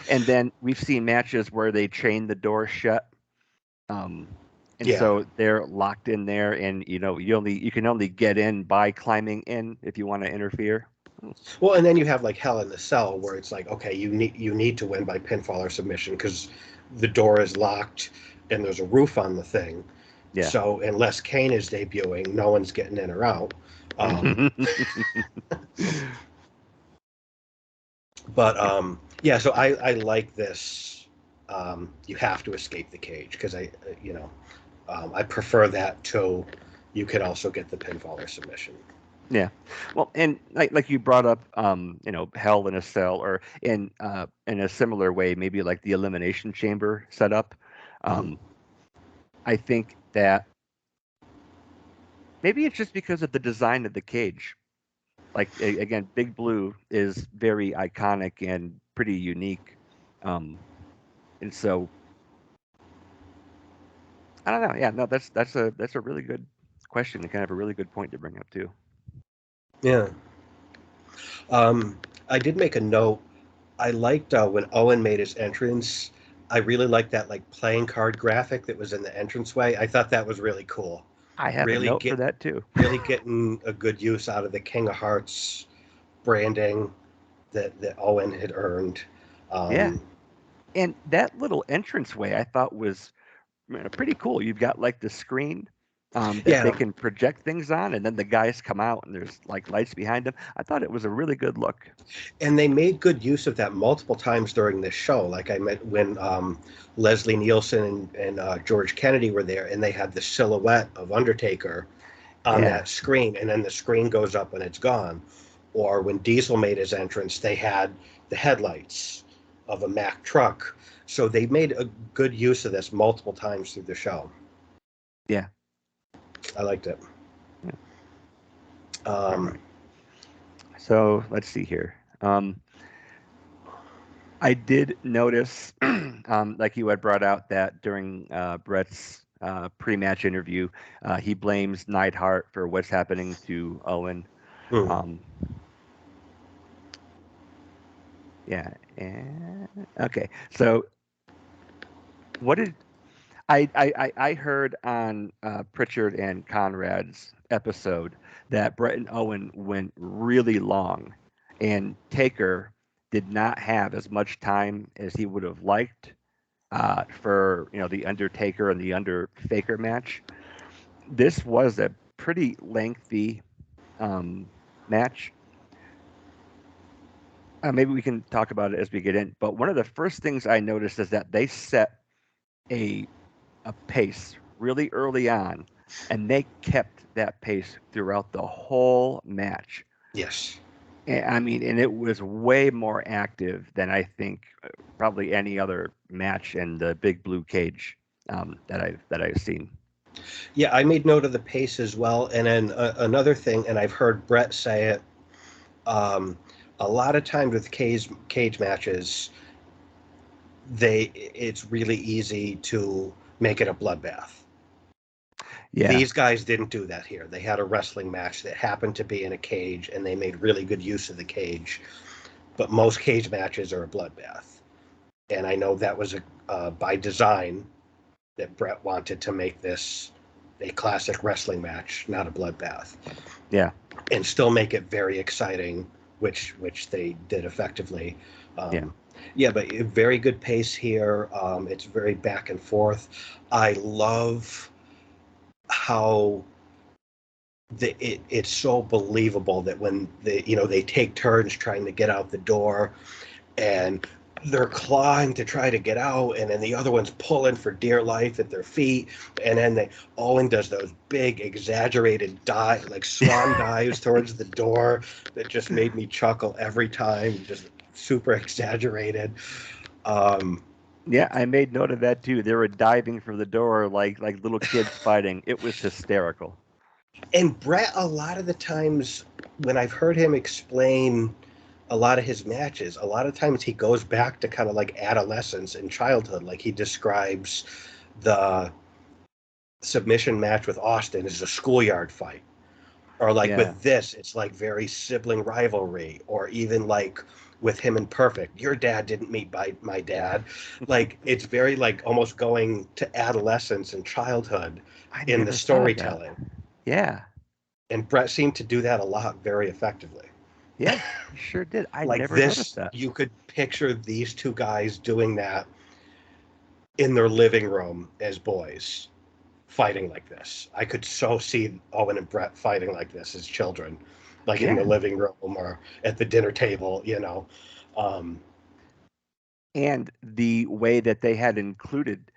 and then we've seen matches where they chain the door shut, um, and yeah. so they're locked in there, and you can only get in by climbing in if you want to interfere. Well, and then you have like Hell in the Cell, where it's like, okay, you need to win by pinfall or submission because the door is locked and there's a roof on the thing. Yeah. So unless Kane is debuting, no one's getting in or out. Um, but yeah, so I like this. You have to escape the cage because I prefer that to you could also get the pinfall or submission. Yeah. Well, and like you brought up, Hell in a Cell, or in a similar way, maybe like the Elimination Chamber setup. Mhm. Um, I think that maybe it's just because of the design of the cage. Like again, Big Blue is very iconic and pretty unique, um, and so I don't know. Yeah, no, that's a really good question and kind of a really good point to bring up too. Yeah. Um, I did make a note. I liked when Owen made his entrance. I really liked that like playing card graphic that was in the entranceway. I thought that was really cool. I have a Really note for get that too. really getting a good use out of the King of Hearts branding that Owen had earned. Yeah, Um, and that little entranceway I thought was pretty cool. You've got like the screen that they yeah, can project things on, and then the guys come out and there's like lights behind them. I thought it was a really good look. and they made good use of that multiple times during this show. Like I met when Leslie Nielsen and George Kennedy were there, and they had the silhouette of Undertaker on Yeah, that screen, and then the screen goes up and it's gone. Or when Diesel made his entrance, they had the headlights of a Mack truck. So they made a good use of this multiple times through the show. yeah, I liked it. yeah. All Um, right. So let's see here. I did notice, like you had brought out that during Brett's pre-match interview, he blames Neidhart for what's happening to Owen. hmm. Um, Yeah. And okay. So what did I heard on Pritchard and Conrad's episode that Brett and Owen went really long, and Taker did not have as much time as he would have liked for the Undertaker and the Underfaker match. This was a pretty lengthy match. Maybe we can talk about it as we get in. But one of the first things I noticed is that they set a a pace really early on, and they kept that pace throughout the whole match. Yes. I mean, and it was way more active than I think probably any other match in the Big Blue Cage that I've seen. Yeah, I made note of the pace as well. And then another thing, and I've heard Brett say it, um, a lot of times with cage matches, it's really easy to make it a bloodbath. Yeah, These guys didn't do that here. They had a wrestling match that happened to be in a cage, and they made really good use of the cage. But most cage matches are a bloodbath, and I know that was by design that Brett wanted to make this a classic wrestling match, not a bloodbath, yeah, and still make it very exciting, which they did effectively. yeah, Um, yeah, but very good pace here. It's very back and forth. I love how it's so believable that when they take turns trying to get out the door, and they're clawing to try to get out, and then the other one's pulling for dear life at their feet, and then Owen does those big exaggerated like swan dives towards the door that just made me chuckle every time, just super exaggerated. um yeah. I made note of that too. They were diving for the door like little kids fighting. It was hysterical. and Brett, a lot of the times when I've heard him explain a lot of his matches, a lot of times he goes back to kind of like adolescence and childhood. Like he describes the submission match with Austin as a schoolyard fight. Or like Yeah, with this, it's like very sibling rivalry, or even like with him and Perfect. Your dad didn't meet my dad. Like it's very like almost going to adolescence and childhood I in the never thought of that. storytelling. Yeah, And Brett seemed to do that a lot very effectively. yeah, he sure did. I Like never noticed this, that. you could picture these two guys doing that in their living room as boys, fighting like this. I could so see Owen and Brett fighting like this as children, like in the Yeah, living room or at the dinner table. Um, and the way that they had included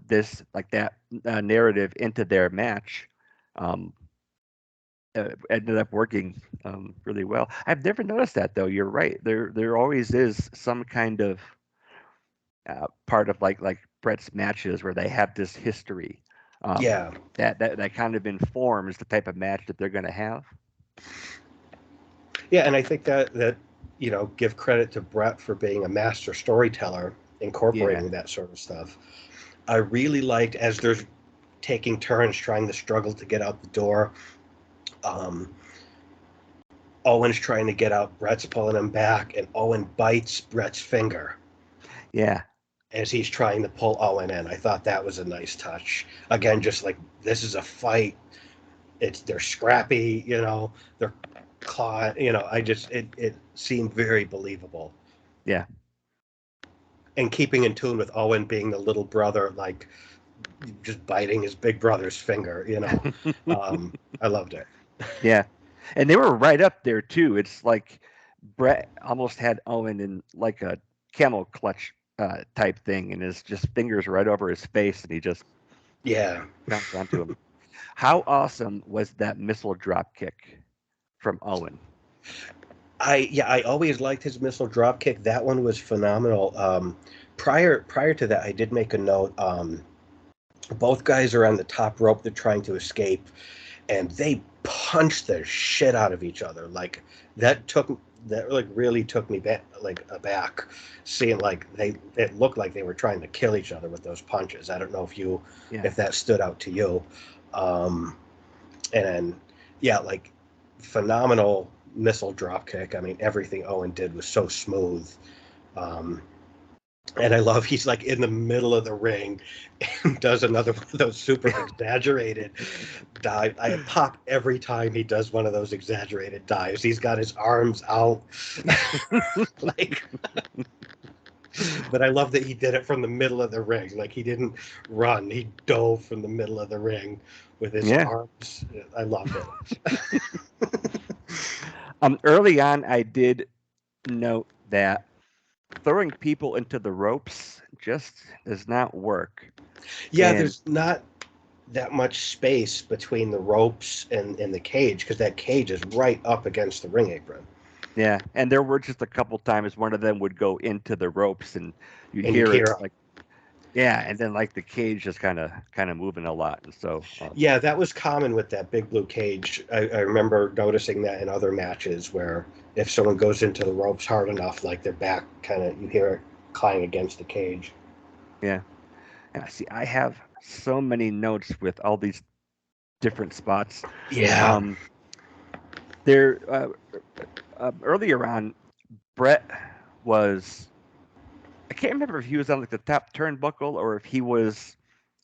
this like that narrative into their match um, ended up working really well. I've never noticed that though. You're right. There always is some kind of part of like Brett's matches where they have this history um, yeah, that kind of informs the type of match that they're going to have. yeah, and I think that give credit to Brett for being a master storyteller, Yeah, incorporating that sort of stuff. I really liked as they're taking turns trying to struggle to get out the door. Um, Owen's trying to get out, Brett's pulling him back, and Owen bites Brett's finger yeah, as he's trying to pull Owen in. I thought that was a nice touch. Again, just like this is a fight. They're scrappy, they're claw, I just it seemed very believable. yeah. And keeping in tune with Owen being the little brother, like just biting his big brother's finger. I loved it. Yeah, and they were right up there too. It's like Brett almost had Owen in like a camel clutch type thing, and his just fingers right over his face, and he just Yeah. pounced onto him. How awesome was that missile drop kick from Owen? I always liked his missile drop kick. That one was phenomenal. Prior to that, I did make a note. Both guys are on the top rope. They're trying to escape, and they punch the shit out of each other. Like that like really took me back, like aback, seeing like it looked like they were trying to kill each other with those punches. I don't know Yeah, if that stood out to you. Um, and then, yeah, like phenomenal. missile drop kick. I mean, everything Owen did was so smooth. And I love he's like in the middle of the ring and does another one of those super exaggerated dive. I pop every time he does one of those exaggerated dives. He's got his arms out. Like, but I love that he did it from the middle of the ring. Like he didn't run. He dove from the middle of the ring with his Yeah. arms. I loved it. Early on, I did note that throwing people into the ropes just does not work. Yeah, And there's not that much space between the ropes and the cage because that cage is right up against the ring apron. yeah, and there were just a couple times one of them would go into the ropes, and you'd And you'd hear it hear, like, yeah, and then like the cage just kind of moving a lot, and so yeah, that was common with that big blue cage. I remember noticing that in other matches where if someone goes into the ropes hard enough, like their back kind of, you hear it clanging against the cage. yeah. And I see I have so many notes with all these different spots. Yeah, Um, there earlier on, Brett was I can't remember if he was on like the top turnbuckle or if he was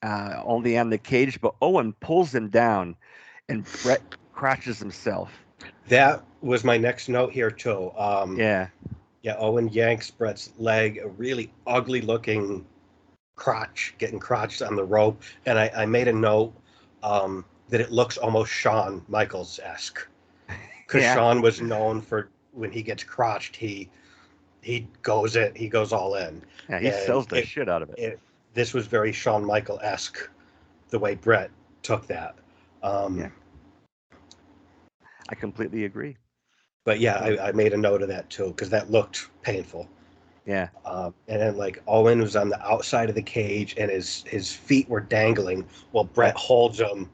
only on the cage, but Owen pulls him down, and Brett crotches himself. that was my next note here too. Yeah, Yeah, Owen yanks Brett's leg, a really ugly looking crotch, getting crotched on the rope. And I made a note that it looks almost Shawn Michaels esque because yeah, Shawn was known for when he gets crotched, he goes all in, yeah. He and sells the shit out of it. it this was very Shawn Michael esque the way Brett took that. Yeah, Um, I completely agree. but yeah, So I made a note of that too because that looked painful. yeah, And then like Owen was on the outside of the cage and his feet were dangling while Brett that holds him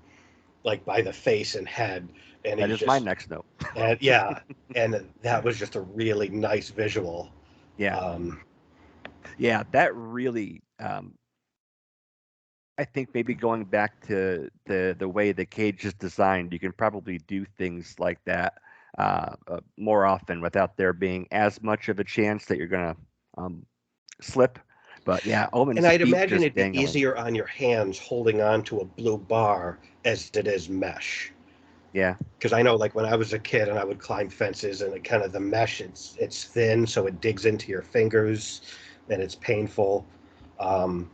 like by the face and head, and that he's is my just next note. and yeah, and that was just a really nice visual. Yeah, Um, yeah. That really, I think maybe going back to the way the cage is designed, you can probably do things like that more often without there being as much of a chance that you're gonna um, slip. But yeah, and Owen's I'd feet imagine just it'd be dangling. easier on your hands holding on to a blue bar as it is mesh. Yeah, Because I know, like when I was a kid and I would climb fences, and it kind of the mesh, it's thin, so it digs into your fingers, and it's painful. Um,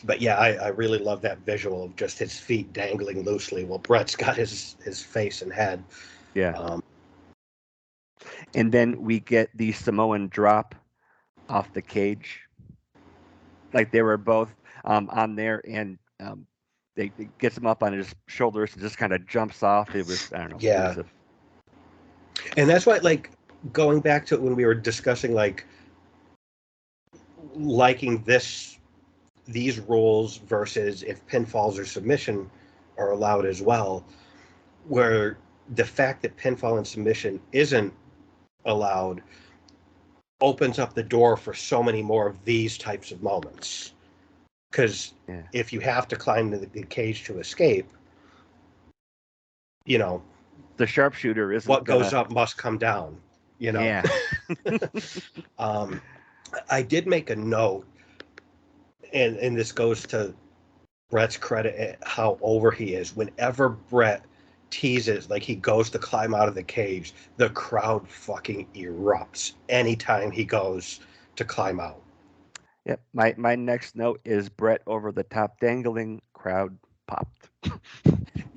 but yeah, I really love that visual of just his feet dangling loosely while Brett's got his face and head. yeah. Um, And then we get the Samoan drop off the cage. Like they were both on there, and they gets him up on his shoulders and just kind of jumps off. It was I don't know. It yeah, was a and that's why, like, going back to when we were discussing like liking these rules versus if pinfalls or submission are allowed as well, where the fact that pinfall and submission isn't allowed opens up the door for so many more of these types of moments. Because yeah. if you have to climb the cage to escape, you know, The sharpshooter isn't what goes gonna. up must come down, you know. Yeah, um, I did make a note, and this goes to Brett's credit at how over he is. Whenever Brett teases, like he goes to climb out of the cage, the crowd fucking erupts anytime he goes to climb out. yep. My next note is Brett over the top dangling. Crowd popped.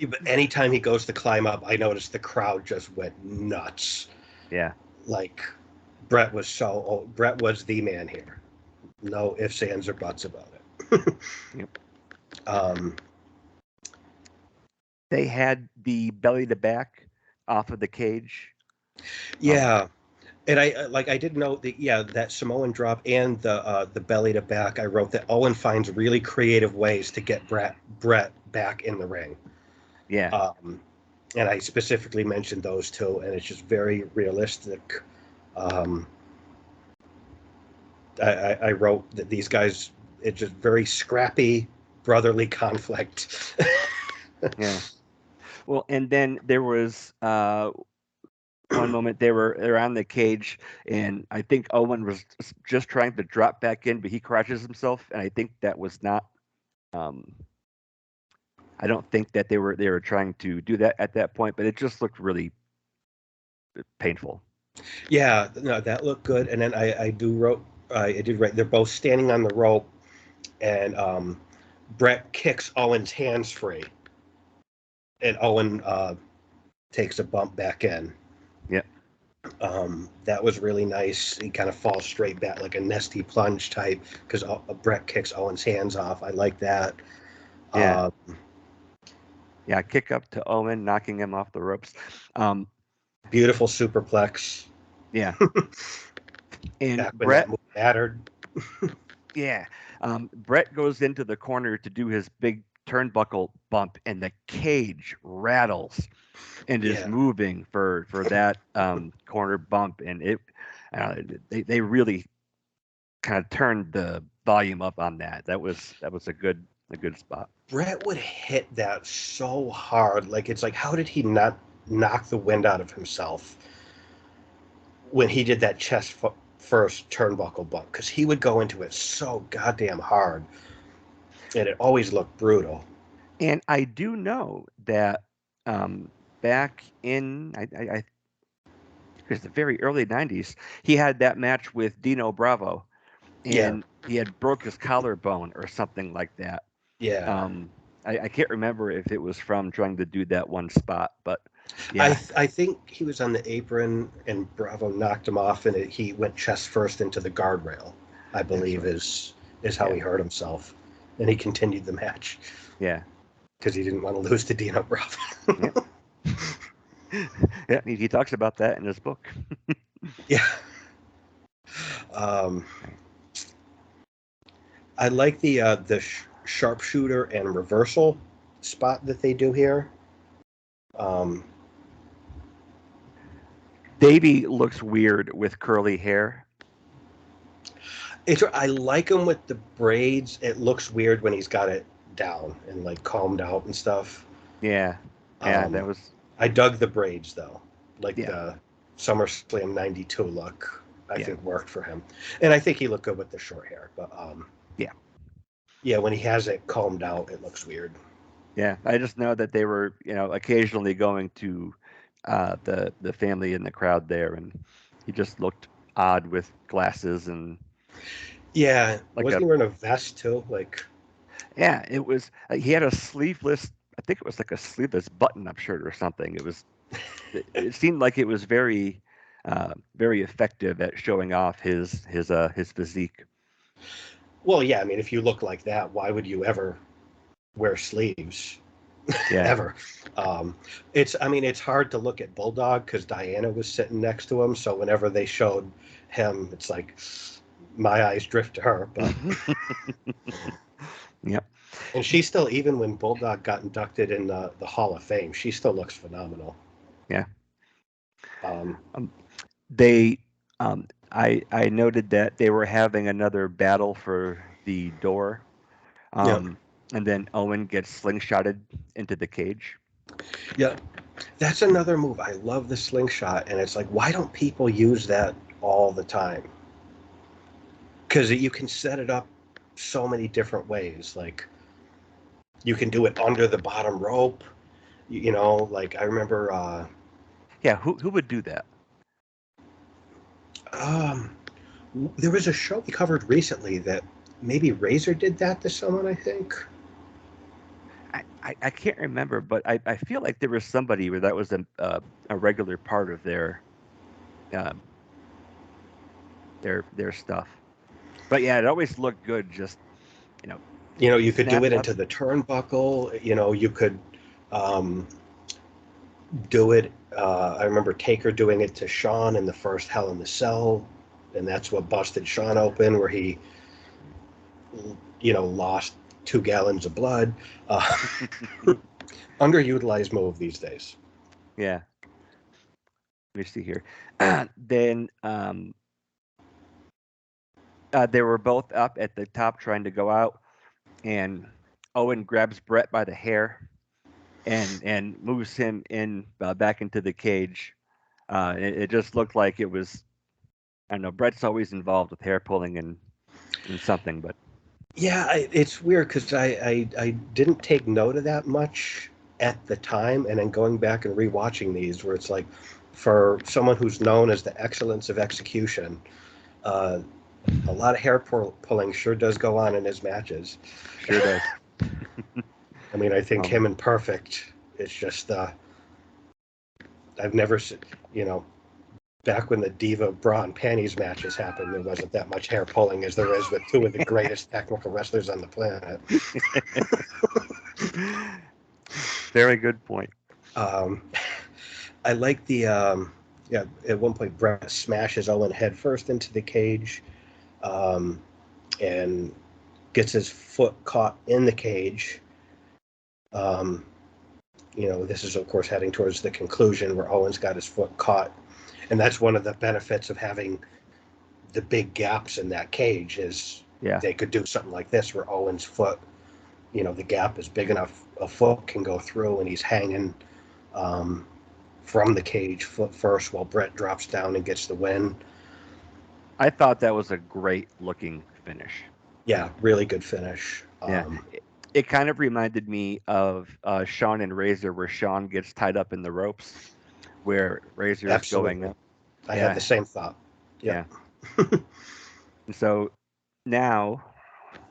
But anytime he goes to climb up, I noticed the crowd just went nuts. Yeah. Like Brett was the man here. No ifs, ands, or buts about it. Yep. um, They had the belly to back off of the cage. Um, yeah, and I did note that, yeah, that Samoan drop and the belly to back. I wrote that Owen finds really creative ways to get Brett back in the ring. yeah. Um, and I specifically mentioned those two, and it's just very realistic. Um, I wrote that these guys, it's just very scrappy brotherly conflict. Yeah. Well, and then there was one moment they're on the cage, and I think Owen was just trying to drop back in, but he crashes himself, and I think that was not. Um, I don't think that they were trying to do that at that point, but it just looked really painful. Yeah, no, that looked good. And then I did write. They're both standing on the rope, and Brett kicks Owen's hands free, and Owen takes a bump back in. Yeah, That was really nice. He kind of falls straight back like a nesty plunge type because Brett kicks Owen's hands off. I like that. yeah, Uh, yeah. Kick up to Owen, knocking him off the ropes. Um, Beautiful superplex. yeah, and Back when that Brett. move mattered. Yeah, Brett goes into the corner to do his big turnbuckle bump, and the cage rattles and is Yeah. moving for that corner bump, and uh, they really kind of turned the volume up on that. That was a good spot. Brett would hit that so hard. Like, it's like, how did he not knock the wind out of himself when he did that first turnbuckle bump? Because he would go into it so goddamn hard, and it always looked brutal. And I do know that back in I think it was the very early '90s, he had that match with Dino Bravo, Yeah, and he had broke his collarbone or something like that. yeah. Um, I can't remember if it was from trying to do that one spot, but I yeah, I think he was on the apron, and Bravo knocked him off, and he went chest first into the guardrail. I that's believe right. is how Yeah, he hurt himself, and he continued the match yeah, because he didn't want to lose to Dino Bravo. yeah, yeah. He talks about that in his book. Yeah. Um, Right. I like the sharpshooter and reversal spot that they do here. Um, Davey looks weird with curly hair. I like him with the braids. It looks weird when he's got it down and like combed out and stuff. Yeah, yeah, that Um, was I dug the braids though, like yeah, the SummerSlam '92 look. I yeah, think worked for him, and I think he looked good with the short hair. But yeah, yeah, when he has it combed out, it looks weird. yeah. I just know that they were, occasionally going to the family in the crowd there, and he just looked odd with glasses and Yeah, like wasn't a he wearing a vest too? Like, yeah. It was he had a sleeveless. I think it was like a sleeveless button-up shirt or something. It seemed like it was very effective at showing off his physique. well, yeah. I mean, if you look like that, why would you ever wear sleeves? Yeah, Ever? Um, I mean, it's hard to look at Bulldog because Diana was sitting next to him. So whenever they showed him, it's like my eyes drift to her. But yep, and she still, even when Bulldog got inducted in the Hall of Fame, she still looks phenomenal. yeah. Um, Um, they, I noted that they were having another battle for the door, yeah, and then Owen gets slingshotted into the cage. yeah, that's another move. I love the slingshot, and it's like, why don't people use that all the time? Because you can set it up so many different ways. Like you can do it under the bottom rope. Like I remember. Yeah, who would do that? Um, there was a show we covered recently that maybe Razor did that to someone. I think. I can't remember, but I feel like there was somebody where that was a regular part of uh, their stuff. But yeah, it always looked good. Just you know, You could do it snap up. into the turnbuckle. You could um, do it. I remember Taker doing it to Shawn in the first Hell in the Cell, and that's what busted Shawn open, where he, lost 2 gallons of blood. Uh, Underutilized move these days. Yeah, let me see here. Then they were both up at the top trying to go out, and Owen grabs Brett by the hair and moves him in back into the cage. It just looked like it was. I don't know. Brett's always involved with hair pulling and something, but Yeah, it's weird because I didn't take note of that much at the time, and then going back and rewatching these, where it's like, for someone who's known as the excellence of execution, uh, a lot of pulling sure does go on in his matches. sure does. I mean, I think Um, him and Perfect, it's just, I've never, you know, back when the Diva bra and panties matches happened, there wasn't that much hair pulling as there is with two of the greatest technical wrestlers on the planet. very good point. Um, I like the yeah. At one point, Brett smashes Owen headfirst into the cage, um, and gets his foot caught in the cage. Um, this is of course heading towards the conclusion where Owen's got his foot caught, and that's one of the benefits of having the big gaps in that cage is Yeah, they could do something like this where Owen's foot, the gap is big enough a foot can go through, and he's hanging. Um, from the cage foot first while Brett drops down and gets the win. I thought that was a great looking finish. Yeah, really good finish. Yeah, it kind of reminded me of Sean and Razor, where Sean gets tied up in the ropes, where Razor's going Absolutely. up. I had the Yeah, same thought. Yep. yeah. And so now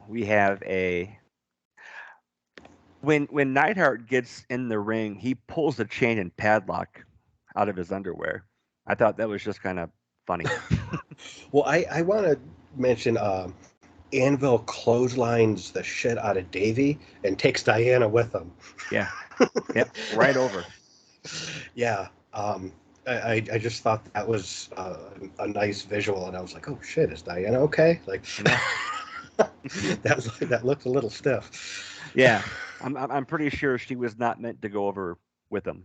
we have a when Neidhart gets in the ring, he pulls a chain and padlock out of his underwear. I thought that was just kind of funny. Well, I want to mention Anvil clotheslines the shit out of Davey and takes Diana with him. Yeah. Yep. Right over. Yeah. I just thought that was a nice visual, and I was like, oh shit, is Diana okay? Like, I know. that looked a little stiff. Yeah. I'm pretty sure she was not meant to go over with him.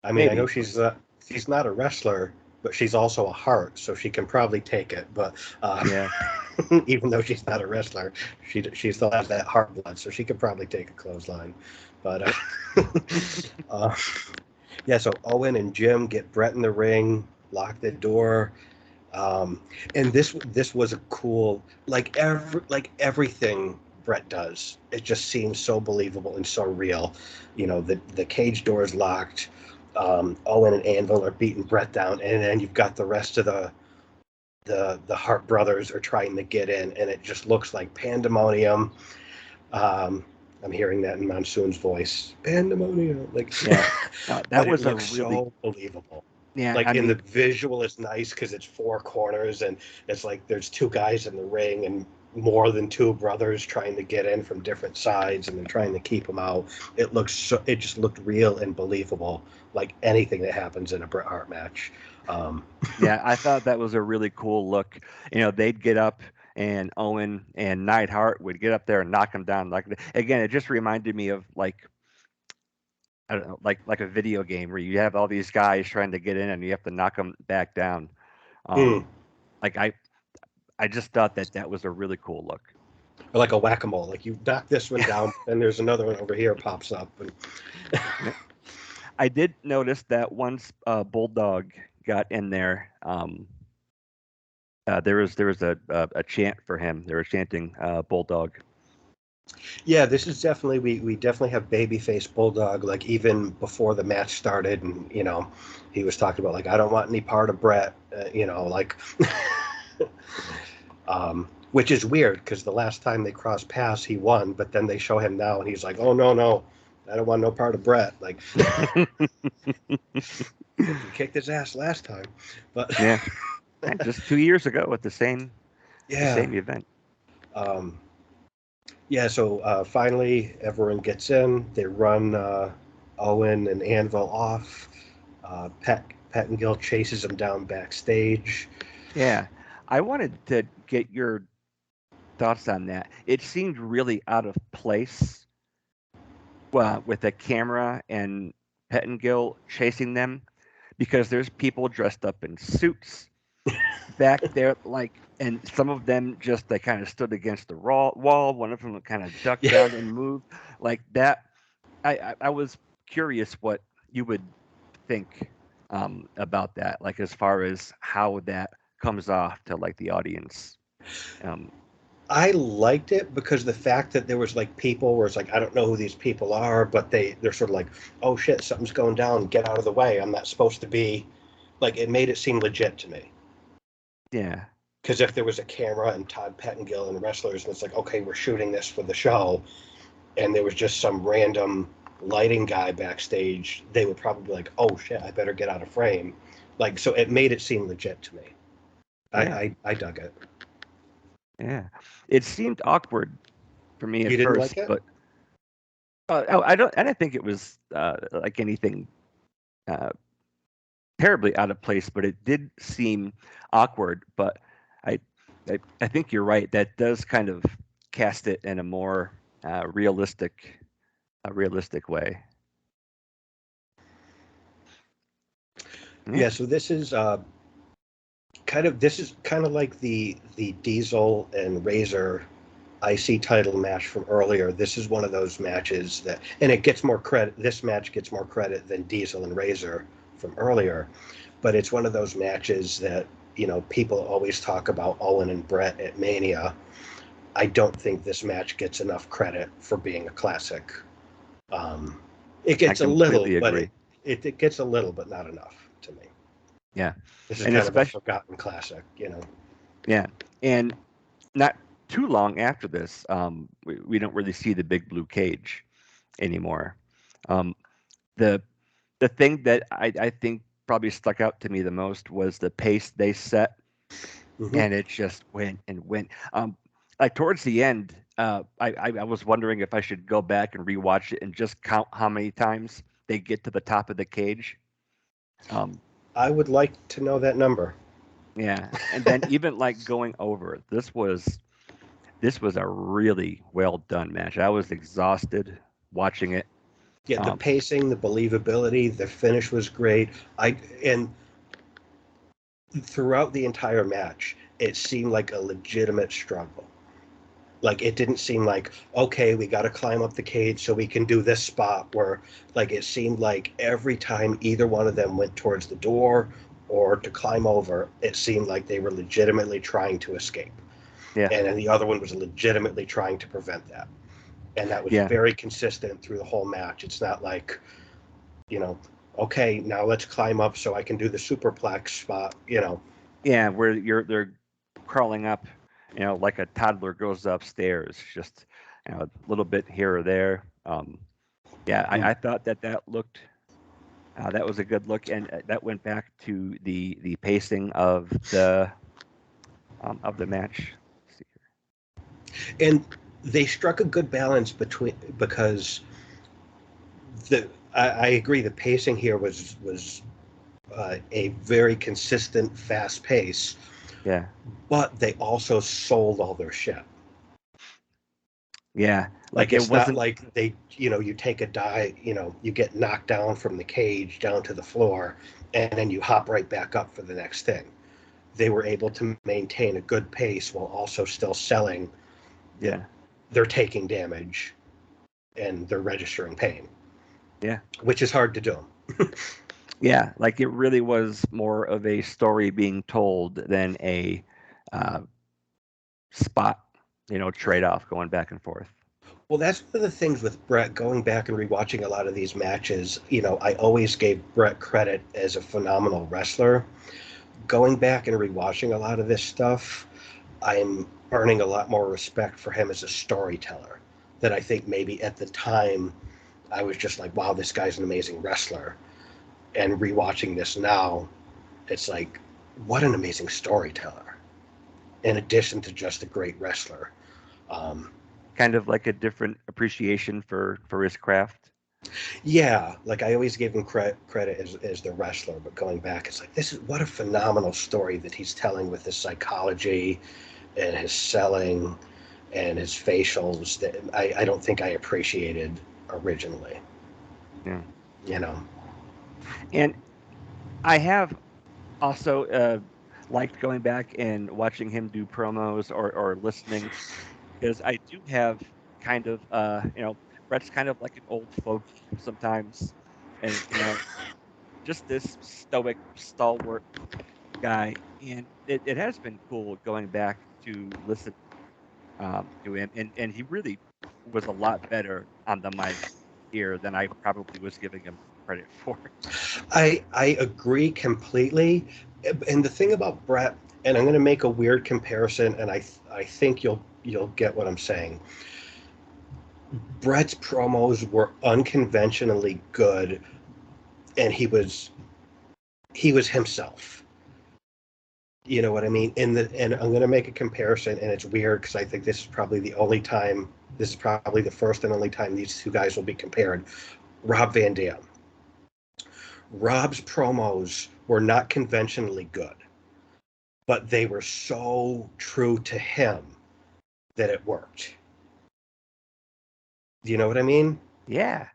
I mean, I know Maybe, but she's not a wrestler, but she's also a heart, so she can probably take it. But yeah. even though she's not a wrestler, she still has that heart blood, so she could probably take a clothesline. But Yep. uh, yeah, so Owen and Jim get Brett in the ring, lock the door, and this was a cool everything Brett does. It just seems so believable and so real. The cage door is locked. Owen and Anvil are beating Brett down, and then you've got the rest of the Hart brothers are trying to get in, and it just looks like pandemonium. Um, I'm hearing that in Monsoon's voice, pandemonium, like, Yeah. No, that but it was a looks really so believable. yeah, Like, I in the mean, visual is nice because it's four corners, and it's like there's two guys in the ring and more than two brothers trying to get in from different sides, and they're trying to keep them out. It just looked real and believable, like anything that happens in a Bret Hart match. um, yeah, I thought that was a really cool look. They'd get up and Owen and Neidhart would get up there and knock him down. Like again, it just reminded me of like I don't know, like a video game where you have all these guys trying to get in and you have to knock them back down. mm, Like I just thought that that was a really cool look. or like a whack-a-mole, like you knock this one down and there's another one over here pops up, and Yep. I did notice that once Bulldog got in there, there was a chant for him. They were chanting Bulldog. yeah, this is definitely, we definitely have babyface Bulldog, like even before the match started, and he was talking about, like, I don't want any part of Brett, like, which is weird because the last time they crossed paths he won, but then they show him now and he's like, oh no, no, I don't want no part of Brett. Like, you kicked his ass last time, but Yeah, just 2 years ago at the yeah. same event. um, Yeah, so finally everyone gets in. They run Owen and Anvil off. Pettengill chases him down backstage. Yeah, I wanted to get your thoughts on that. It seemed really out of place with the camera and Pettengill chasing them because there's people dressed up in suits back there, like, and some of them just they kind of stood against the wall. One of them kind of ducked Yeah, down and moved like that. I was curious what you would think. about that, like as far as how that comes off to like the audience. Um, I liked it because the fact that there was like people where it's like I don't know who these people are, but they're sort of like, oh shit, something's going down, get out of the way. I'm not supposed to be like it made it seem legit to me. yeah, Because if there was a camera and Todd Pettengill and wrestlers, and it's like, okay, we're shooting this for the show, and there was just some random lighting guy backstage, they would probably be like, oh shit, I better get out of frame. Like, so it made it seem legit to me. yeah, I dug it. yeah. It seemed awkward for me at You didn't first, like it? but I don't think it was like anything uh, terribly out of place, but it did seem awkward. But I, I think you're right. That does kind of cast it in a more realistic way. Yeah, Yeah. So this is kind of like the Diesel and Razor IC title match from earlier. This is one of those matches that, and it gets more credit. This match gets more credit than Diesel and Razor from earlier, but it's one of those matches that people always talk about Owen and Brett at Mania. I don't think this match gets enough credit for being a classic. Um, it I gets a little, completely but agree. it gets a little, but not enough to me. Yeah, This is and kind of a especially forgotten classic. yeah, and not too long after this, we don't really see the big blue cage anymore. Um, the the thing that I think probably stuck out to me the most was the pace they set, Hmm. and it just went and went. Like towards the end, I was wondering if I should go back and rewatch it and just count how many times they get to the top of the cage. Um, I would like to know that number. yeah, and then even like going over, this was a really well done match. I was exhausted watching it. Yeah, the Um, pacing, the believability, the finish was great. And throughout the entire match, it seemed like a legitimate struggle. Like it didn't seem like, okay, we got to climb up the cage so we can do this spot where like it seemed like every time either one of them went towards the door or to climb over, it seemed like they were legitimately trying to escape. yeah, And then the other one was legitimately trying to prevent that. And that was yeah, very consistent through the whole match. It's not like, you know, okay, now let's climb up so I can do the superplex spot. yeah. Where they're crawling up, like a toddler goes upstairs, just a little bit here or there. Yeah, I thought that looked that was a good look, and that went back to the pacing of the match. Let's see And they struck a good balance between because I agree the pacing here was a very consistent fast pace, here. but they also sold all their shit. Yeah, Like like it it's not wasn't. like you take a dive, you get knocked down from the cage down to the floor, and then you hop right back up for the next thing. They were able to maintain a good pace while also still selling that Yeah, they're taking damage and they're registering pain, yeah, which is hard to do. yeah. Like it really was more of a story being told than a uh, spot, trade off going back and forth. Well, that's one of the things with Brett going back and rewatching a lot of these matches. I always gave Brett credit as a phenomenal wrestler. Going back and rewatching a lot of this stuff, I'm earning a lot more respect for him as a storyteller that I think maybe at the time I was just like, wow, this guy's an amazing wrestler. And rewatching this now, it's like, what an amazing storyteller, in addition to just a great wrestler. Um, Kind of like a different appreciation for his craft. yeah, like I always gave him credit as the wrestler, but going back, it's like, this is what a phenomenal story that he's telling with his psychology and his selling and his facials that I don't think I appreciated originally. Yeah, You know, and I have also liked going back and watching him do promos or listening because I do have kind of Brett's kind of like an old fogey sometimes, and just this stoic, stalwart guy, and it has been cool going back to listen to him, and he really was a lot better on the mic here than I probably was giving him credit for. I agree completely. And the thing about Brett, and I'm going to make a weird comparison, and I think you'll get what I'm saying. Brett's promos were unconventionally good, and he was himself. You know what I mean? And I'm going to make a comparison, and it's weird because I think this is probably the only time. This is probably the first and only time these two guys will be compared. Rob Van Dam. Rob's promos were not conventionally good, but they were so true to him that it worked. Do you know what I mean? Yeah,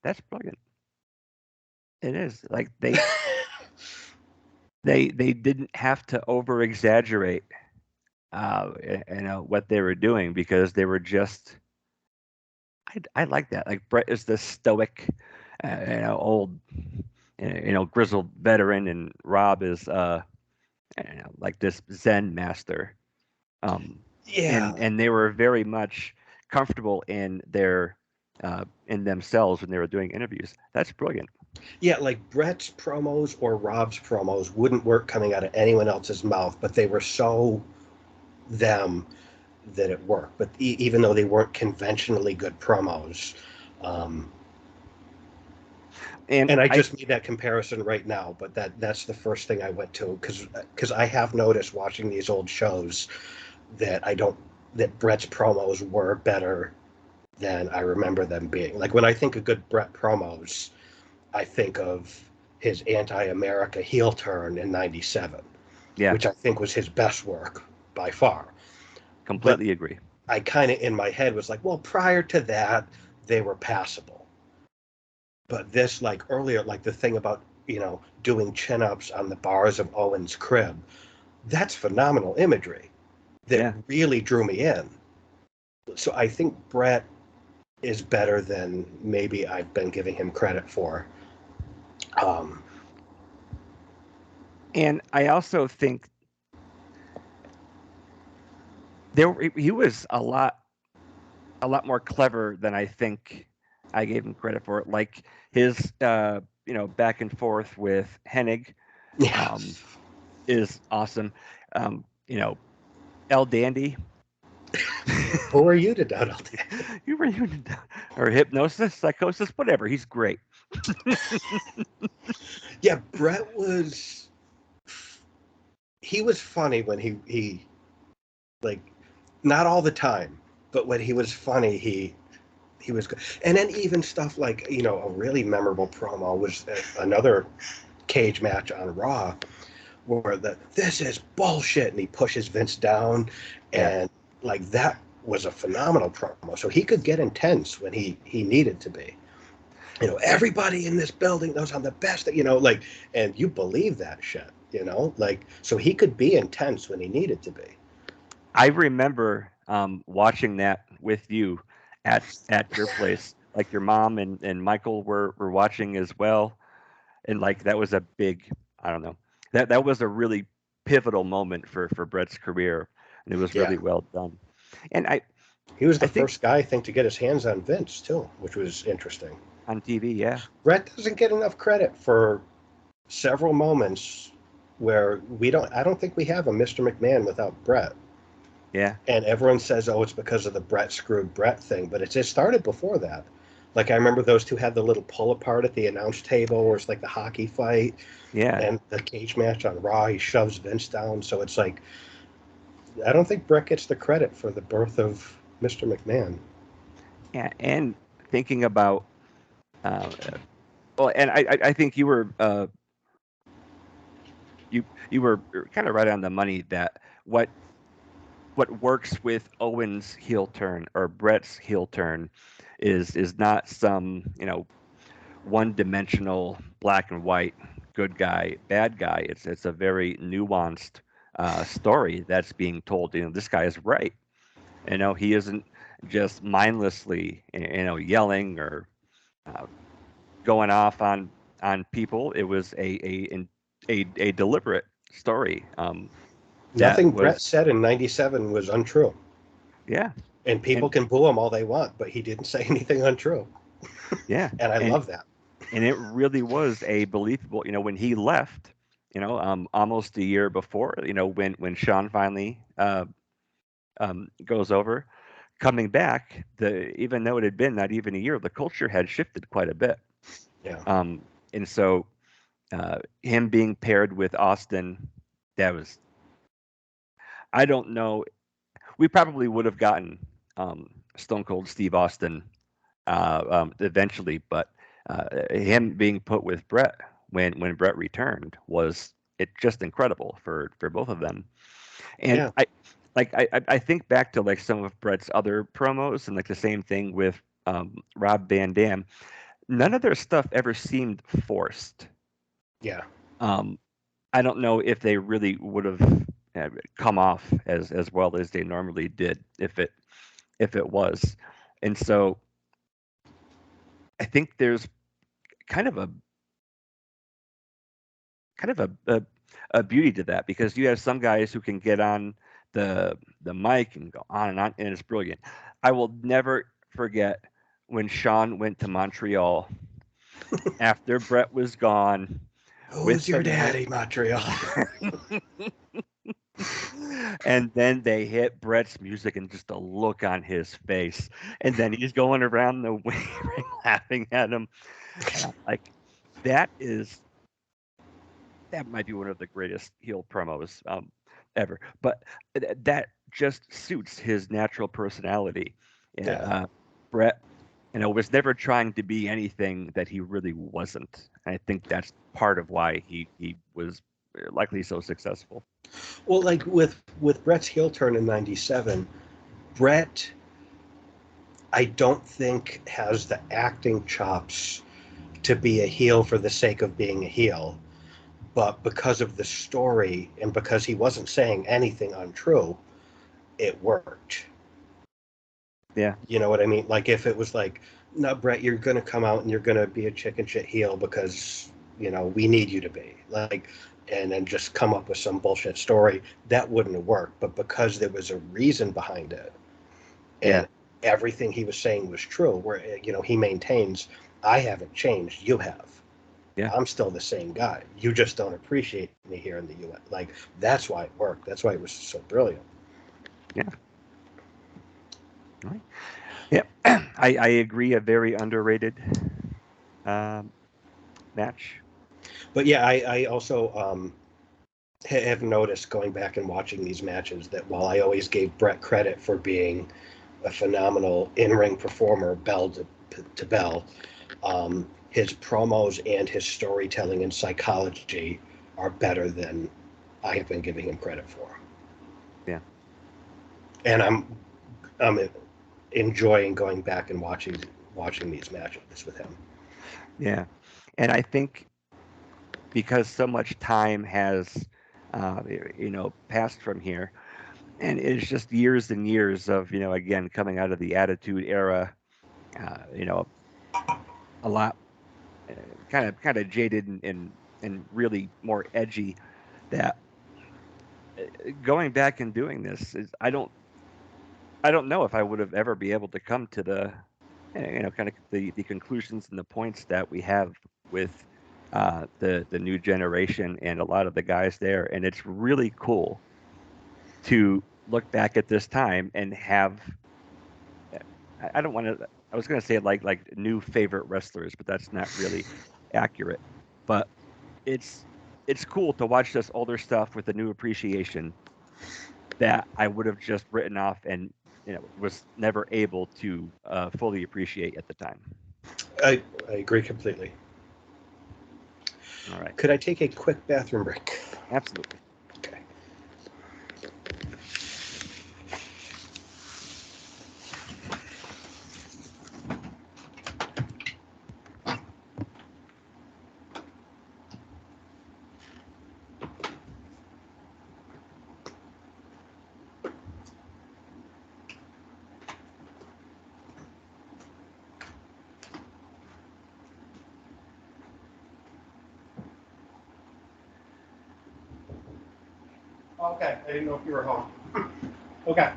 that's brilliant. It is like they didn't have to over exaggerate, what they were doing because they were just. I like that. Like Brett is the stoic, old, grizzled veteran, and Rob is like this Zen master. Um, Yeah, and they were very much comfortable in themselves when they were doing interviews. That's brilliant. yeah. Like Brett's promos or Rob's promos wouldn't work coming out of anyone else's mouth, but they were so them that it worked. But even though they weren't conventionally good promos, um, And and I I just made that comparison right now, but that's the first thing I went to because I have noticed watching these old shows that I don't that Brett's promos were better than I remember them being. Like when I think of good Brett promos, I think of his anti-America heel turn in '97, yeah, which I think was his best work by far. But completely agree. I kind of in my head was like, well, prior to that, they were passable. But this, like earlier, like the thing about, doing chin ups on the bars of Owen's crib, that's phenomenal imagery that Yeah, really drew me in. So I think Brett is better than maybe I've been giving him credit for. Um, and I also think he was a lot more clever than I think I gave him credit for. Like his back and forth with Hennig yeah. um, is awesome. You know, El Dandy. Who are you to doubt all that? You were or hypnosis, psychosis, whatever. He's great. Yeah, Brett was. He was funny when he like not all the time, but when he was funny, he was good. And then even stuff like a really memorable promo was another cage match on Raw where this is bullshit and he pushes Vince down, Yeah, and like that was a phenomenal promo. So he could get intense when he needed to be. and Everybody in this building knows I'm the best. Like, and you believe that shit. Like so he could be intense when he needed to be. I remember watching that with you at your place. Like your mom and Michael were watching as well, and like that was a big, I don't know, that was a really pivotal moment for Brett's career, and it was Yeah. really well done. And He was the I think first guy, I think, to get his hands on Vince too, which was interesting. on TV, yeah, Brett doesn't get enough credit for several moments where I don't think we have a Mr. McMahon without Brett. yeah, And everyone says, oh, it's because of the Brett screwed Brett thing, but it started before that. Like I remember those two had the little pull apart at the announce table where it's like the hockey fight yeah, and the cage match on Raw, he shoves Vince down. So it's like I don't think Brett gets the credit for the birth of Mr. McMahon. yeah. And thinking about, uh, well, and I think you were kind of right on the money that what works with Owen's heel turn or Brett's heel turn is not some one dimensional black and white good guy bad guy. It's a very nuanced story that's being told. This guy is right. He isn't just mindlessly yelling or uh, going off on on people. It was a deliberate story that Nothing Brett was said in '97 was untrue. yeah, And people and can boo him all they want, but he didn't say anything untrue. yeah, And I and love that. and it really was a believable. When he left, almost a year before, when Sean finally goes over, coming back, the even though it had been not even a year, the culture had shifted quite a bit. Yeah. And so him being paired with Austin, that was I don't know. We probably would have gotten Stone Cold Steve Austin eventually, but him being put with Brett when Brett returned was it just incredible for both of them. And Yeah. I think back to like some of Brett's other promos and like the same thing with Rob Van Dam. None of their stuff ever seemed forced. Yeah. Um, I don't know if they really would have come off as well as they normally did if it was. And so I think there's kind of a kind of a beauty to that because you have some guys who can get on the mic and go on, and it's brilliant. I will never forget when Sean went to Montreal after Brett was gone with Who's the your mic, daddy, Montreal? and then they hit Brett's music and just a look on his face, and then he's going around the ring laughing at him, and I'm like, that is that might be one of the greatest heel promos ever. But that just suits his natural personality. Yeah, Yeah. Brett, was never trying to be anything that he really wasn't. And I think that's part of why he was likely so successful. Well, like with Brett's heel turn in '97, Brett, I don't think has the acting chops to be a heel for the sake of being a heel. But because of the story and because he wasn't saying anything untrue, it worked. Yeah, You know what I mean? Like if it was like, no, Brett, you're going to come out and you're going to be a chicken shit heel because we need you to be like, and then just come up with some bullshit story that wouldn't have worked. But because there was a reason behind it, yeah, and everything he was saying was true, where he maintains, I haven't changed, you have. yeah, I'm still the same guy. You just don't appreciate me here in the U.S. Like that's why it worked. That's why it was so brilliant. yeah. Right. Yeah, I agree. A very underrated um, match. But yeah, I also have noticed going back and watching these matches that while I always gave Brett credit for being a phenomenal in-ring performer, bell to bell, his promos and his storytelling and psychology are better than I have been giving him credit for. Yeah, And I'm enjoying going back and watching these matches with him. yeah, and I think because so much time has passed from here, and it's just years and years of again coming out of the Attitude Era, uh, you know a lot kind of jaded and really more edgy. That going back and doing this is I don't know if I would have ever be able to come to the kind of the conclusions and the points that we have with the new generation and a lot of the guys there, and it's really cool to look back at this time and have I don't want to I was going to say like new favorite wrestlers, but that's not really accurate. But it's it's cool to watch this older stuff with a new appreciation that I would have just written off and was never able to fully appreciate at the time. I agree completely. All right, Could I take a quick bathroom break? absolutely. Okay. Okay, I didn't know if you were home. Okay.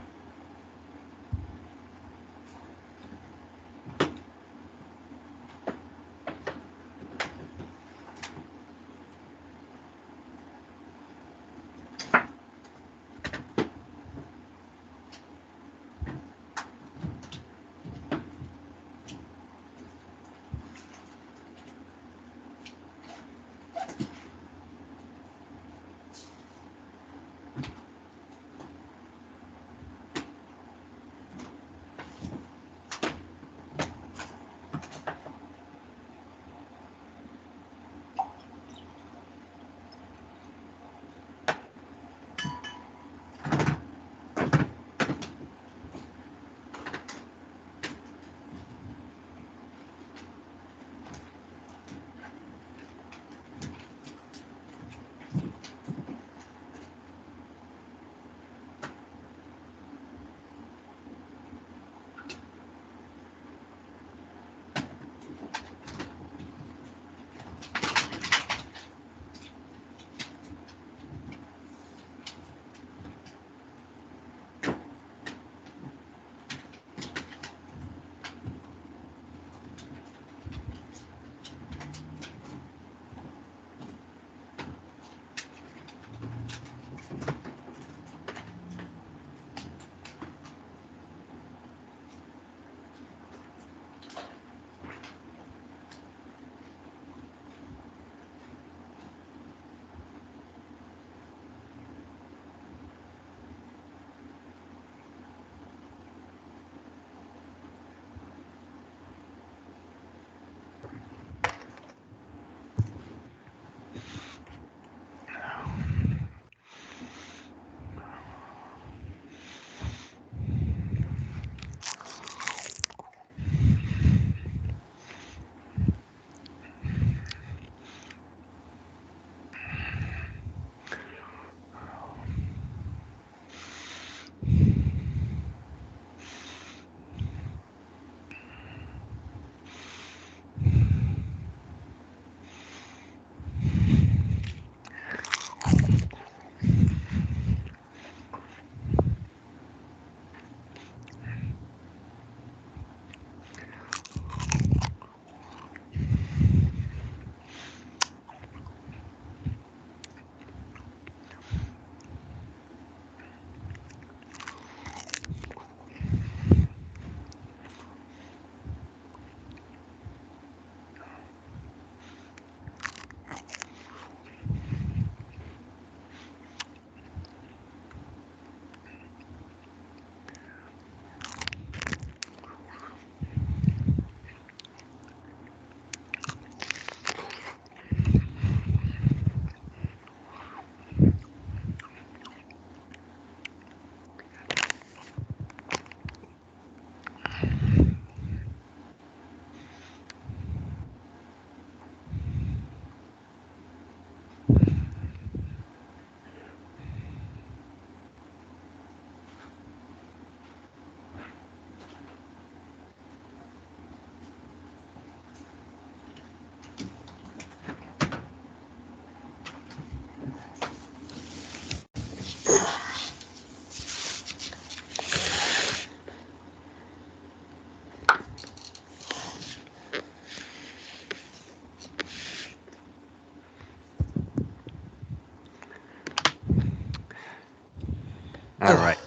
All right.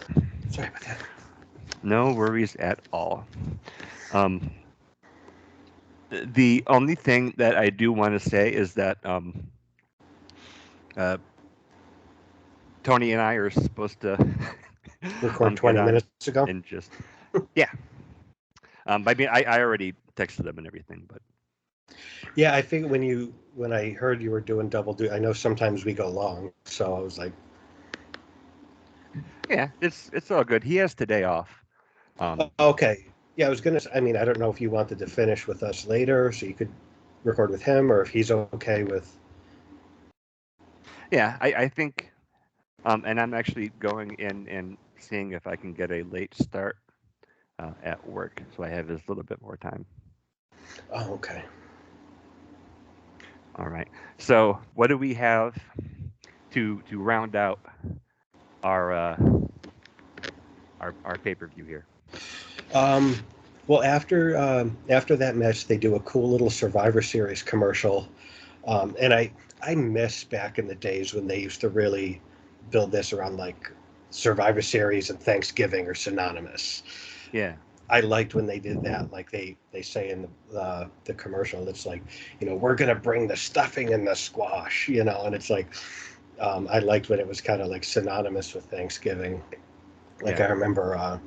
Sorry about that. No worries at all. Um, the only thing that I do want to say is that uh, Tony and I are supposed to Record get 20 on minutes ago. and just yeah. I mean, I already texted them and everything, but Yeah, I think when I heard you were doing double duty, I know sometimes we go long, so I was like, yeah, it's all good. He has today off. Um, okay. Yeah, I was gonna. I mean, I don't know if you wanted to finish with us later, so you could record with him, or if he's okay with. yeah, I think, and I'm actually going in and seeing if I can get a late start at work, so I have just a little bit more time. Oh, okay. All right. So what do we have to round out our our pay-per-view here. Um, well, after that match, they do a cool little Survivor Series commercial, and I miss back in the days when they used to really build this around like Survivor Series and Thanksgiving are synonymous. Yeah. I liked when they did that. Like they say in the commercial, it's like, we're gonna bring the stuffing and the squash, and it's like, I liked when it was kind of like synonymous with Thanksgiving. Like Yeah. I remember,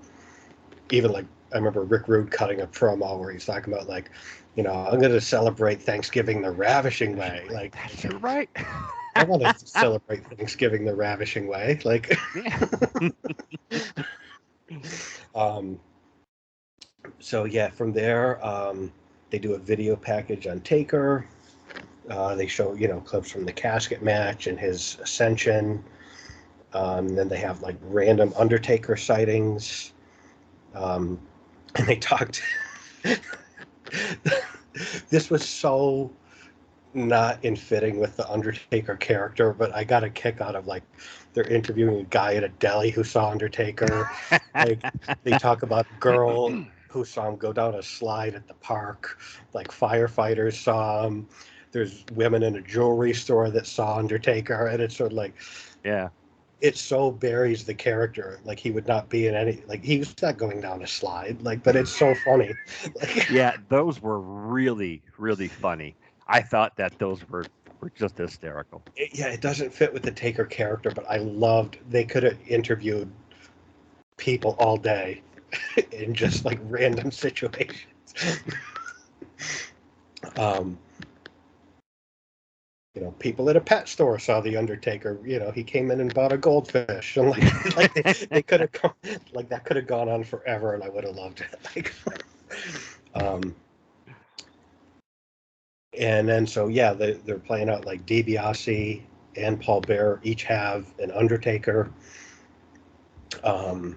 even like I remember Rick Rude cutting a promo where he's talking about like, I'm gonna celebrate Thanksgiving the ravishing way. Like That's right. I want to celebrate Thanksgiving the ravishing way. Like, Yeah. um, so yeah, from there, they do a video package on Taker. They show, clips from the casket match and his ascension. Then they have like random Undertaker sightings. Um, and they talked. This was so not in fitting with the Undertaker character, but I got a kick out of like they're interviewing a guy at a deli who saw Undertaker. Like they talk about a girl who saw him go down a slide at the park. Like firefighters saw him. There's women in a jewelry store that saw Undertaker, and it's sort of like Yeah. it so buries the character. Like he would not be in any. Like he was not going down a slide. Like, but it's so funny. Like, Yeah, those were really, really funny. I thought that those were just hysterical. it doesn't fit with the Taker character, but I loved they could have interviewed people all day in just like random situations. um, people at a pet store saw the Undertaker. He came in and bought a goldfish, and like they could have like that could have gone on forever, and I would have loved it. Like, um, and then so yeah, they're playing out like DiBiase and Paul Bearer each have an Undertaker. Um,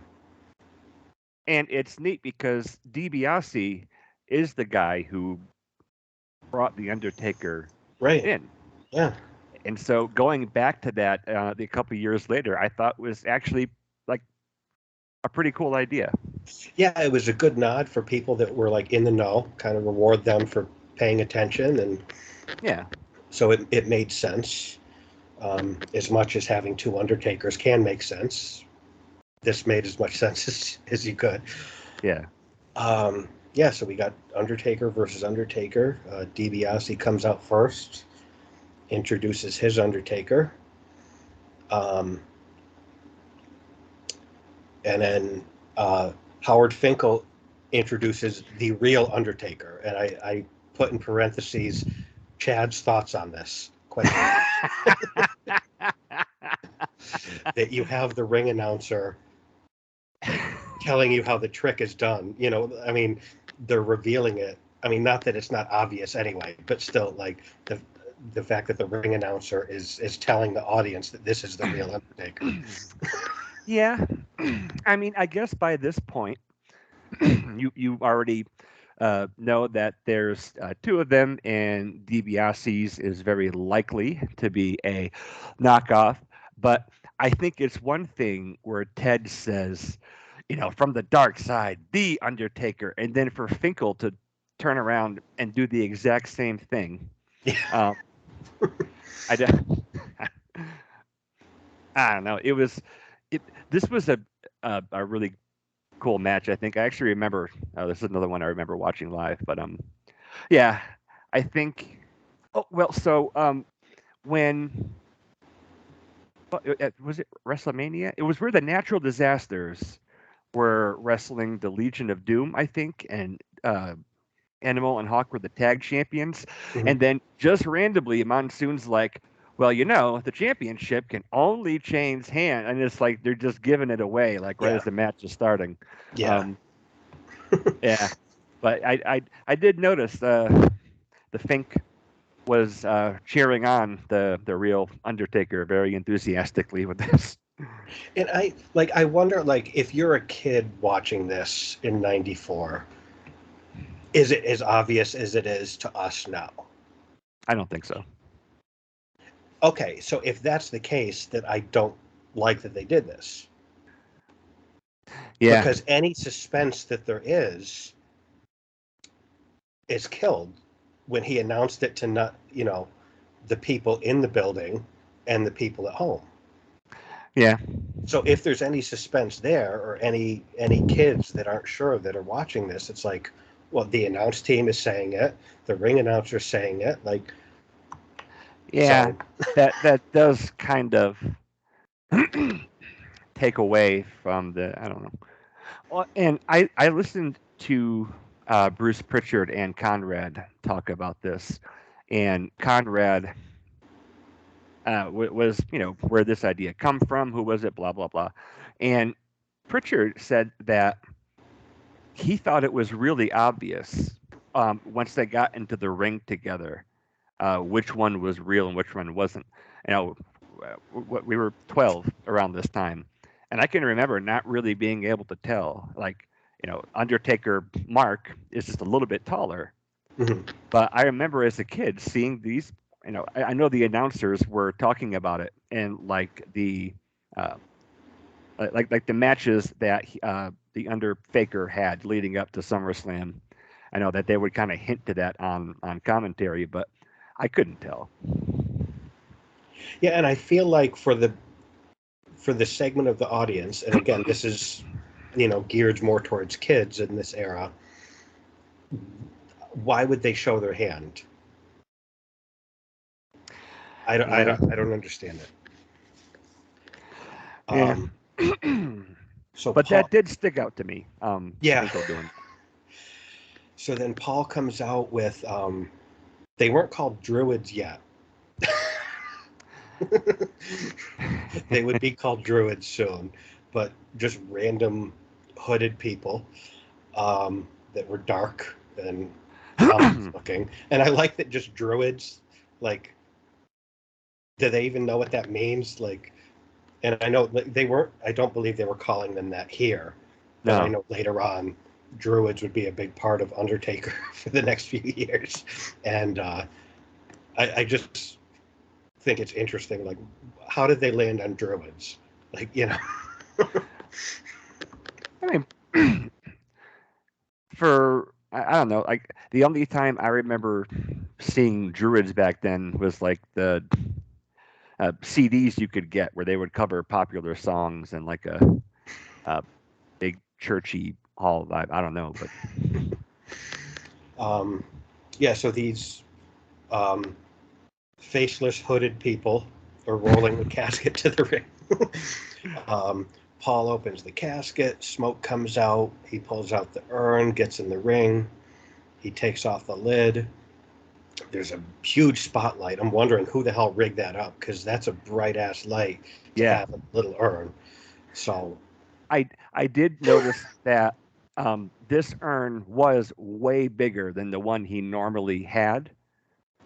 And it's neat because DiBiase is the guy who brought the Undertaker right. in. Yeah. And so going back to that a couple years later, I thought was actually like a pretty cool idea. Yeah, it was a good nod for people that were like in the know, kind of reward them for paying attention, and Yeah. so it made sense. As much as having two Undertakers can make sense, this made as much sense as you could. Yeah. Yeah, so we got Undertaker versus Undertaker. DiBiase comes out first, introduces his Undertaker, um, and then Howard Finkel introduces the real Undertaker, and I put in parentheses Chad's thoughts on this question. That you have the ring announcer telling you how the trick is done. I mean, they're revealing it. I mean, not that it's not obvious anyway, but still, like the fact that the ring announcer is telling the audience that this is the real Undertaker. Yeah. I mean, I guess by this point, you already know that there's two of them, and DiBiase's is very likely to be a knockoff. But I think it's one thing where Ted says, from the dark side, the Undertaker, and then for Finkel to turn around and do the exact same thing. Yeah. Um, I, don't- I don't know. This was a really cool match. I think I actually remember. This is another one I remember watching live. But yeah, I think. Oh well, so when was it WrestleMania? It was where the Natural Disasters were wrestling the Legion of Doom, I think, and Animal and Hawk were the tag champions. Mhm. And then just randomly, Monsoon's like, well, the championship can only change hand, and it's like they're just giving it away, like right Yeah. as the match is starting. Yeah. Um, yeah, but I did notice the Fink was cheering on the real Undertaker very enthusiastically with this. And I wonder like if you're a kid watching this in '94, is it as obvious as it is to us now? I don't think so. Okay, so if that's the case, that I don't. like that they did this, Yeah, because any suspense that there is killed when he announced it to, not, the people in the building and the people at home. yeah, So if there's any suspense there, or any kids that aren't sure that are watching this, it's like, well, the announce team is saying it, the ring announcer's saying it, like, yeah. so. That does kind of take away from the, I don't know. Well, and I listened to Bruce Pritchard and Conrad talk about this, and Conrad was, where this idea come from, who was it, blah blah blah, and Pritchard said that he thought it was really obvious once they got into the ring together, which one was real and which one wasn't. You know, we were 12 around this time, and I can remember not really being able to tell. Like, Undertaker Mark is just a little bit taller, Mhm. but I remember as a kid seeing these. I know the announcers were talking about it, and like uh, like the matches that the Undertaker had leading up to SummerSlam. I know that they would kind of hint to that on commentary, but I couldn't tell. Yeah, and I feel like for the segment of the audience, and again, this is, geared more towards kids in this era. Why would they show their hand? I don't, I Yeah, don't, I don't understand it. yeah. Um, so But that Paul, did stick out to me. yeah. Finkel doing So then Paul comes out with, they weren't called druids yet. They would that. be called druids soon, but just random hooded people, that were dark and ominous looking. And I like that, just druids, like, do they even know what that means? Like, and I know they weren't, I don't believe they were calling them that here, but I No, know later on druids would be a big part of Undertaker for the next few years. And I just think it's interesting, like, how did they land on druids? Like, I mean, for I don't know. Like the only time I remember seeing Druids back then was like the CDs you could get where they would cover popular songs and like a big churchy hall vibe. I don't know, but um, yeah, so these, um, faceless hooded people are rolling the casket to the ring. um, Paul opens the casket, smoke comes out, he pulls out the urn, gets in the ring, he takes off the lid. There's a huge spotlight. I'm wondering who the hell rigged that up, because that's a bright ass light to yeah, have a little urn. So, I did notice that this urn was way bigger than the one he normally had.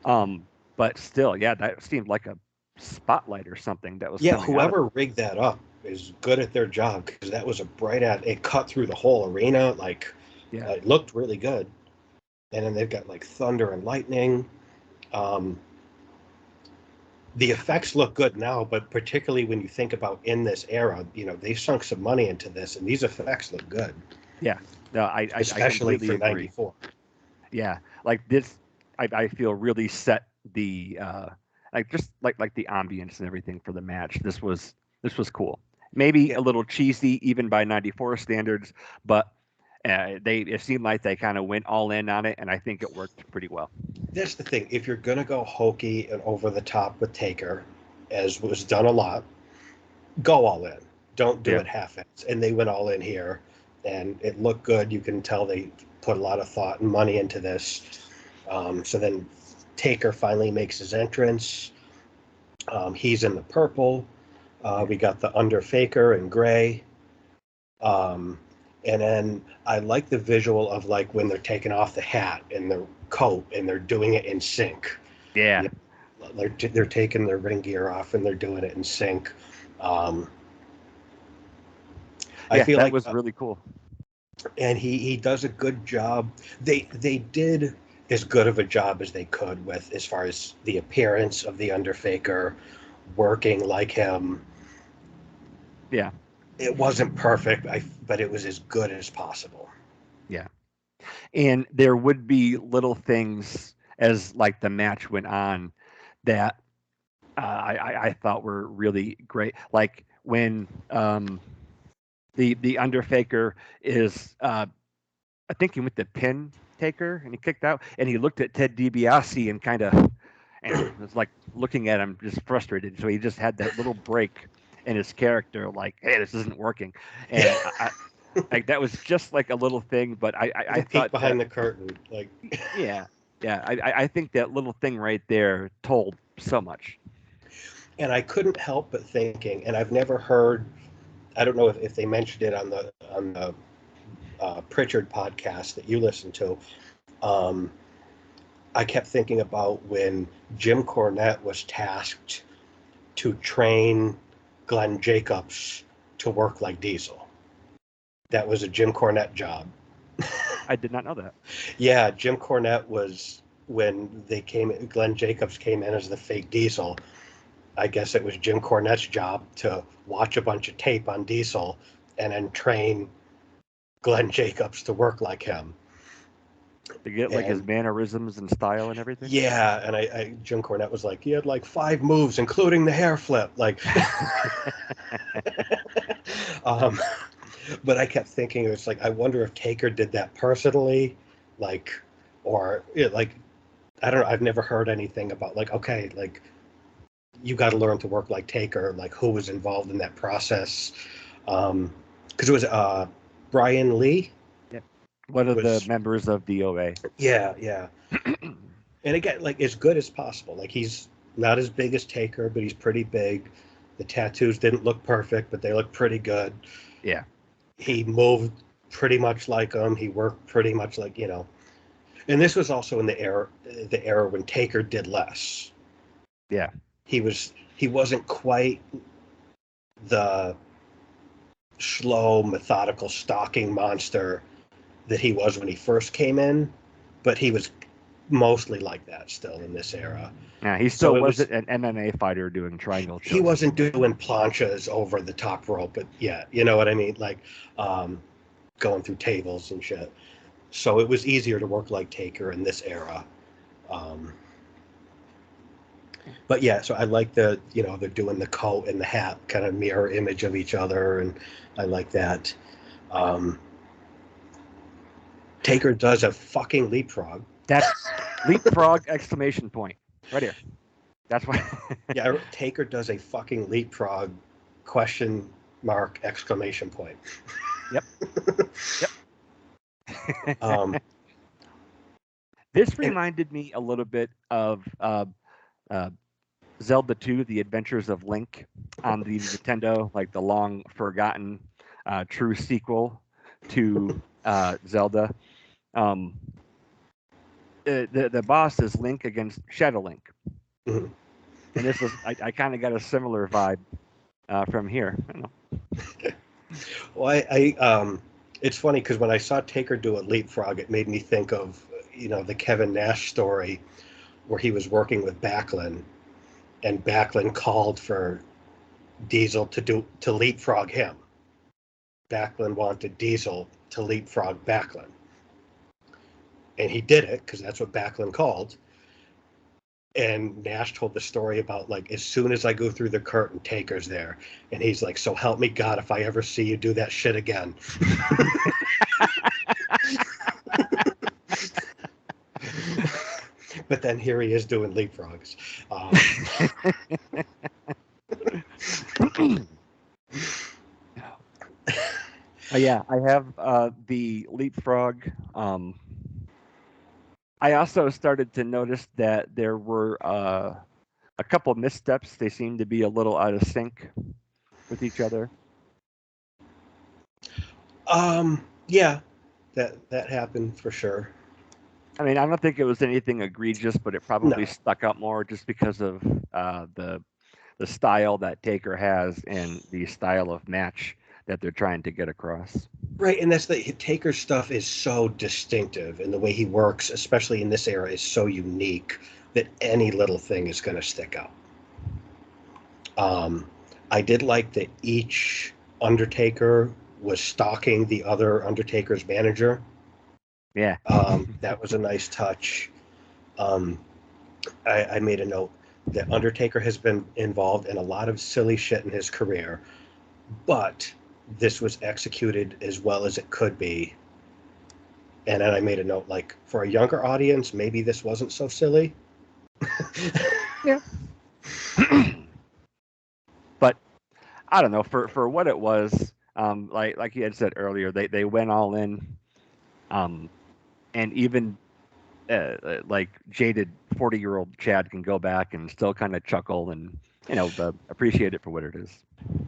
Um, but still, yeah, that seemed like a spotlight or something that was yeah, coming out of whoever it. rigged that up is good at their job, because that was a bright ass. It cut through the whole arena. Like, Yeah, it looked really good. And then they've got like thunder and lightning. Um, the effects look good now, but particularly when you think about in this era, they sunk some money into this, and these effects look good, yeah. No, I especially completely for agree. '94. Yeah, like this, I feel really set the like just like the ambience and everything for the match. This was cool. Maybe Yeah, a little cheesy even by '94 standards, but it seemed like they kind of went all in on it, and I think it worked pretty well. that's the thing. If you're gonna go hokey and over the top with Taker, as was done a lot, go all in. Don't do Yeah, it half-assed. And they went all in here, and it looked good. You can tell they put a lot of thought and money into this. So then Taker finally makes his entrance. He's in the purple. yeah, We got the Under Faker in gray. Um, and then I like the visual of, like, when they're taking off the hat and the coat and they're doing it in sync. yeah, You they're taking their ring gear off and they're doing it in sync. Um, I yeah. feel That like, was really cool. and he does a good job. They did as good of a job as they could with, as far as the appearance of the Undertaker, working like him. Yeah, It wasn't perfect, but it was as good as possible. yeah. And there would be little things as like the match went on that I thought were really great. Like when the Undertaker is I think he went to pin Taker and he kicked out and he looked at Ted DiBiase and kind of was like looking at him just frustrated. So he just had that little break in his character, like, hey, this isn't working. And like that was just like a little thing, but I Little peek thought that behind the curtain, like. yeah, yeah, I think that little thing right there told so much. And I couldn't help but thinking, and I've never heard. I don't know if they mentioned it on the Pritchard podcast that you listen to. Um, I kept thinking about when Jim Cornette was tasked to train Glenn Jacobs to work like Diesel. That was a Jim Cornette job. I did not know that. Yeah, Jim Cornette was when they came. Glenn Jacobs came in as the fake Diesel. I guess it was Jim Cornette's job to watch a bunch of tape on Diesel and then train Glenn Jacobs to work like him. To get like his And mannerisms and style and everything. yeah, and Jim Cornette was like, he had like 5 moves, including the hair flip. Like, um, but I kept thinking, it's like, I wonder if Taker did that personally, like, or like, I don't know. I've never heard anything about like, okay, like you got to learn to work like Taker, like who was involved in that process. Because it was Brian Lee Yeah. One of the was, members of DOA. yeah, yeah. And again, like as good as possible. Like he's not as big as Taker, but he's pretty big. The tattoos didn't look perfect, but they look pretty good. Yeah. He moved pretty much like him. He worked pretty much like, you know. And this was also in the era when Taker did less. Yeah. He wasn't quite the slow, methodical stalking monster that he was when he first came in, but he was mostly like that still in this era. Yeah. He So still it was wasn't an MMA fighter doing triangle he chokes. wasn't doing planchas over the top rope, but yeah, you know what I mean, like um, going through tables and shit. So it was easier to work like Taker in this era. Um, but yeah, so I like they're doing the coat and the hat kind of mirror image of each other, and I like that. Um, Taker does a fucking leapfrog. That's leapfrog exclamation point right here. That's why. Yeah, Taker does a fucking leapfrog question mark exclamation point. Yep. Yep. This And reminded me a little bit of uh, Zelda 2: The Adventures of Link on the Nintendo, like the long forgotten true sequel to Zelda. Um, the boss is Link against Shadow Link, mhm. and this was I kind of got a similar vibe from here. I don't know. Well, it's funny because when I saw Taker do a leapfrog, it made me think of the Kevin Nash story where he was working with Backlund, and Backlund called for Diesel to leapfrog him. Backlund wanted Diesel to leapfrog Backlund, and he did it because that's what Backlund called. And Nash told the story about like as soon as I go through the curtain, Taker's there, and he's like, "So help me God, if I ever see you do that shit again." But then here he is doing leapfrogs. Yeah, I have the leapfrog. I also started to notice that there were a couple missteps. They seemed to be a little out of sync with each other. Yeah, that happened for sure. I mean, I don't think it was anything egregious, but it probably No, stuck out more just because of the style that Taker has and the style of match that they're trying to get across. right, and that's the Taker stuff is so distinctive, and the way he works, especially in this era, is so unique that any little thing is going to stick out. I did like that each Undertaker was stalking the other Undertaker's manager. Yeah. That was a nice touch. Um, I made a note that Undertaker has been involved in a lot of silly shit in his career, but this was executed as well as it could be. And then I made a note like, for a younger audience, maybe this wasn't so silly. Yeah. But I don't know, for what it was, like you had said earlier, they went all in, um, and even like jaded 40-year-old Chad can go back and still kind of chuckle and appreciate it for what it is.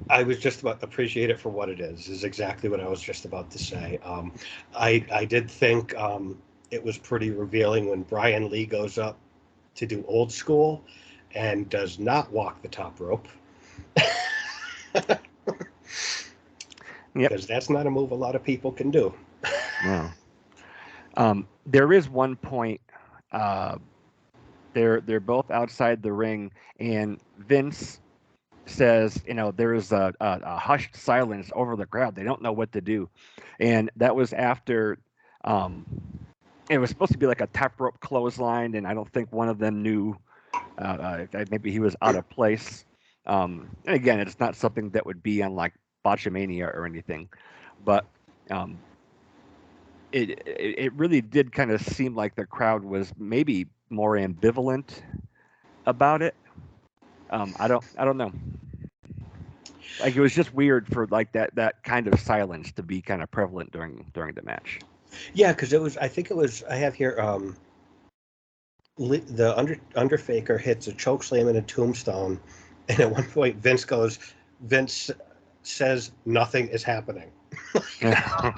I was just about appreciate it for what it is exactly what I was just about to say. I did think it was pretty revealing when Brian Lee goes up to do old school and does not walk the top rope Yep. because that's not a move a lot of people can do. No. There is one point. Uh, they're both outside the ring, and Vince says, there is a hushed silence over the crowd. They don't know what to do, and that was after. Um, it was supposed to be like a top rope clothesline, and I don't think one of them knew. Maybe he was out of place. And again, it's not something that would be on like Botchamania or anything, but um, it really did kind of seem like the crowd was maybe more ambivalent about it. I don't know. Like it was just weird for like that kind of silence to be kind of prevalent during the match. Yeah, because it was. I think it was. I have here. The Undertaker hits a choke slam and a tombstone, and at one point Vince says nothing is happening. Yeah.